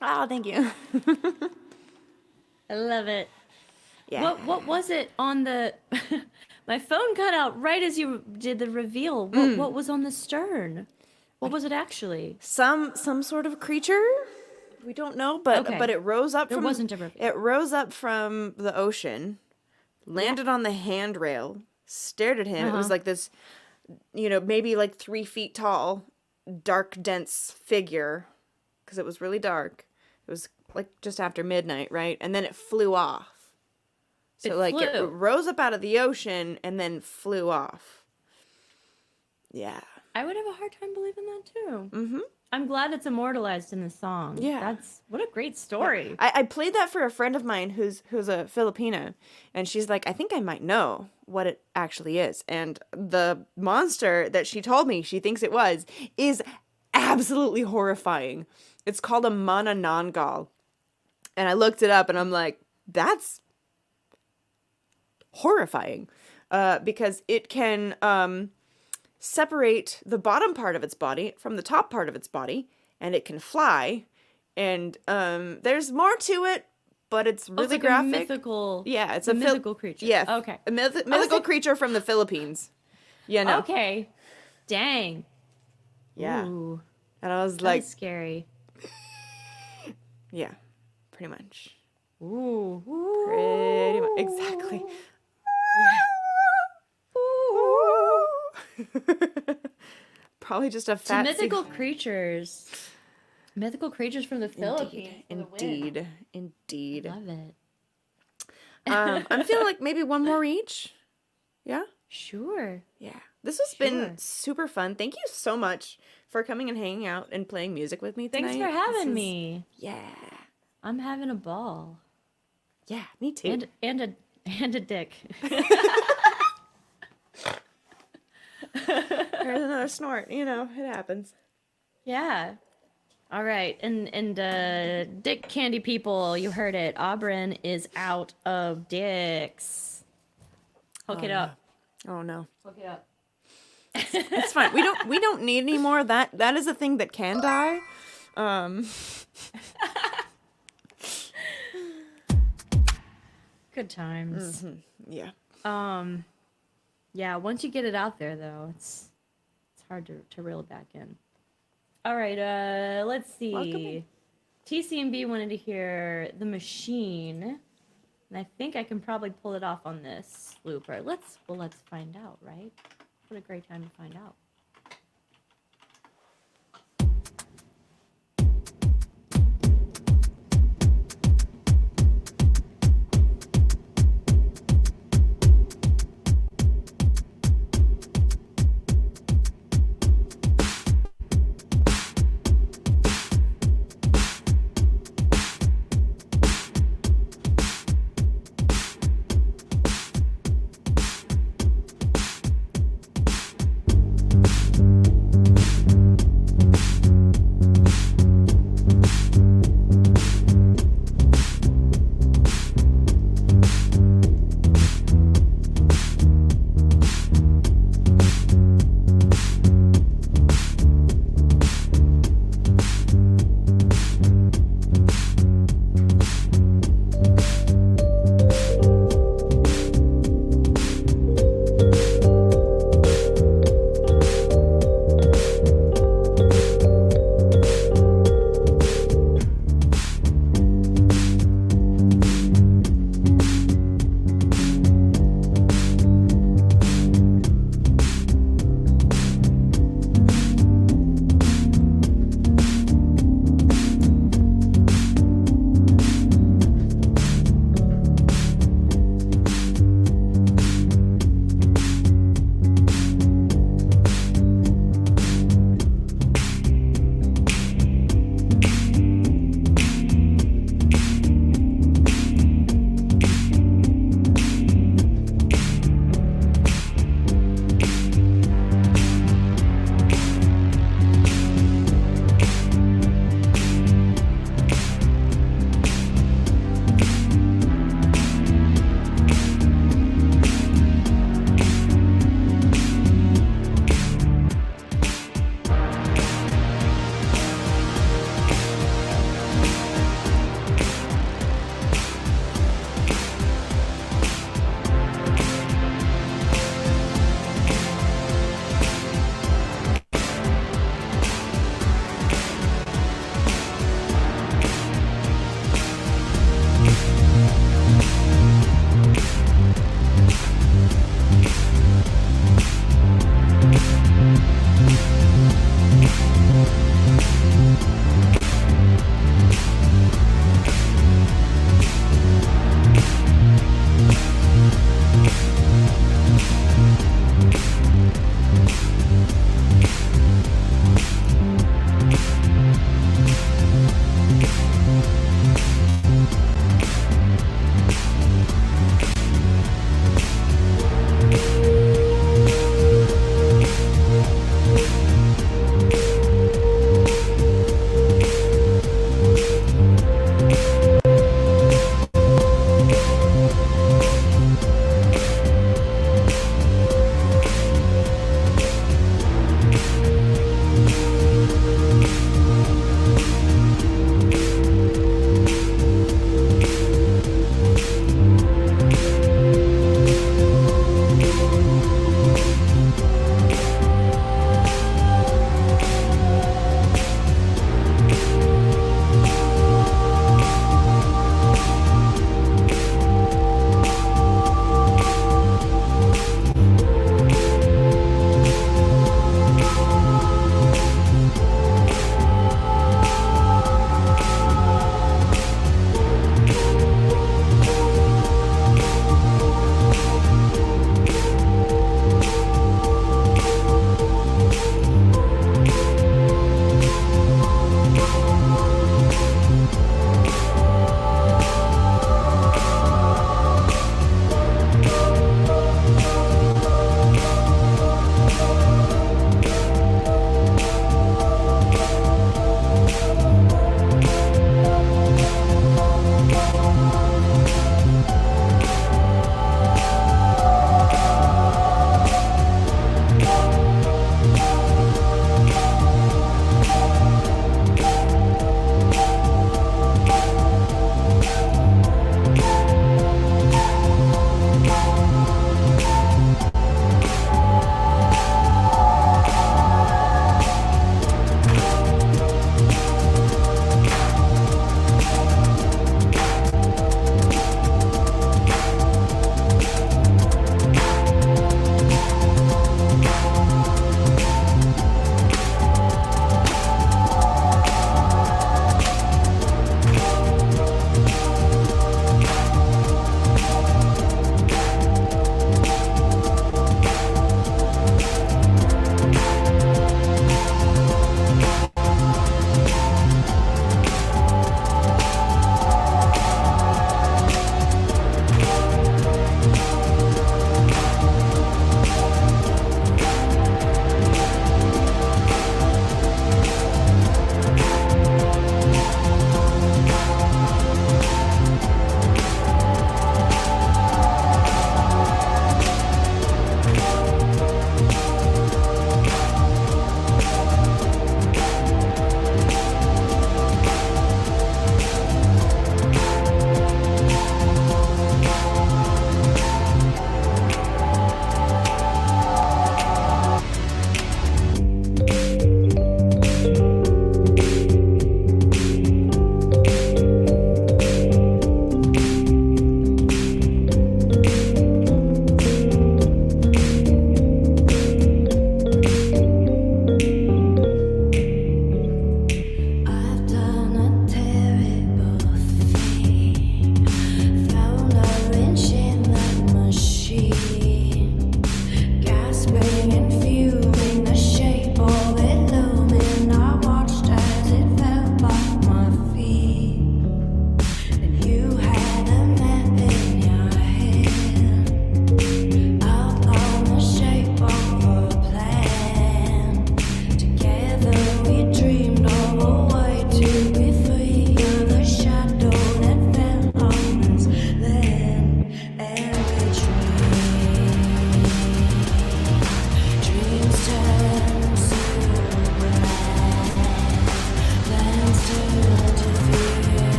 Oh, thank you. I love it. Yeah. What was it on the... My phone cut out right as you did the reveal. What was on the stern? What was it actually? Some sort of creature. We don't know, but Okay. but it rose up There from... wasn't a reveal. It rose up from the ocean, landed on the handrail, stared at him. It was like this, maybe like 3 feet tall, dark, dense figure, because it was really dark. It was like just after midnight, right? And then it flew off. So it flew. rose up out of the ocean and then flew off. Yeah. I would have a hard time believing that too. Mm-hmm. I'm glad it's immortalized in the song. Yeah. What a great story. I played that for a friend of mine who's a Filipina, and she's like, I think I might know what it actually is. And the monster that she told me she thinks it was is absolutely horrifying. It's called a manananggal. And I looked it up and I'm like, that's horrifying. Because it can separate the bottom part of its body from the top part of its body, and it can fly. And there's more to it, but it's really like graphic. A mythical, yeah, it's a mythical creature. Yeah, Okay. a mythical creature from the Philippines. Yeah, no. Okay. Dang. Yeah. Ooh, And I was that like, is scary. yeah, pretty much. Ooh. Pretty much. Exactly. Probably just a To fat mythical creatures. Mythical creatures from the Philippines. Indeed. Love it. I'm feeling like maybe one more each. Yeah? Sure. Yeah. This has been super fun. Thank you so much for coming and hanging out and playing music with me tonight. Thanks for having me. Yeah. I'm having a ball. Yeah, me too. And a dick. There's another snort. It happens. Yeah. All right. And dick candy people, you heard it. Auburn is out of dicks. Hook it up. Oh no. Hook it up. It's fine. We don't need any more. That is a thing that can die. Good times. Yeah. Yeah, once you get it out there though, it's hard to reel it back in. All right, let's see. Welcome. TCMB wanted to hear The Machine, and I think I can probably pull it off on this looper. Let's find out, right? What a great time to find out.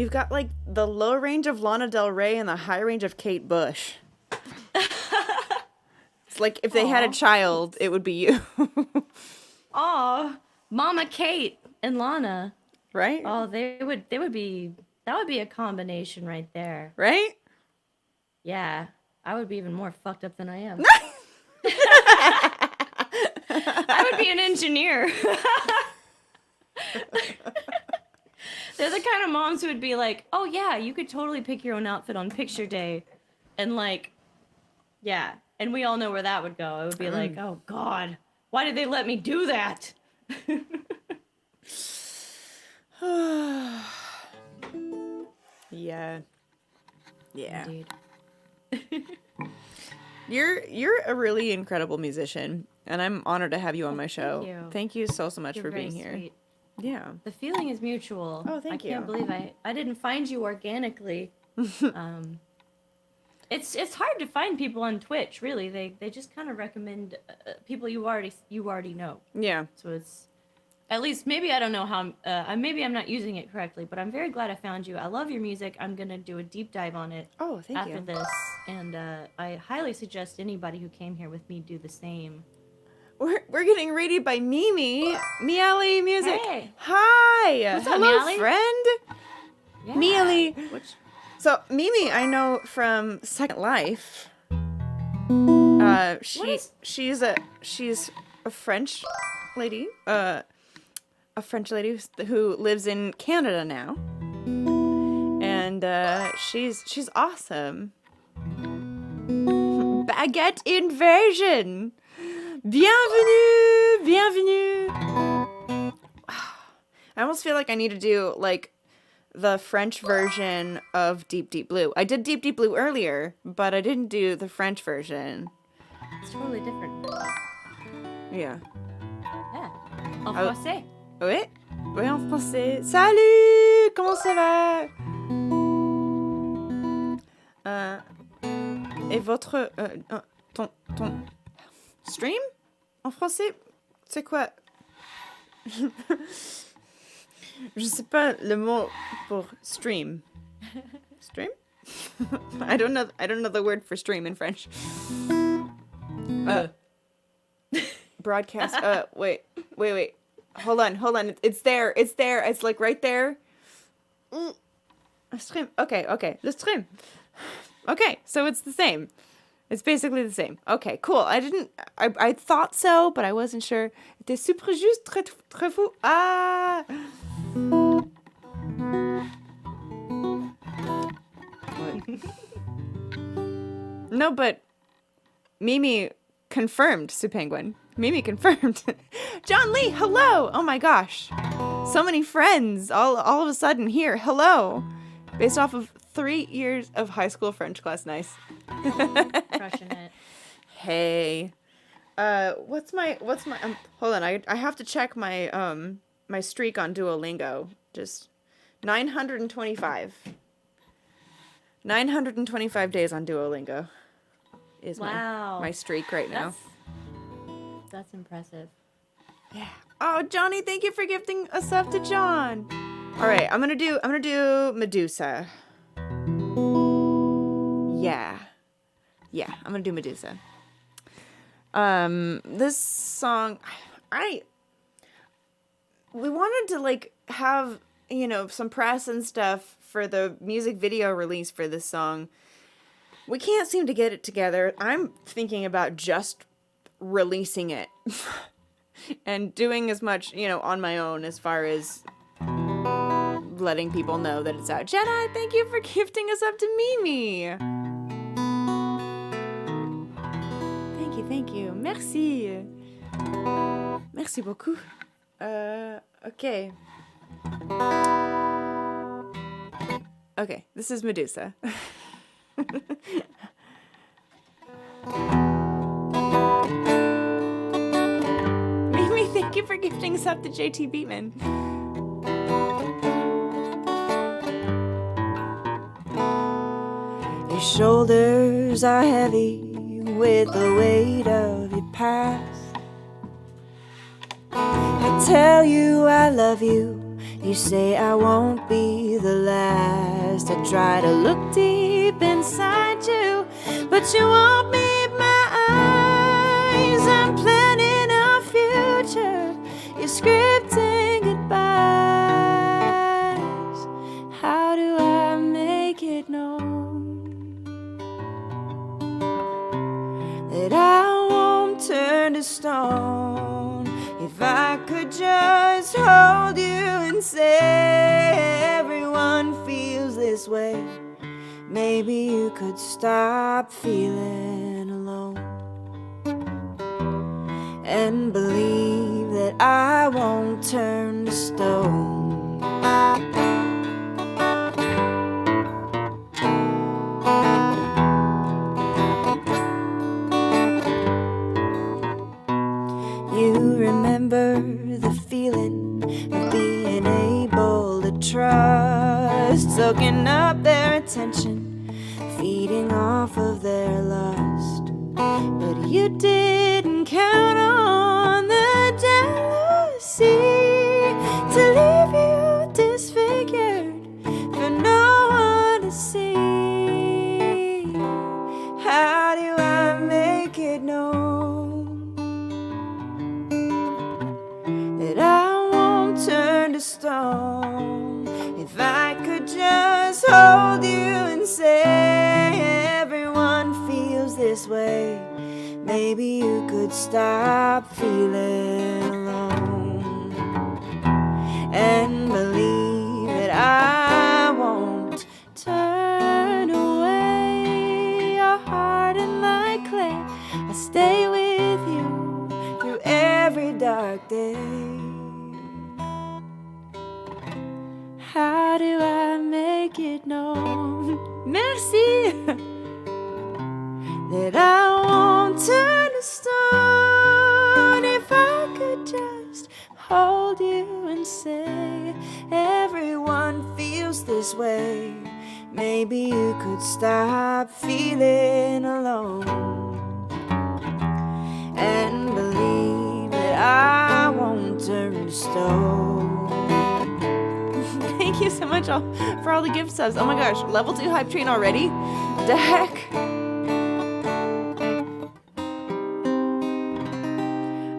You've got like the low range of Lana Del Rey and the high range of Kate Bush. It's like if they had a child, it would be you. Aw, Mama Kate and Lana. Right? Oh, that would be a combination right there. Right? Yeah, I would be even more fucked up than I am. I would be an engineer. They're the kind of moms who would be like, oh yeah, you could totally pick your own outfit on picture day. And like, yeah. And we all know where that would go. It would be like, oh God, why did they let me do that? Yeah. Yeah. Indeed. You're a really incredible musician, and I'm honored to have you on my show. Thank you. Thank you so much You're for very being here. sweet. Yeah. The feeling is mutual. Oh, thank you. I can't believe I didn't find you organically. It's hard to find people on Twitch, really. They just kind of recommend people you already know. Yeah. So it's, at least, maybe I don't know how, maybe I'm not using it correctly, but I'm very glad I found you. I love your music. I'm going to do a deep dive on it after this. And I highly suggest anybody who came here with me do the same. We're getting rated by Mimi. Miali Music. Hey. Hi. What's up, hello, Miali? friend. Yeah. Miali. Which, So, Mimi, I know from Second Life. She's a French lady. A French lady who lives in Canada now. And she's awesome. Baguette invasion. Bienvenue, bienvenue. I almost feel like I need to do like the French version of Deep Deep Blue. I did Deep Deep Blue earlier, but I didn't do the French version. it's totally different. Yeah. Yeah. En français. Oui? Oui, en français. Salut! Comment ça va? Et votre... ton stream? En français? C'est quoi? Je sais pas le mot pour stream. Stream? I don't know the word for stream in French. Broadcast. Wait. Hold on. It's there. It's like right there. A stream. Okay. Le stream. Okay, so it's the same. It's basically the same. Okay, cool. I thought so, but I wasn't sure. C'était super juste, très fou. Ah! No, but Mimi confirmed, Sue Penguin. Mimi confirmed. John Lee, hello! Oh my gosh. So many friends all of a sudden here. Hello. Based off of 3 years of high school French class. Nice. Crushing it. Hey. What's my hold on, I have to check my my streak on Duolingo. Just 925. 925 days on Duolingo is my streak right now. That's impressive. Yeah. Oh, Johnny, thank you for gifting a sub to John. All right, I'm gonna do Medusa. Yeah, I'm gonna do Medusa. This song, we wanted to like have, some press and stuff for the music video release for this song. We can't seem to get it together. I'm thinking about just releasing it and doing as much, on my own as far as letting people know that it's out. Jedi, thank you for gifting us up to Mimi. Thank you. Merci. Merci beaucoup. Okay. Okay, this is Medusa. Mimi, thank you for gifting us up to JT Beatman. Your shoulders are heavy with the weight of your past. I tell you I love you, You say I won't be the last. I try to look deep inside you, but you won't meet my eyes. I'm planning a future. You're scripting goodbyes. How do I make it known that I won't turn to stone? If I could just hold you and say everyone feels this way, maybe you could stop feeling alone and believe that I won't turn to stone. You remember the feeling of being able to trust, soaking up their attention, feeding off of their lust. But you didn't count on the jealousy to leave you disfigured for no one to see. How do I make it known that I won't turn to stone? If I could just hold you and say everyone feels this way, maybe you could stop feeling alone and believe that I won't turn away. Your heart in my clay, I stay with you through every dark day. How do I make it known? Merci. That I won't turn to stone. If I could just hold you and say everyone feels this way, maybe you could stop feeling alone and believe that I won't turn to stone. Thank you so much for all the gift subs. Oh my gosh, level 2 hype train already? The heck?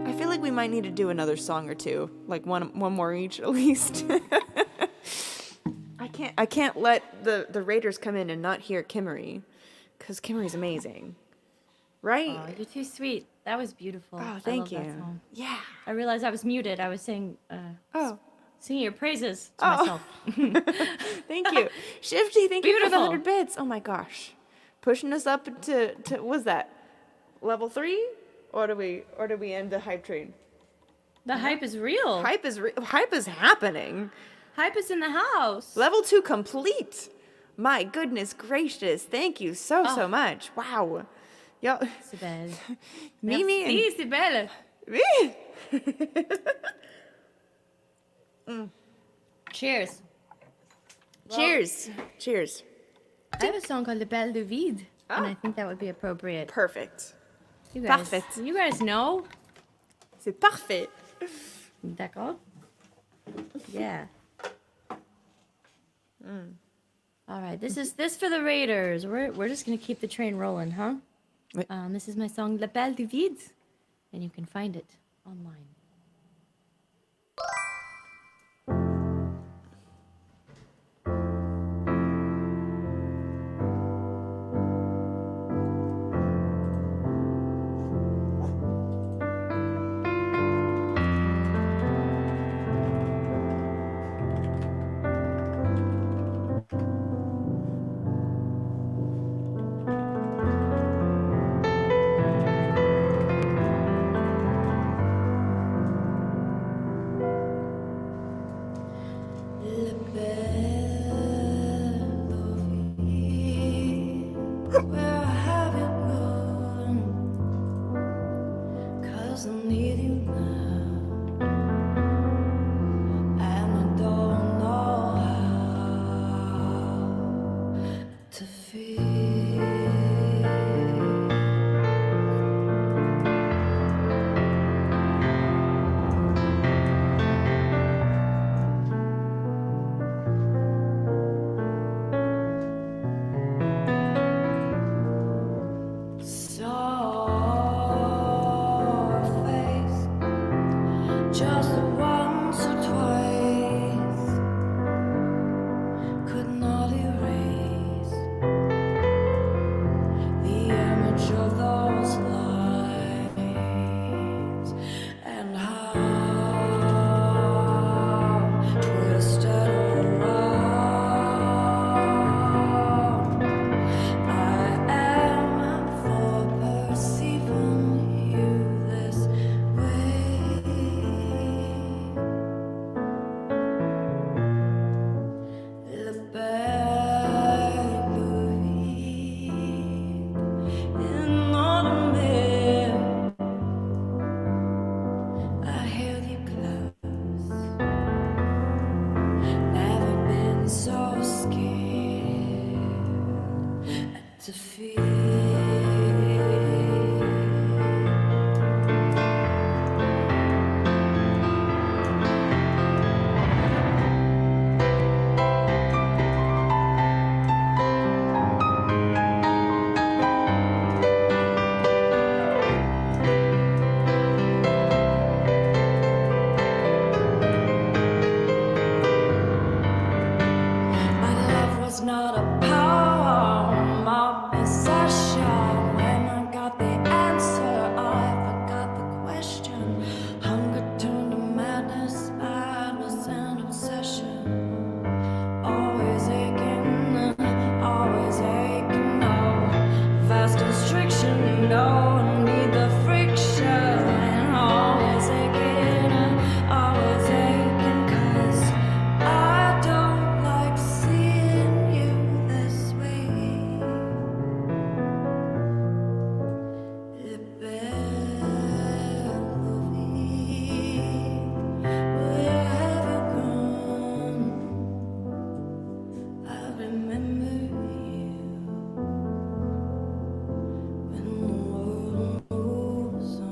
I feel like we might need to do another song or two, like one more each at least. I can't let the raiders come in and not hear Kimarie, because Kimarie's amazing, right? Oh, you're too sweet. That was beautiful. Oh, thank you. I love that song. Yeah. I realized I was muted. I was saying, singing your praises to Oh. myself. Thank you. Shifty, thank you for the Beautiful. 100 bits. Oh my gosh. Pushing us up to what was that? Level 3? Or do we end the hype train? The hype is real. Hype is happening. Hype is in the house. Level 2 complete. My goodness gracious. Thank you so much. Wow. Yo, C'est belle. Mimi and Merci, c'est belle. me. Cheers. Cheers. Cheers. I have a song called Le Belle de Vide, and I think that would be appropriate. Perfect. You guys, Parfait. You guys know? C'est parfait. D'accord? Yeah. All right, this for the Raiders. We're just gonna keep the train rolling, huh? Wait. This is my song La Belle du Vide, and you can find it online. feet. My love was not a poem, a possession. When I got the answer, I forgot the question. Hunger turned to madness, madness and obsession. Always aching, no. Vast constriction, no need the friction. Always aching, 'cause I don't like seeing you this way. Le belle vie, wherever gone, I remember you when the world moves on.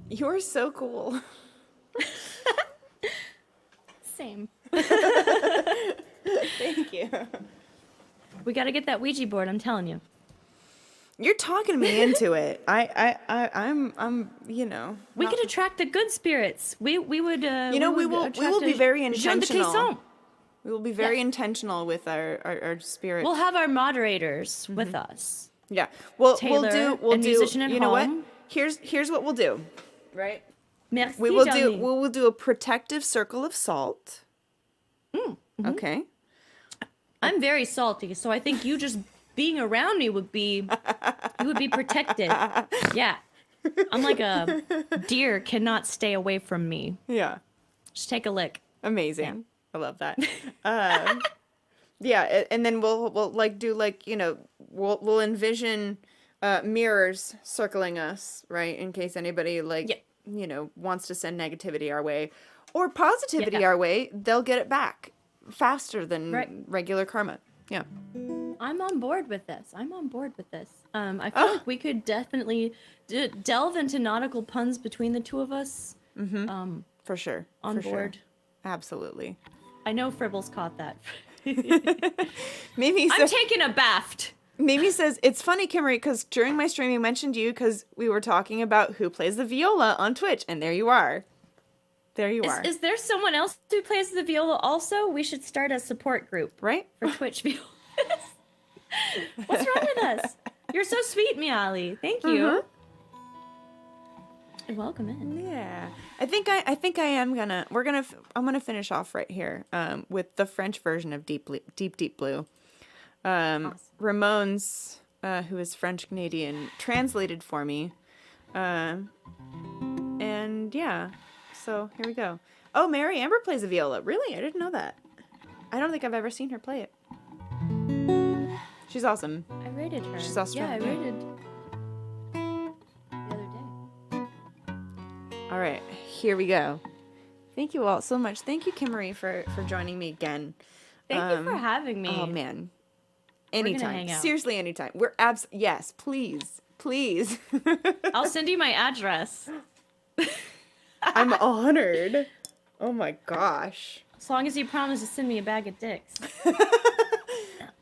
You're so cool. Same. Thank you. We got to get that Ouija board, I'm telling you. You're talking me into it. I'm, We not- could attract the good spirits. We would, we will be very intentional. Jean de We will be very intentional with our spirit. We'll have our moderators with us. Yeah. We'll Taylor, do a musician at you know what? home. Here's what we'll do. Right? Merci, We will Johnny. do a protective circle of salt. Okay. I'm very salty, so I think you just being around me would be protected. Yeah. I'm like a deer cannot stay away from me. Yeah. Just take a lick. Amazing. I love that. Yeah, and then we'll like do like, we'll envision mirrors circling us, right? In case anybody wants to send negativity our way or positivity our way, they'll get it back faster than regular karma. Yeah. I'm on board with this. I feel like we could definitely delve into nautical puns between the two of us. For sure. On for board. Sure. Absolutely. I know Fribbles caught that. Mimi I'm taking a baft. Mimi says, it's funny, Kimarie, because during my stream, I mentioned you because we were talking about who plays the viola on Twitch, and there you are. There you are. Is there someone else who plays the viola also? We should start a support group. Right? For Twitch violas. What's wrong with us? You're so sweet, Miali. Thank you. And welcome in. Yeah. I think I am gonna, I'm gonna finish off right here with the French version of Deep Blue. Awesome. Ramon's, who is French Canadian, translated for me. And yeah, so here we go. Oh, Mary Amber plays the viola. Really? I didn't know that. I don't think I've ever seen her play it. She's awesome. I rated her. She's Australian. Yeah, I rated the other day. All right, here we go. Thank you all so much. Thank you, Kimarie, for joining me again. Thank you for having me. Oh man, We're gonna anytime. hang out. Seriously, anytime. Yes, please. I'll send you my address. I'm honored. Oh my gosh. As long as you promise to send me a bag of dicks.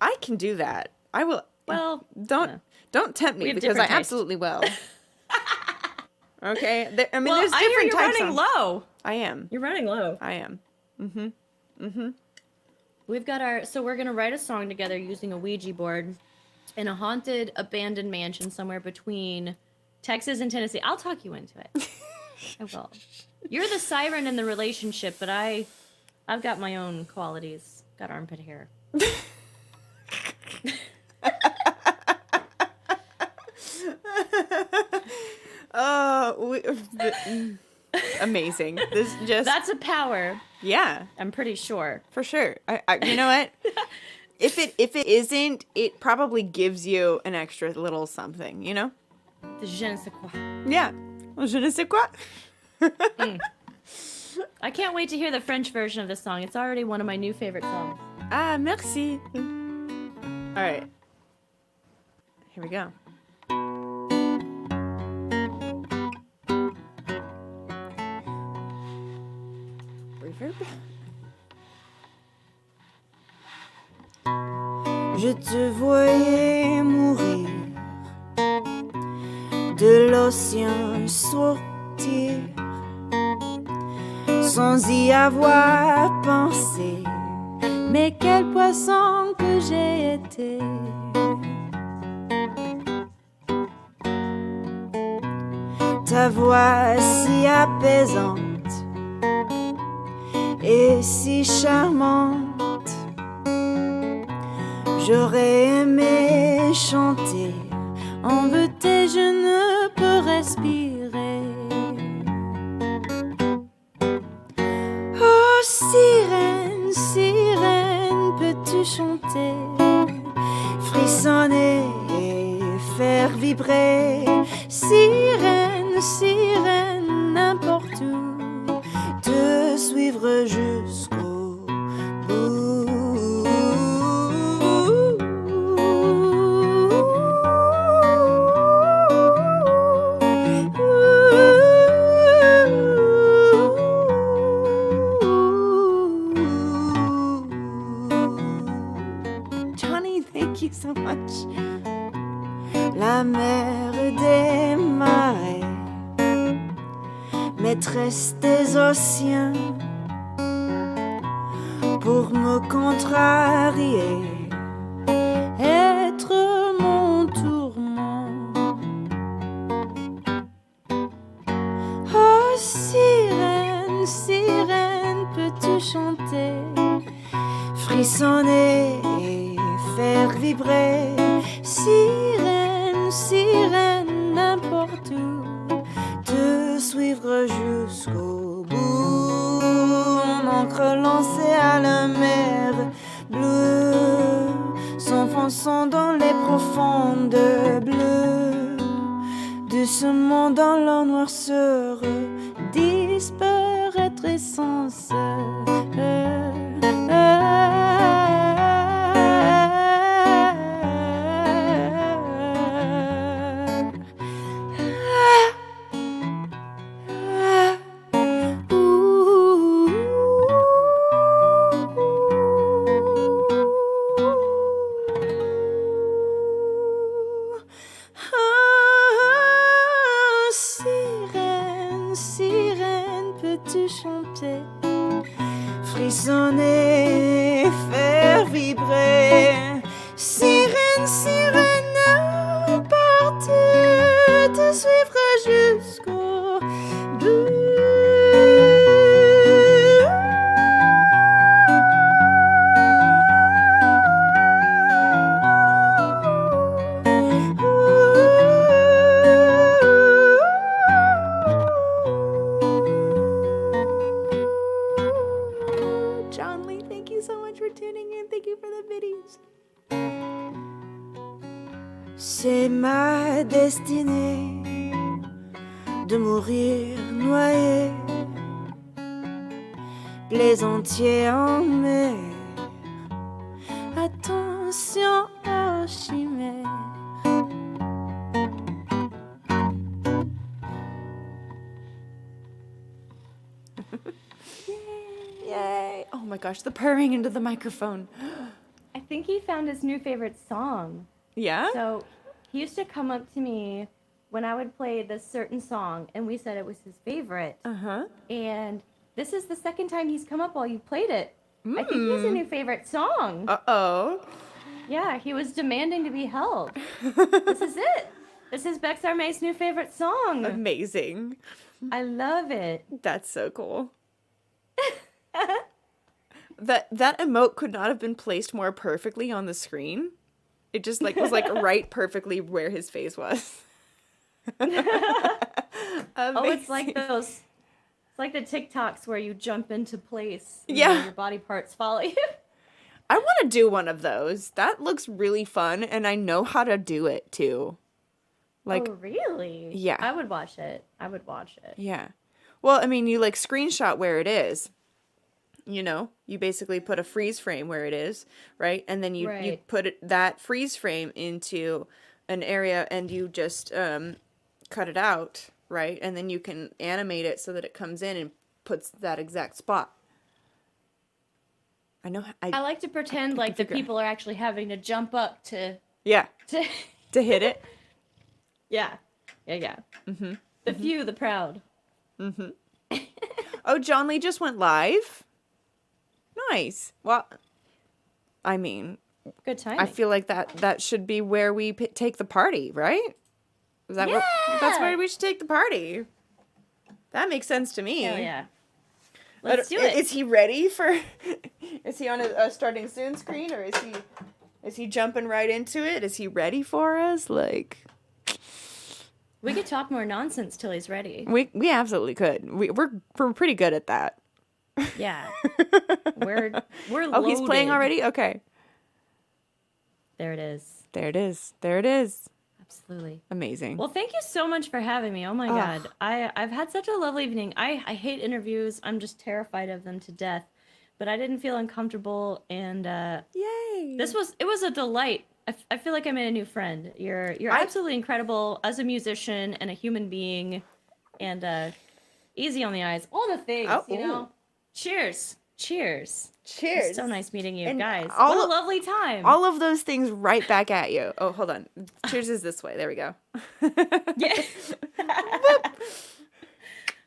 I can do that. I will. Well, don't tempt me have because I different taste. absolutely will. Okay. There's I different hear you're types. running low. I am. You're running low. I am. We've got so we're going to write a song together using a Ouija board in a haunted, abandoned mansion somewhere between Texas and Tennessee. I'll talk you into it. I will. You're the siren in the relationship, but I've got my own qualities. Got armpit hair. Amazing. That's a power. Yeah, I'm pretty sure. for sure. I you know what? If it isn't, it probably gives you an extra little something, you know? The je ne sais quoi. Yeah. Well, je ne sais quoi. I can't wait to hear the French version of this song. It's already one of my new favorite songs. Ah, merci. All right. Here we go. Reverb. Je te voyais mourir, de l'océan sortir, sans y avoir pensé. Mais quel poisson que j'ai été. Ta voix si apaisante et si charmante. J'aurais aimé chanter, en beauté je ne peux respirer. Oh sirène, sirène, peux-tu chanter, frissonner et faire vibrer. Sirène, sirène, n'importe où, te suivre jusqu'au bout. So much. La mère des marais, maîtresse des océans, pour me contrarier, être mon tourment. Oh sirène, sirène, peux-tu chanter, frissonner et faire vibrer. Sirène, sirène, n'importe où, te suivre jusqu'au bout. Mon encre lancée à la mer bleue, s'enfonçant dans les profondes bleues, doucement dans la noirceur, disparaître sans chanter, frissonner, faire vibrer. Sirène, sirène, n'importe où, te suivre jusqu'au bout. C'est ma destinée de mourir noyé, plaisantier en mer. Attention aux chimères. Yay! Oh my gosh, the purring into the microphone. I think he found his new favorite song. Yeah? So he used to come up to me when I would play this certain song, and we said it was his favorite. Uh-huh. And this is the second time he's come up while you played it. I think he's a new favorite song. Uh-oh. Yeah, he was demanding to be held. This is it. This is Bex Armay's new favorite song. Amazing. I love it. That's so cool. That emote could not have been placed more perfectly on the screen. It just was right perfectly where his face was. Oh, it's like those. It's like the TikToks where you jump into place. And Yeah. your body parts follow you. I want to do one of those. That looks really fun, and I know how to do it too. Like, oh, really? Yeah. I would watch it. Yeah. Well, I mean, you like screenshot where it is. You know, you basically put a freeze frame where it is, right? And then you Right. put that freeze frame into an area and you just cut it out, right? And then you can animate it so that it comes in and puts that exact spot. I know. I like to pretend like the people are actually having to jump up to Yeah. to To hit it. yeah. Mm-hmm. The few, the proud. Oh, John Lee just went live? Nice. Well, I mean, Good timing. I feel like that should be where we take the party, right? Is that that's where we should take the party? That makes sense to me. Hell yeah. Let's do it. Is he ready for? Is he on a starting soon screen, or is he jumping right into it? Is he ready for us? Like, We could talk more nonsense till he's ready. we absolutely could. We're pretty good at that. Yeah. We're Oh, he's playing loaded. already? Okay. There it is. There it is. There it is. Absolutely. Amazing. Well, thank you so much for having me. Oh my God. I've had such a lovely evening. I hate interviews. I'm just terrified of them to death. But I didn't feel uncomfortable, and Yay. it was a delight. I feel like I made a new friend. You're absolutely incredible as a musician and a human being, and easy on the eyes. All the things, you know. Cheers. Cheers. Cheers. It's so nice meeting you And guys. all What of- a lovely time. All of those things right back at you. Oh, hold on. Cheers is this way. There we go. Yeah.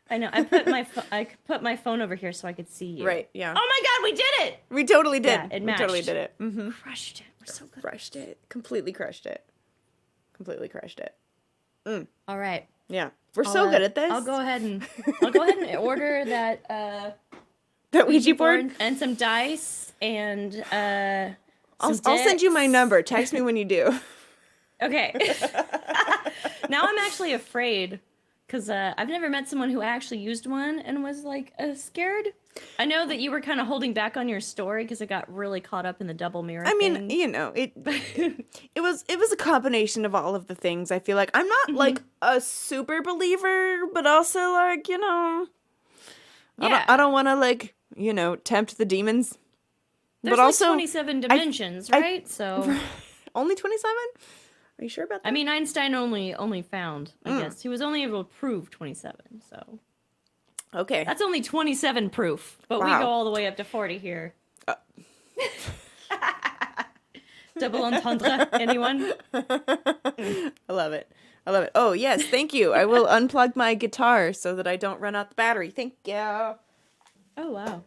I know. I put my phone over here so I could see you. Right, yeah. Oh my God, we did it! We totally did. Yeah, it We totally matched. did it. Mm-hmm. Crushed it. We're so good. Crushed it. Completely crushed it. Completely crushed it. All right. Yeah. We're so good at this. I'll go ahead and order that That Ouija board? and some dice and I'll some send you my dicks. number. Text me when you do. Okay. Now I'm actually afraid because I've never met someone who actually used one and was like scared. I know that you were kind of holding back on your story because it got really caught up in the double mirror. I mean, thing. you know, it was a combination of all of the things. I feel like I'm not like a super believer, but also like, you know, Yeah. I don't want to like, you know, tempt the demons. There's but like also 27 dimensions, right? So only 27? Are you sure about that? I mean, Einstein only found, I guess. He was only able to prove 27, so. Okay. That's only 27 proof, but we Wow. go all the way up to 40 here. Double entendre, anyone? I love it. I love it. Oh, yes, thank you. I will unplug my guitar so that I don't run out the battery. Thank you. Oh, wow.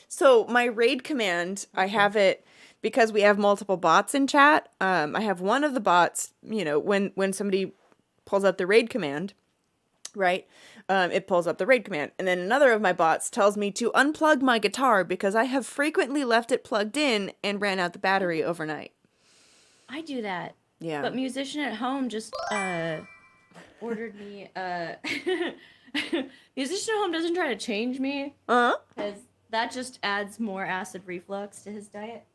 So my raid command, I have it because we have multiple bots in chat. I have one of the bots, you know, when somebody pulls up the raid command, right? It pulls up the raid command. And then another of my bots tells me to unplug my guitar because I have frequently left it plugged in and ran out the battery overnight. I do that. Yeah. But Musician at Home just ordered me... Musician at Home doesn't try to change me. Uh-huh. Because that just adds more acid reflux to his diet.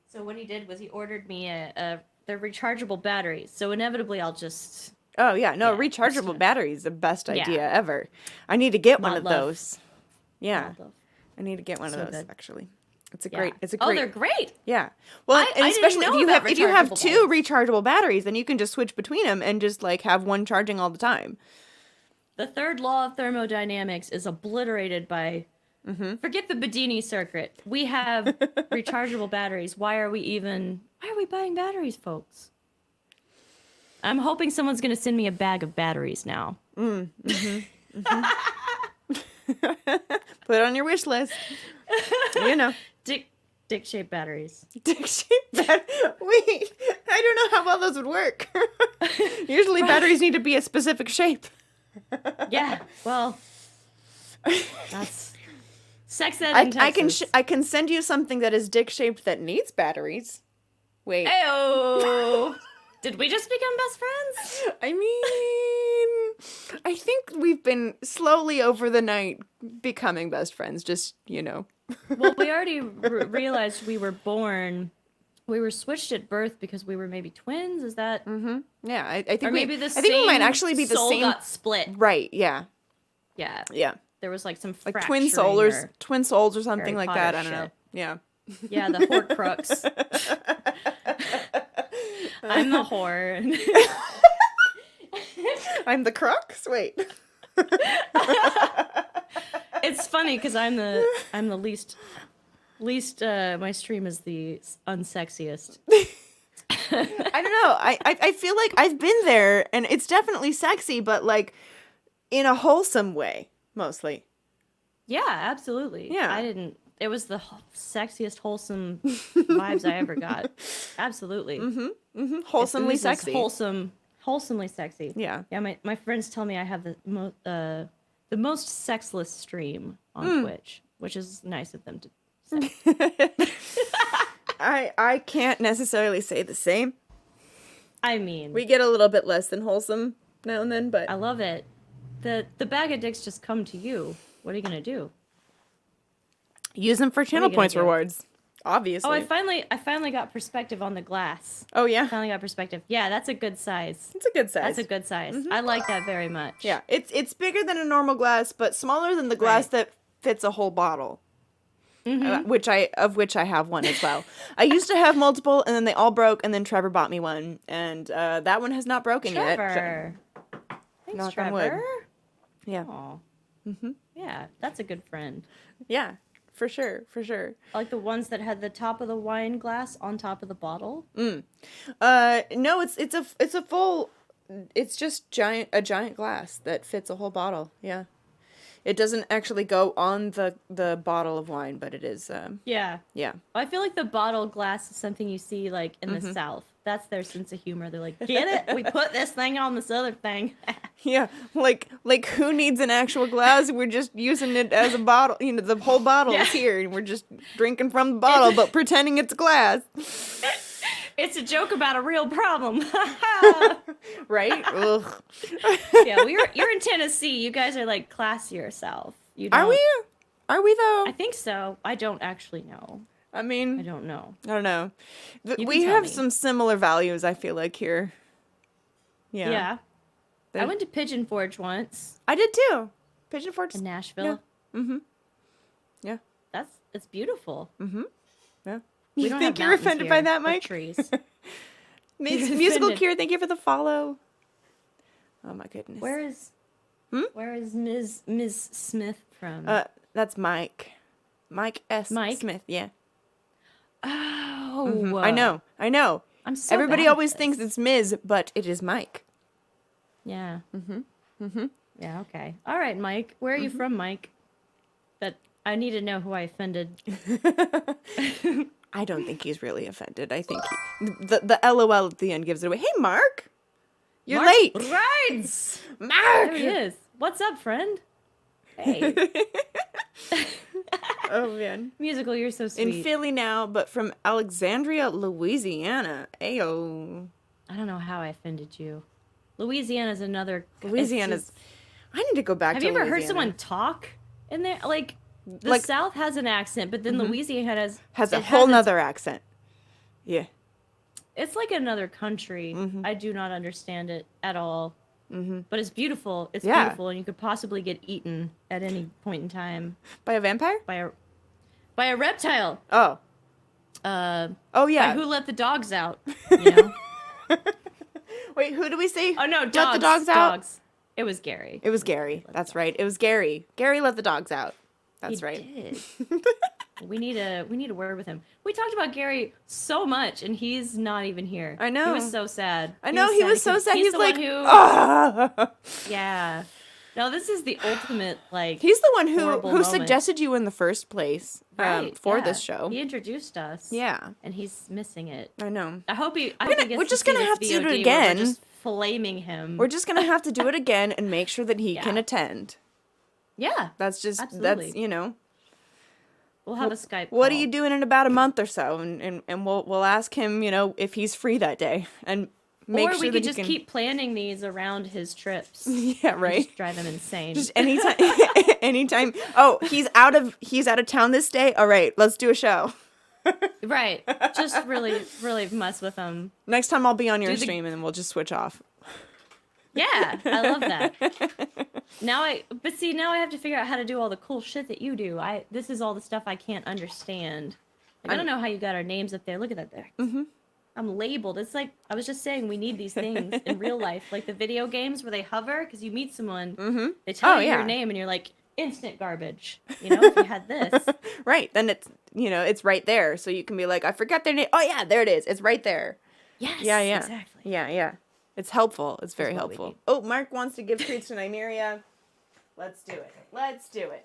So what he did was he ordered me the rechargeable batteries. So inevitably I'll just... Oh, yeah. No, Yeah, rechargeable battery is the best idea Yeah. ever. I need to get one Mod of love. those. Yeah. I need to get one So of those, good. actually. It's a Yeah. great, Oh, they're great! yeah. Well, and I didn't especially know if about you have rechargeable two rechargeable batteries, then you can just switch between them and just like have one charging all the time. The third law of thermodynamics is obliterated by... Forget the Bedini circuit. We have rechargeable batteries. Why are we buying batteries, folks? I'm hoping someone's going to send me a bag of batteries now. Put it on your wish list. You know. Dick-shaped batteries. Dick shaped bat- Wait, I don't know how well those would work. Usually batteries need to be a specific shape. Yeah, well, that's sex ed in Texas. I can send you something that is dick shaped that needs batteries. Wait. Ayo! Did we just become best friends? I mean, I think we've been slowly over the night becoming best friends. Just, you know, Well, we already realized we were born. We were switched at birth because we were maybe twins. Is that? Yeah, I think Or maybe the I think we might actually be the soul same. got split. Right? Yeah. Yeah. Yeah. There was like some Like twin souls or something Harry like that. I Potter don't know. shit. Yeah. Yeah, the Horcrux. I'm the whore. I'm the crux. Wait. It's funny because I'm the least. My stream is the unsexiest. I don't know. I feel like I've been there, and it's definitely sexy, but like in a wholesome way, mostly. Yeah, absolutely. Yeah. It was the sexiest, wholesome vibes I ever got. Absolutely. Wholesomely It oozes sexy. Wholesomely sexy. Yeah. Yeah, my friends tell me I have the most sexless stream on Twitch, which is nice of them to say. I can't necessarily say the same. I mean, We get a little bit less than wholesome now and then, but I love it. The bag of dicks just come to you. What are you gonna do? use them for channel gonna points do? rewards. Obviously. Oh, I finally got perspective on the glass. Oh yeah. Finally got perspective. Yeah, that's a good size. It's a good size. That's a good size. I like that very much. Yeah, it's bigger than a normal glass, but smaller than the glass Right. that fits a whole bottle. Which I have one as well. I used to have multiple, and then they all broke, and then Trevor bought me one, and that one has not broken yet. Trevor. Thanks, Knock on wood. Trevor. Yeah, Aw. Yeah, that's a good friend. yeah, for sure. I like the ones that had the top of the wine glass on top of the bottle. No, it's a full. It's just a giant glass that fits a whole bottle. Yeah, it doesn't actually go on the bottle of wine, but it is. Yeah. Yeah. I feel like the bottle glass is something you see like in the South. That's their sense of humor. They're like, get it? We put this thing on this other thing. Yeah, like who needs an actual glass? We're just using it as a bottle. You know, the whole bottle is here, and we're just drinking from the bottle, but pretending it's glass. It's a joke about a real problem. Right? Ugh. Yeah, you're in Tennessee. You guys are like classier South. You Are don't- we? Are we though? I think so. I don't actually know. I mean, I don't know. I don't know. You We can tell have me. some similar values, I feel like, here. Yeah. Yeah. They- I went to Pigeon Forge once I did too. Pigeon Forge. in Nashville. Yeah. It's beautiful. Yeah. We You don't think have you're mountains offended here, by that, or Mike? trees. Musical offended. Cure, thank you for the follow. Oh my goodness. Where is Ms. Smith from? That's Mike. Mike S. Mike? Smith, yeah. oh, I know. I'm so Everybody bad at always this. thinks it's Ms., but it is Mike. Yeah. Yeah. Okay. All right, Mike. Where are you from, Mike? That I need to know who I offended. I don't think he's really offended. I think the LOL at the end gives it away. Hey, Mark! You're Mark late! Rides. Mark! There he is. What's up, friend? Hey, Oh, man. musical. You're so In sweet. Philly now, but from Alexandria, Louisiana. Ayo. I don't know how I offended you. Louisiana's another. it's Louisiana's... just- I need to go back Have to you ever Louisiana. heard someone talk in there? Like the Like- South has an accent, but then Louisiana Has a it whole its- nother accent. Yeah. It's like another country. I do not understand it at all. But it's beautiful. It's Yeah. beautiful, and you could possibly get eaten at any point in time By a vampire? by a reptile. Oh. Oh, yeah. By who let the dogs out? You know? Wait, who do we say? Oh no, let dogs. the dogs out? Dogs. It was Gary. It was Gary. That's right. It was Gary. Gary let the dogs out. That's He right. did. we need a word with him. We talked about Gary so much, and he's not even here. I know. He was so sad. I know, he was so sad. He's the like, one who, "Ah." yeah. No, this is the ultimate like. He's the one who horrible moment. suggested you in the first place Right, for yeah. this show. He introduced us. Yeah, And he's missing it. I know. I hope he. I We're hope he gonna- gets we're to just see gonna this have to do it VOD where again. We're just flaming him. We're just gonna have to do it again and make sure that he can Yeah. attend. yeah. That's just Absolutely. that's you know. We'll have a Skype. What are call. you doing in about a month or so, and we'll ask him, you know, if he's free that day, and make Or sure we that could he just can... keep planning these around his trips. Yeah, right. Just drive him insane. Just anytime, Anytime. Oh, he's out of town this day. All right, let's do a show. Right. Just really, really mess with them. Next time I'll be on your stream and then we'll just switch off. Yeah, I love that. Now I have to figure out how to do all the cool shit that you do. This is all the stuff I can't understand. Like, I don't know how you got our names up there. Look at that there. Mm-hmm. I'm labeled. It's like, I was just saying, we need these things in real life. Like the video games where they hover, because you meet someone, mm-hmm. they tell you your name, and you're like, instant garbage. You know, if you had this. Right. Then it's, it's right there. So you can be like, I forgot their name. Oh, yeah, there it is. It's right there. Yes, yeah. Exactly. Yeah. It's helpful. It's very helpful. Oh, Mark wants to give treats to Nymeria. Let's do it.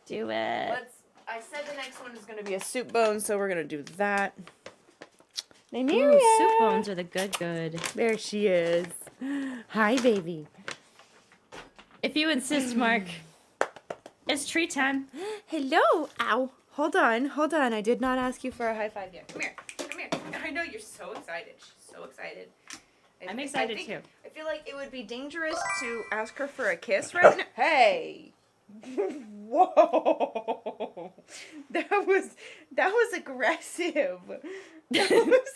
Do it. I said the next one is going to be a soup bone, so we're going to do that. Nymeria! Ooh, soup bones are the good. There she is. Hi, baby. If you insist, Mark, it's treat time. Hello. Ow. Hold on. I did not ask you for a high five yet. Come here. I know you're so excited. She's so excited. I'm excited too. I feel like it would be dangerous to ask her for a kiss right now. Hey. Whoa. That was aggressive. Goodness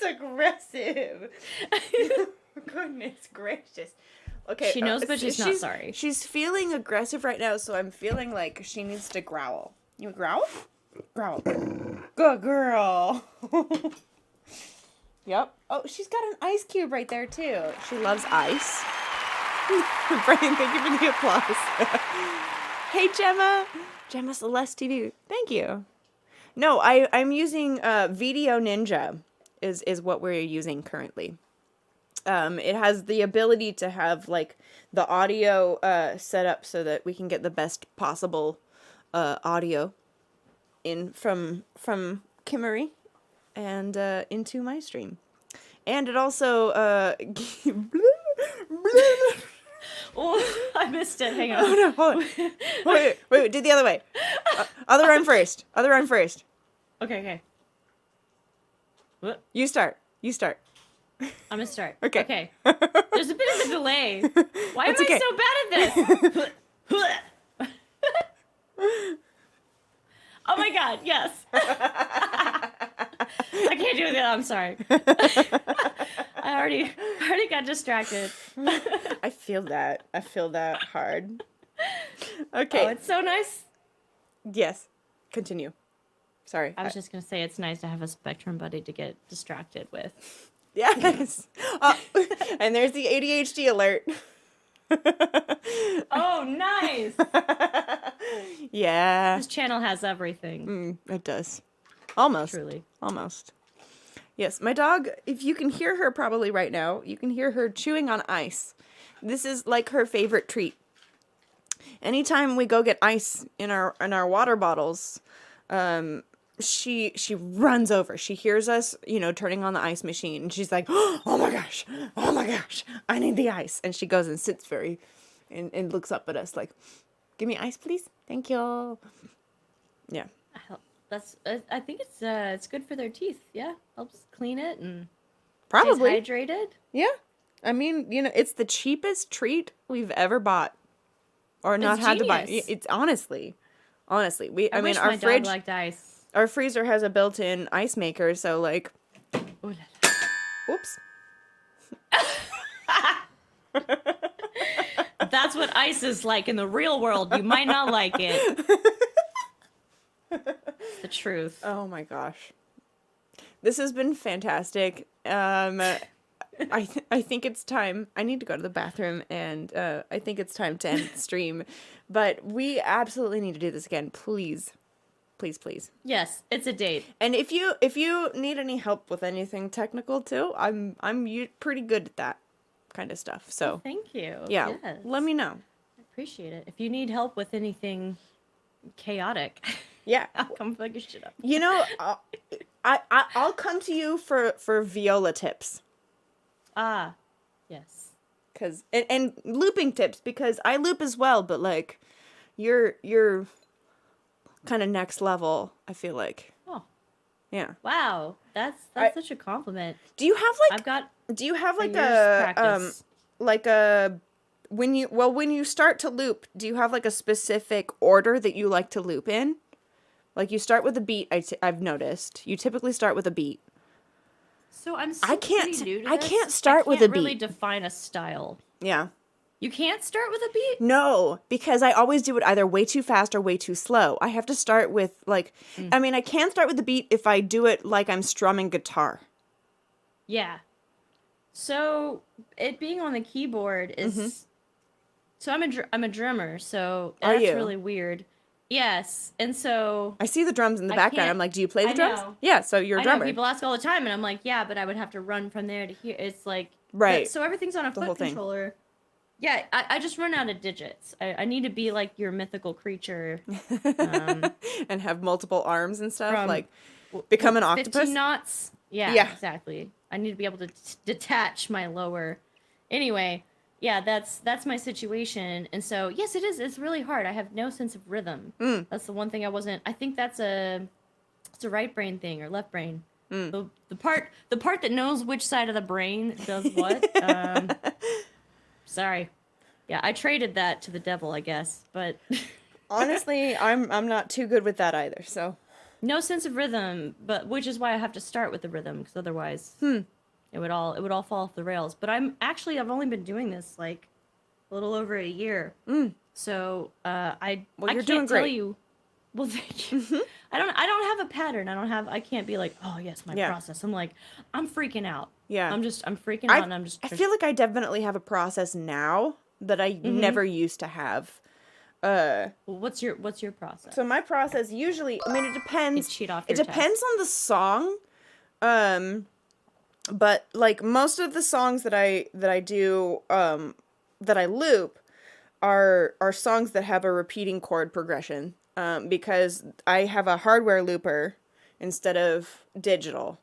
gracious. Okay. She knows, but she's not sorry. She's feeling aggressive right now, so I'm feeling like she needs to growl. You growl? Growl. Good girl. Yep. Oh, she's got an ice cube right there, too. She loves ice. Brian, thank you for the applause. Hey, Gemma. Gemma Celeste TV. Thank you. No, I'm using Video Ninja is what we're using currently. It has the ability to have, like, the audio set up so that we can get the best possible audio in from Kimarie and into my stream. And it also oh, I missed it. Hang on. Oh no, hold on. Wait, do the other way. Other arm first. Okay. What? You start. I'm gonna start. Okay. There's a bit of a delay. Why am I so bad at this? Oh my god, yes. I can't do that. I'm sorry. I already got distracted. I feel that hard. Okay. Oh, it's so nice. Yes. Continue. Sorry. I was just going to say it's nice to have a Spectrum buddy to get distracted with. Yes. And there's the ADHD alert. Oh, nice. Yeah. This channel has everything. It does. Almost. Truly. Almost. Yes, my dog, if you can hear her probably right now, you can hear her chewing on ice. This is like her favorite treat. Anytime we go get ice in our water bottles, she runs over. She hears us, turning on the ice machine, and she's like, oh my gosh, I need the ice. And she goes and sits and looks up at us like, give me ice, please. Thank you. Yeah. I think it's good for their teeth. Yeah, helps clean it and probably stays hydrated. Yeah, I mean, it's the cheapest treat we've ever bought, or not had to buy. It's honestly, I mean, our fridge liked ice. Our freezer has a built-in ice maker, so like, whoops. That's what ice is like in the real world. You might not like it. The truth. Oh my gosh, this has been fantastic. I think it's time. I need to go to the bathroom, and I think it's time to end the stream. But we absolutely need to do this again, please. Yes, it's a date. And if you need any help with anything technical too, I'm pretty good at that kind of stuff. So thank you. Yeah, yes. Let me know. I appreciate it. If you need help with anything chaotic. Yeah, I'll come fuck your shit up. I'll come to you for viola tips. Ah, yes. Cause and looping tips, because I loop as well, but like, you're kind of next level. I feel like. Oh. Yeah. Wow, that's such a compliment. Do you have like? I've got. Do you have like a like a when you start to loop, do you have like a specific order that you like to loop in? Like you start with a beat. I've noticed you typically start with a beat. So I'm still pretty new to I this. can't start with a I can't really beat. define a style. Yeah. You can't start with a beat? No, because I always do it either way too fast or way too slow. I have to start with like, I mean, I can start with the beat if I do it like I'm strumming guitar. Yeah. So it being on the keyboard is. So I'm a drummer. So Are that's you? really weird. Yes, and so I see the drums in the background. can't- I'm like, do you play the I drums? know. Yeah, so you're a I know drummer. people ask all the time, and I'm like, yeah, but I would have to run from there to here. It's like Right. So everything's on a whole foot thing. controller. Yeah, I just run out of digits. I need to be like your mythical creature. And have multiple arms and stuff. From- Like, become an octopus. 15 knots. Yeah, Yeah. exactly. I need to be able to detach my lower. Anyway, yeah, that's my situation. And so, yes, it is. It's really hard. I have no sense of rhythm. That's the one thing I wasn't. I think it's a right brain thing or left brain. The part that knows which side of the brain does what. Sorry. Yeah, I traded that to the devil, I guess. But Honestly, I'm not too good with that either. So no sense of rhythm, but which is why I have to start with the rhythm, because otherwise it would all fall off the rails. But I've only been doing this like a little over a year. So I Well, you're can't doing tell great. you. Well, thank you. I don't have a pattern. I can't be like, oh yes, my Yeah. process. process. I'm like, I'm freaking out. Yeah. I'm freaking out, and I'm just. I feel like I definitely have a process now that I never used to have. What's your process? So my process usually, I mean, it depends. You cheat off It your depends on the song. But like most of the songs that I do, that I loop are songs that have a repeating chord progression. Because I have a hardware looper instead of digital.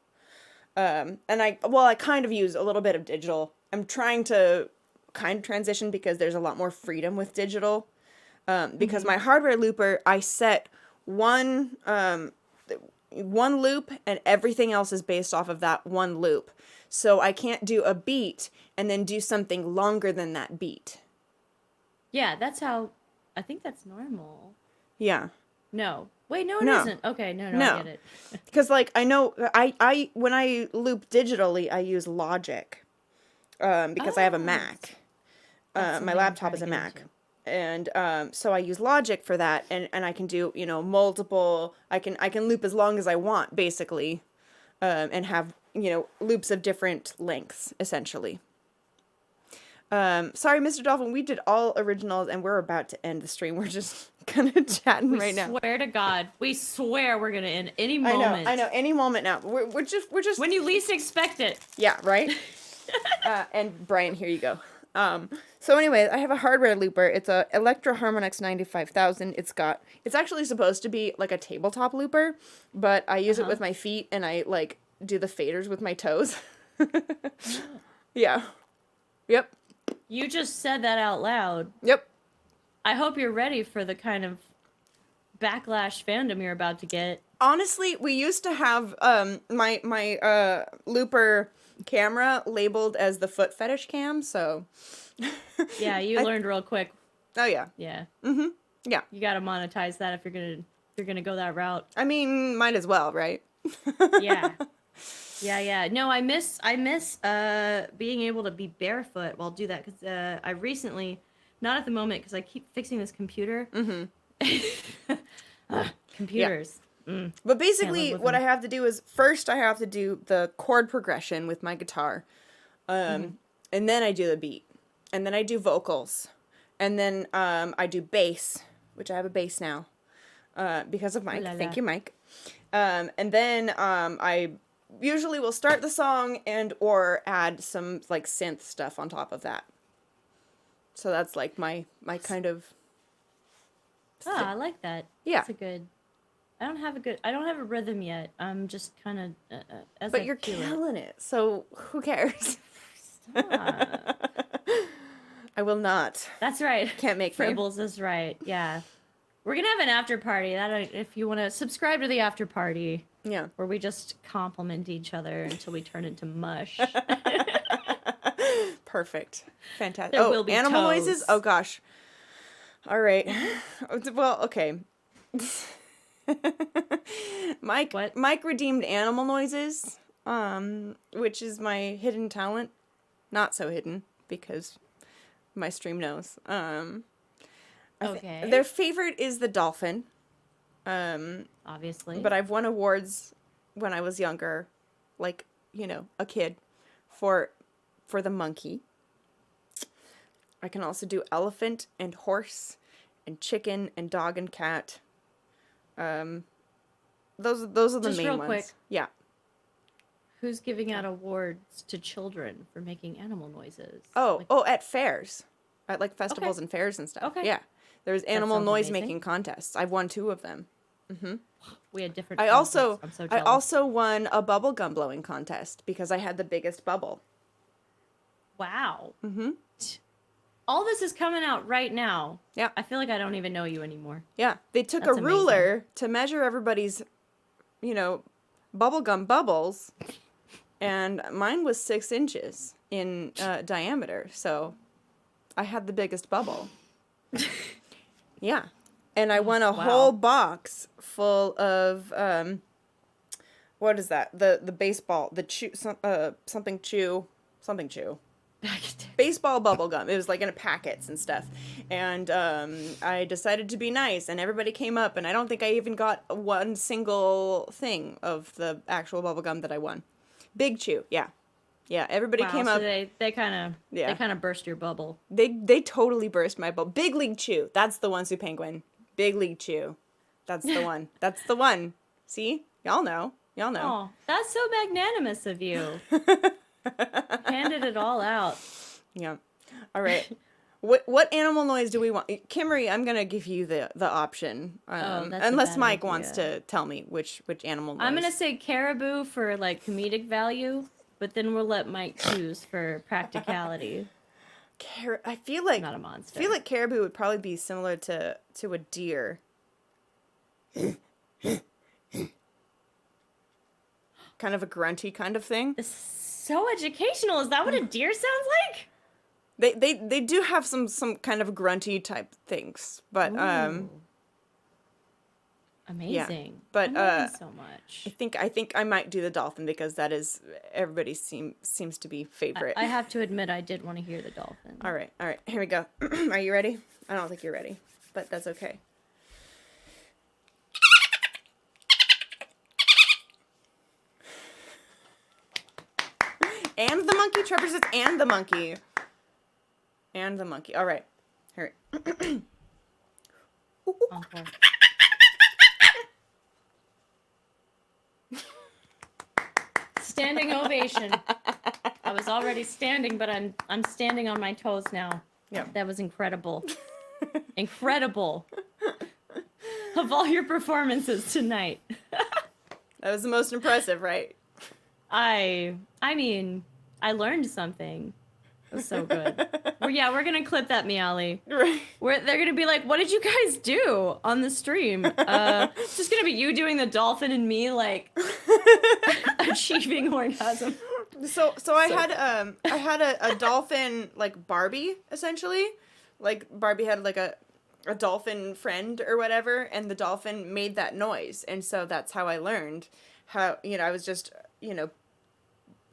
And I kind of use a little bit of digital. I'm trying to kind of transition because there's a lot more freedom with digital. Because my hardware looper, I set one loop and everything else is based off of that one loop. So I can't do a beat and then do something longer than that beat. Yeah, that's how. I think that's normal. Yeah. No. Wait, no, it No. isn't. Okay, no, No. I get it. Because, like, I know, I when I loop digitally, I use Logic, because I have a Mac. That's My something I'm laptop trying is to a get Mac. into. And, so I use Logic for that, and I can do, multiple, I can loop as long as I want, basically, and have, loops of different lengths, essentially. Sorry, Mr. Dolphin, we did all originals, and we're about to end the stream. We're just kind of chatting right now. Swear to God, we swear we're gonna end any moment. I know, any moment now. We're just When you least expect it. yeah, right? And Brian, here you go. So anyway, I have a hardware looper. It's a Electro Harmonix 95,000. It's actually supposed to be like a tabletop looper, but I use it with my feet and I like do the faders with my toes. Yeah. Yep. You just said that out loud. Yep. I hope you're ready for the kind of backlash fandom you're about to get. Honestly, we used to have my looper camera labeled as the foot fetish cam, so Yeah, you learned real quick. oh yeah. Yeah. Yeah. You gotta monetize that if you're gonna go that route. I mean, might as well, right? Yeah. Yeah. No, I miss being able to be barefoot while do that, because I recently, not at the moment because I keep fixing this computer. Computers. But basically, live with what I them. have to do is first I have to do the chord progression with my guitar, and then I do the beat, and then I do vocals, and then I do bass, which I have a bass now, because of Mike. Ooh la la. Thank you, Mike. And then I usually will start the song and or add some like synth stuff on top of that. So that's like my kind of Oh, I like that. Yeah. That's a good. I don't have a rhythm yet. I'm just kind of as but I you're feel it. killing it. So who cares? I will not. That's right. Can't make me. Fribbles is right. Yeah. We're gonna have an after party. If you want to subscribe to the after party, Yeah. where we just compliment each other until we turn into mush. Perfect. Fantastic. There will be animal toes. noises? Oh, gosh. All right. Well, okay. What? Mike redeemed animal noises, which is my hidden talent. Not so hidden, because my stream knows. Okay. Their favorite is the dolphin. Obviously. But I've won awards when I was younger, like, a kid, for the monkey. I can also do elephant and horse and chicken and dog and cat. Those are the Just main real ones. quick. Yeah. Who's giving out awards to children for making animal noises? At fairs. At like festivals and fairs and stuff. Okay. Yeah. There's animal sounds noise amazing. making contests. I've won 2 of them. We had different. I concepts. also I'm so I jealous. also won a bubble gum blowing contest because I had the biggest bubble. Wow. All this is coming out right now. Yeah. I feel like I don't even know you anymore. Yeah, they took That's a ruler to measure everybody's, bubblegum bubbles, and mine was 6 inches in diameter, so I had the biggest bubble. Yeah, and I won a whole box full of, what is that? The baseball, the something chew. Baseball bubble gum. It was like in packets and stuff. And I decided to be nice, and everybody came up, and I don't think I even got one single thing of the actual bubble gum that I won. Big chew, yeah. Yeah, everybody came so up. they kind of burst your bubble. They totally burst my bubble. Big League Chew. That's the one, Sue Penguin. Big League Chew. That's the one. That's the one. See? Y'all know. Oh, that's so magnanimous of you. Handed it all out. Yeah. All right. What animal noise do we want? Kimarie, I'm gonna give you the option. That's a unless bad Mike idea. wants to tell me which animal noise. I'm gonna say caribou for like comedic value, but then we'll let Mike choose for practicality. I feel like Not a monster. I feel like caribou would probably be similar to a deer. Kind of a grunty kind of thing. So educational. Is that what a deer sounds like? They do have some kind of grunty type things, but Ooh. Amazing. Yeah, but I'm learning so much. I think I might do the dolphin because that is everybody seems to be favorite. I have to admit I did want to hear the dolphin. All right. Here we go. Are you ready? I don't think you're ready, but that's okay. And the monkey. Trevor says, and the monkey. And the monkey. All right. Here. Encore. Standing ovation. I was already standing, but I'm standing on my toes now. Yeah. That was incredible. Incredible. Of all your performances tonight. That was the most impressive, right? I mean, I learned something. It was so good. We're gonna clip that, Miali. Right. They're gonna be like, what did you guys do on the stream? It's just gonna be you doing the dolphin and me like achieving orgasm. So I had a dolphin like Barbie essentially, like Barbie had like a dolphin friend or whatever, and the dolphin made that noise, and so that's how I learned how I was just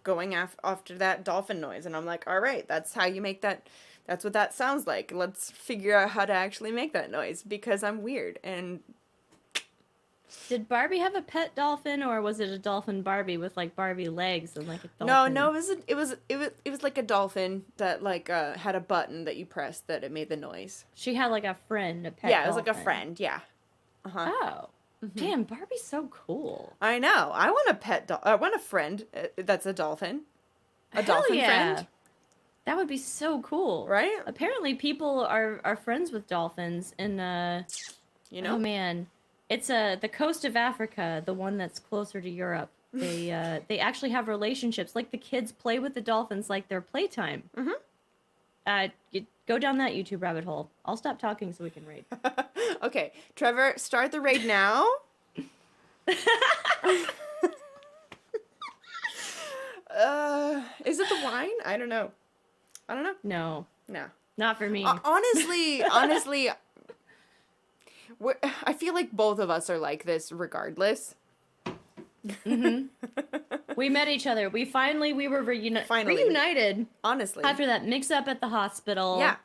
going after that dolphin noise, and I'm like, all right, that's how you make that. That's what that sounds like. Let's figure out how to actually make that noise because I'm weird. And did Barbie have a pet dolphin, or was it a dolphin Barbie with like Barbie legs and like a dolphin? No, it was like a dolphin that like had a button that you pressed that it made the noise. She had like a friend, a pet. Yeah, it was like a dolphin. friend. Yeah. Oh, damn! Barbie's so cool. I know. I want a pet I want a friend that's a dolphin. A dolphin friend. That would be so cool, Right? Apparently, people are friends with dolphins, and oh man, it's the coast of Africa, the one that's closer to Europe. They actually have relationships. Like the kids play with the dolphins like their playtime. Go down that YouTube rabbit hole. I'll stop talking so we can raid. Okay, Trevor, start the raid now. Is it the wine? I don't know. I don't know. No, No. not for me. Honestly, I feel like both of us are like this regardless. We met each other. We were Finally. reunited Honestly. after that mix-up at the hospital. Yeah.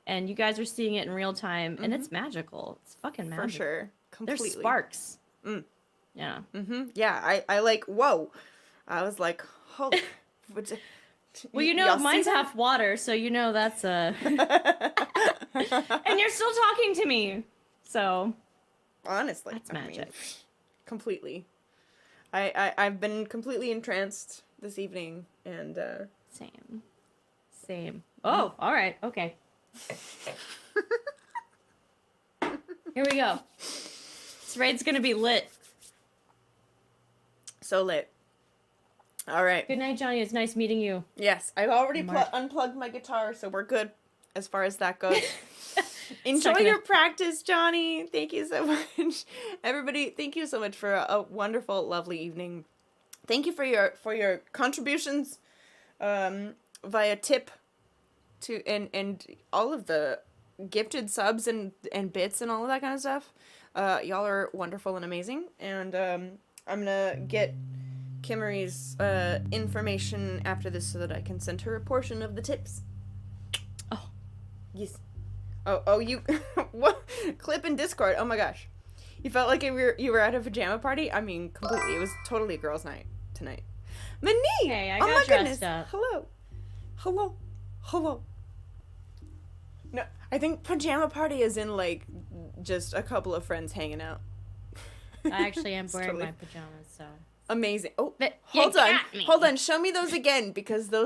And you guys are seeing it in real time, and it's magical. It's fucking magical. For sure. Completely. There's sparks. Yeah. Yeah, I like, whoa. I was like, holy. Well, you know, y'all see mine's that? half water, so you know that's a... And you're still talking to me. So, Honestly. that's I mean, magic. completely. I've been completely entranced this evening, and, Same. Oh, all right. Okay. Here we go. This raid's gonna be lit. so lit. All right. Good night, Johnny. It's nice meeting you. Yes, I've already Mark. unplugged my guitar, so we're good as far as that goes. Enjoy Second it. your practice, Johnny. Thank you so much. Everybody, thank you so much for a wonderful, lovely evening. Thank you for your contributions via tip to and all of the gifted subs and bits and all of that kind of stuff. Y'all are wonderful and amazing. And I'm gonna get Kimarie's information after this so that I can send her a portion of the tips. Oh. Yes. Oh, you what? Clip in Discord. Oh my gosh. You felt like you were at a pajama party? I mean, completely. It was totally a girls' night tonight. Monique! Hey, I Oh got my dressed goodness. up. Hello. No, I think pajama party is in like just a couple of friends hanging out. I actually am It's wearing totally my pajamas, so. amazing. Oh, But you hold on. got me. Hold on. Show me those again because those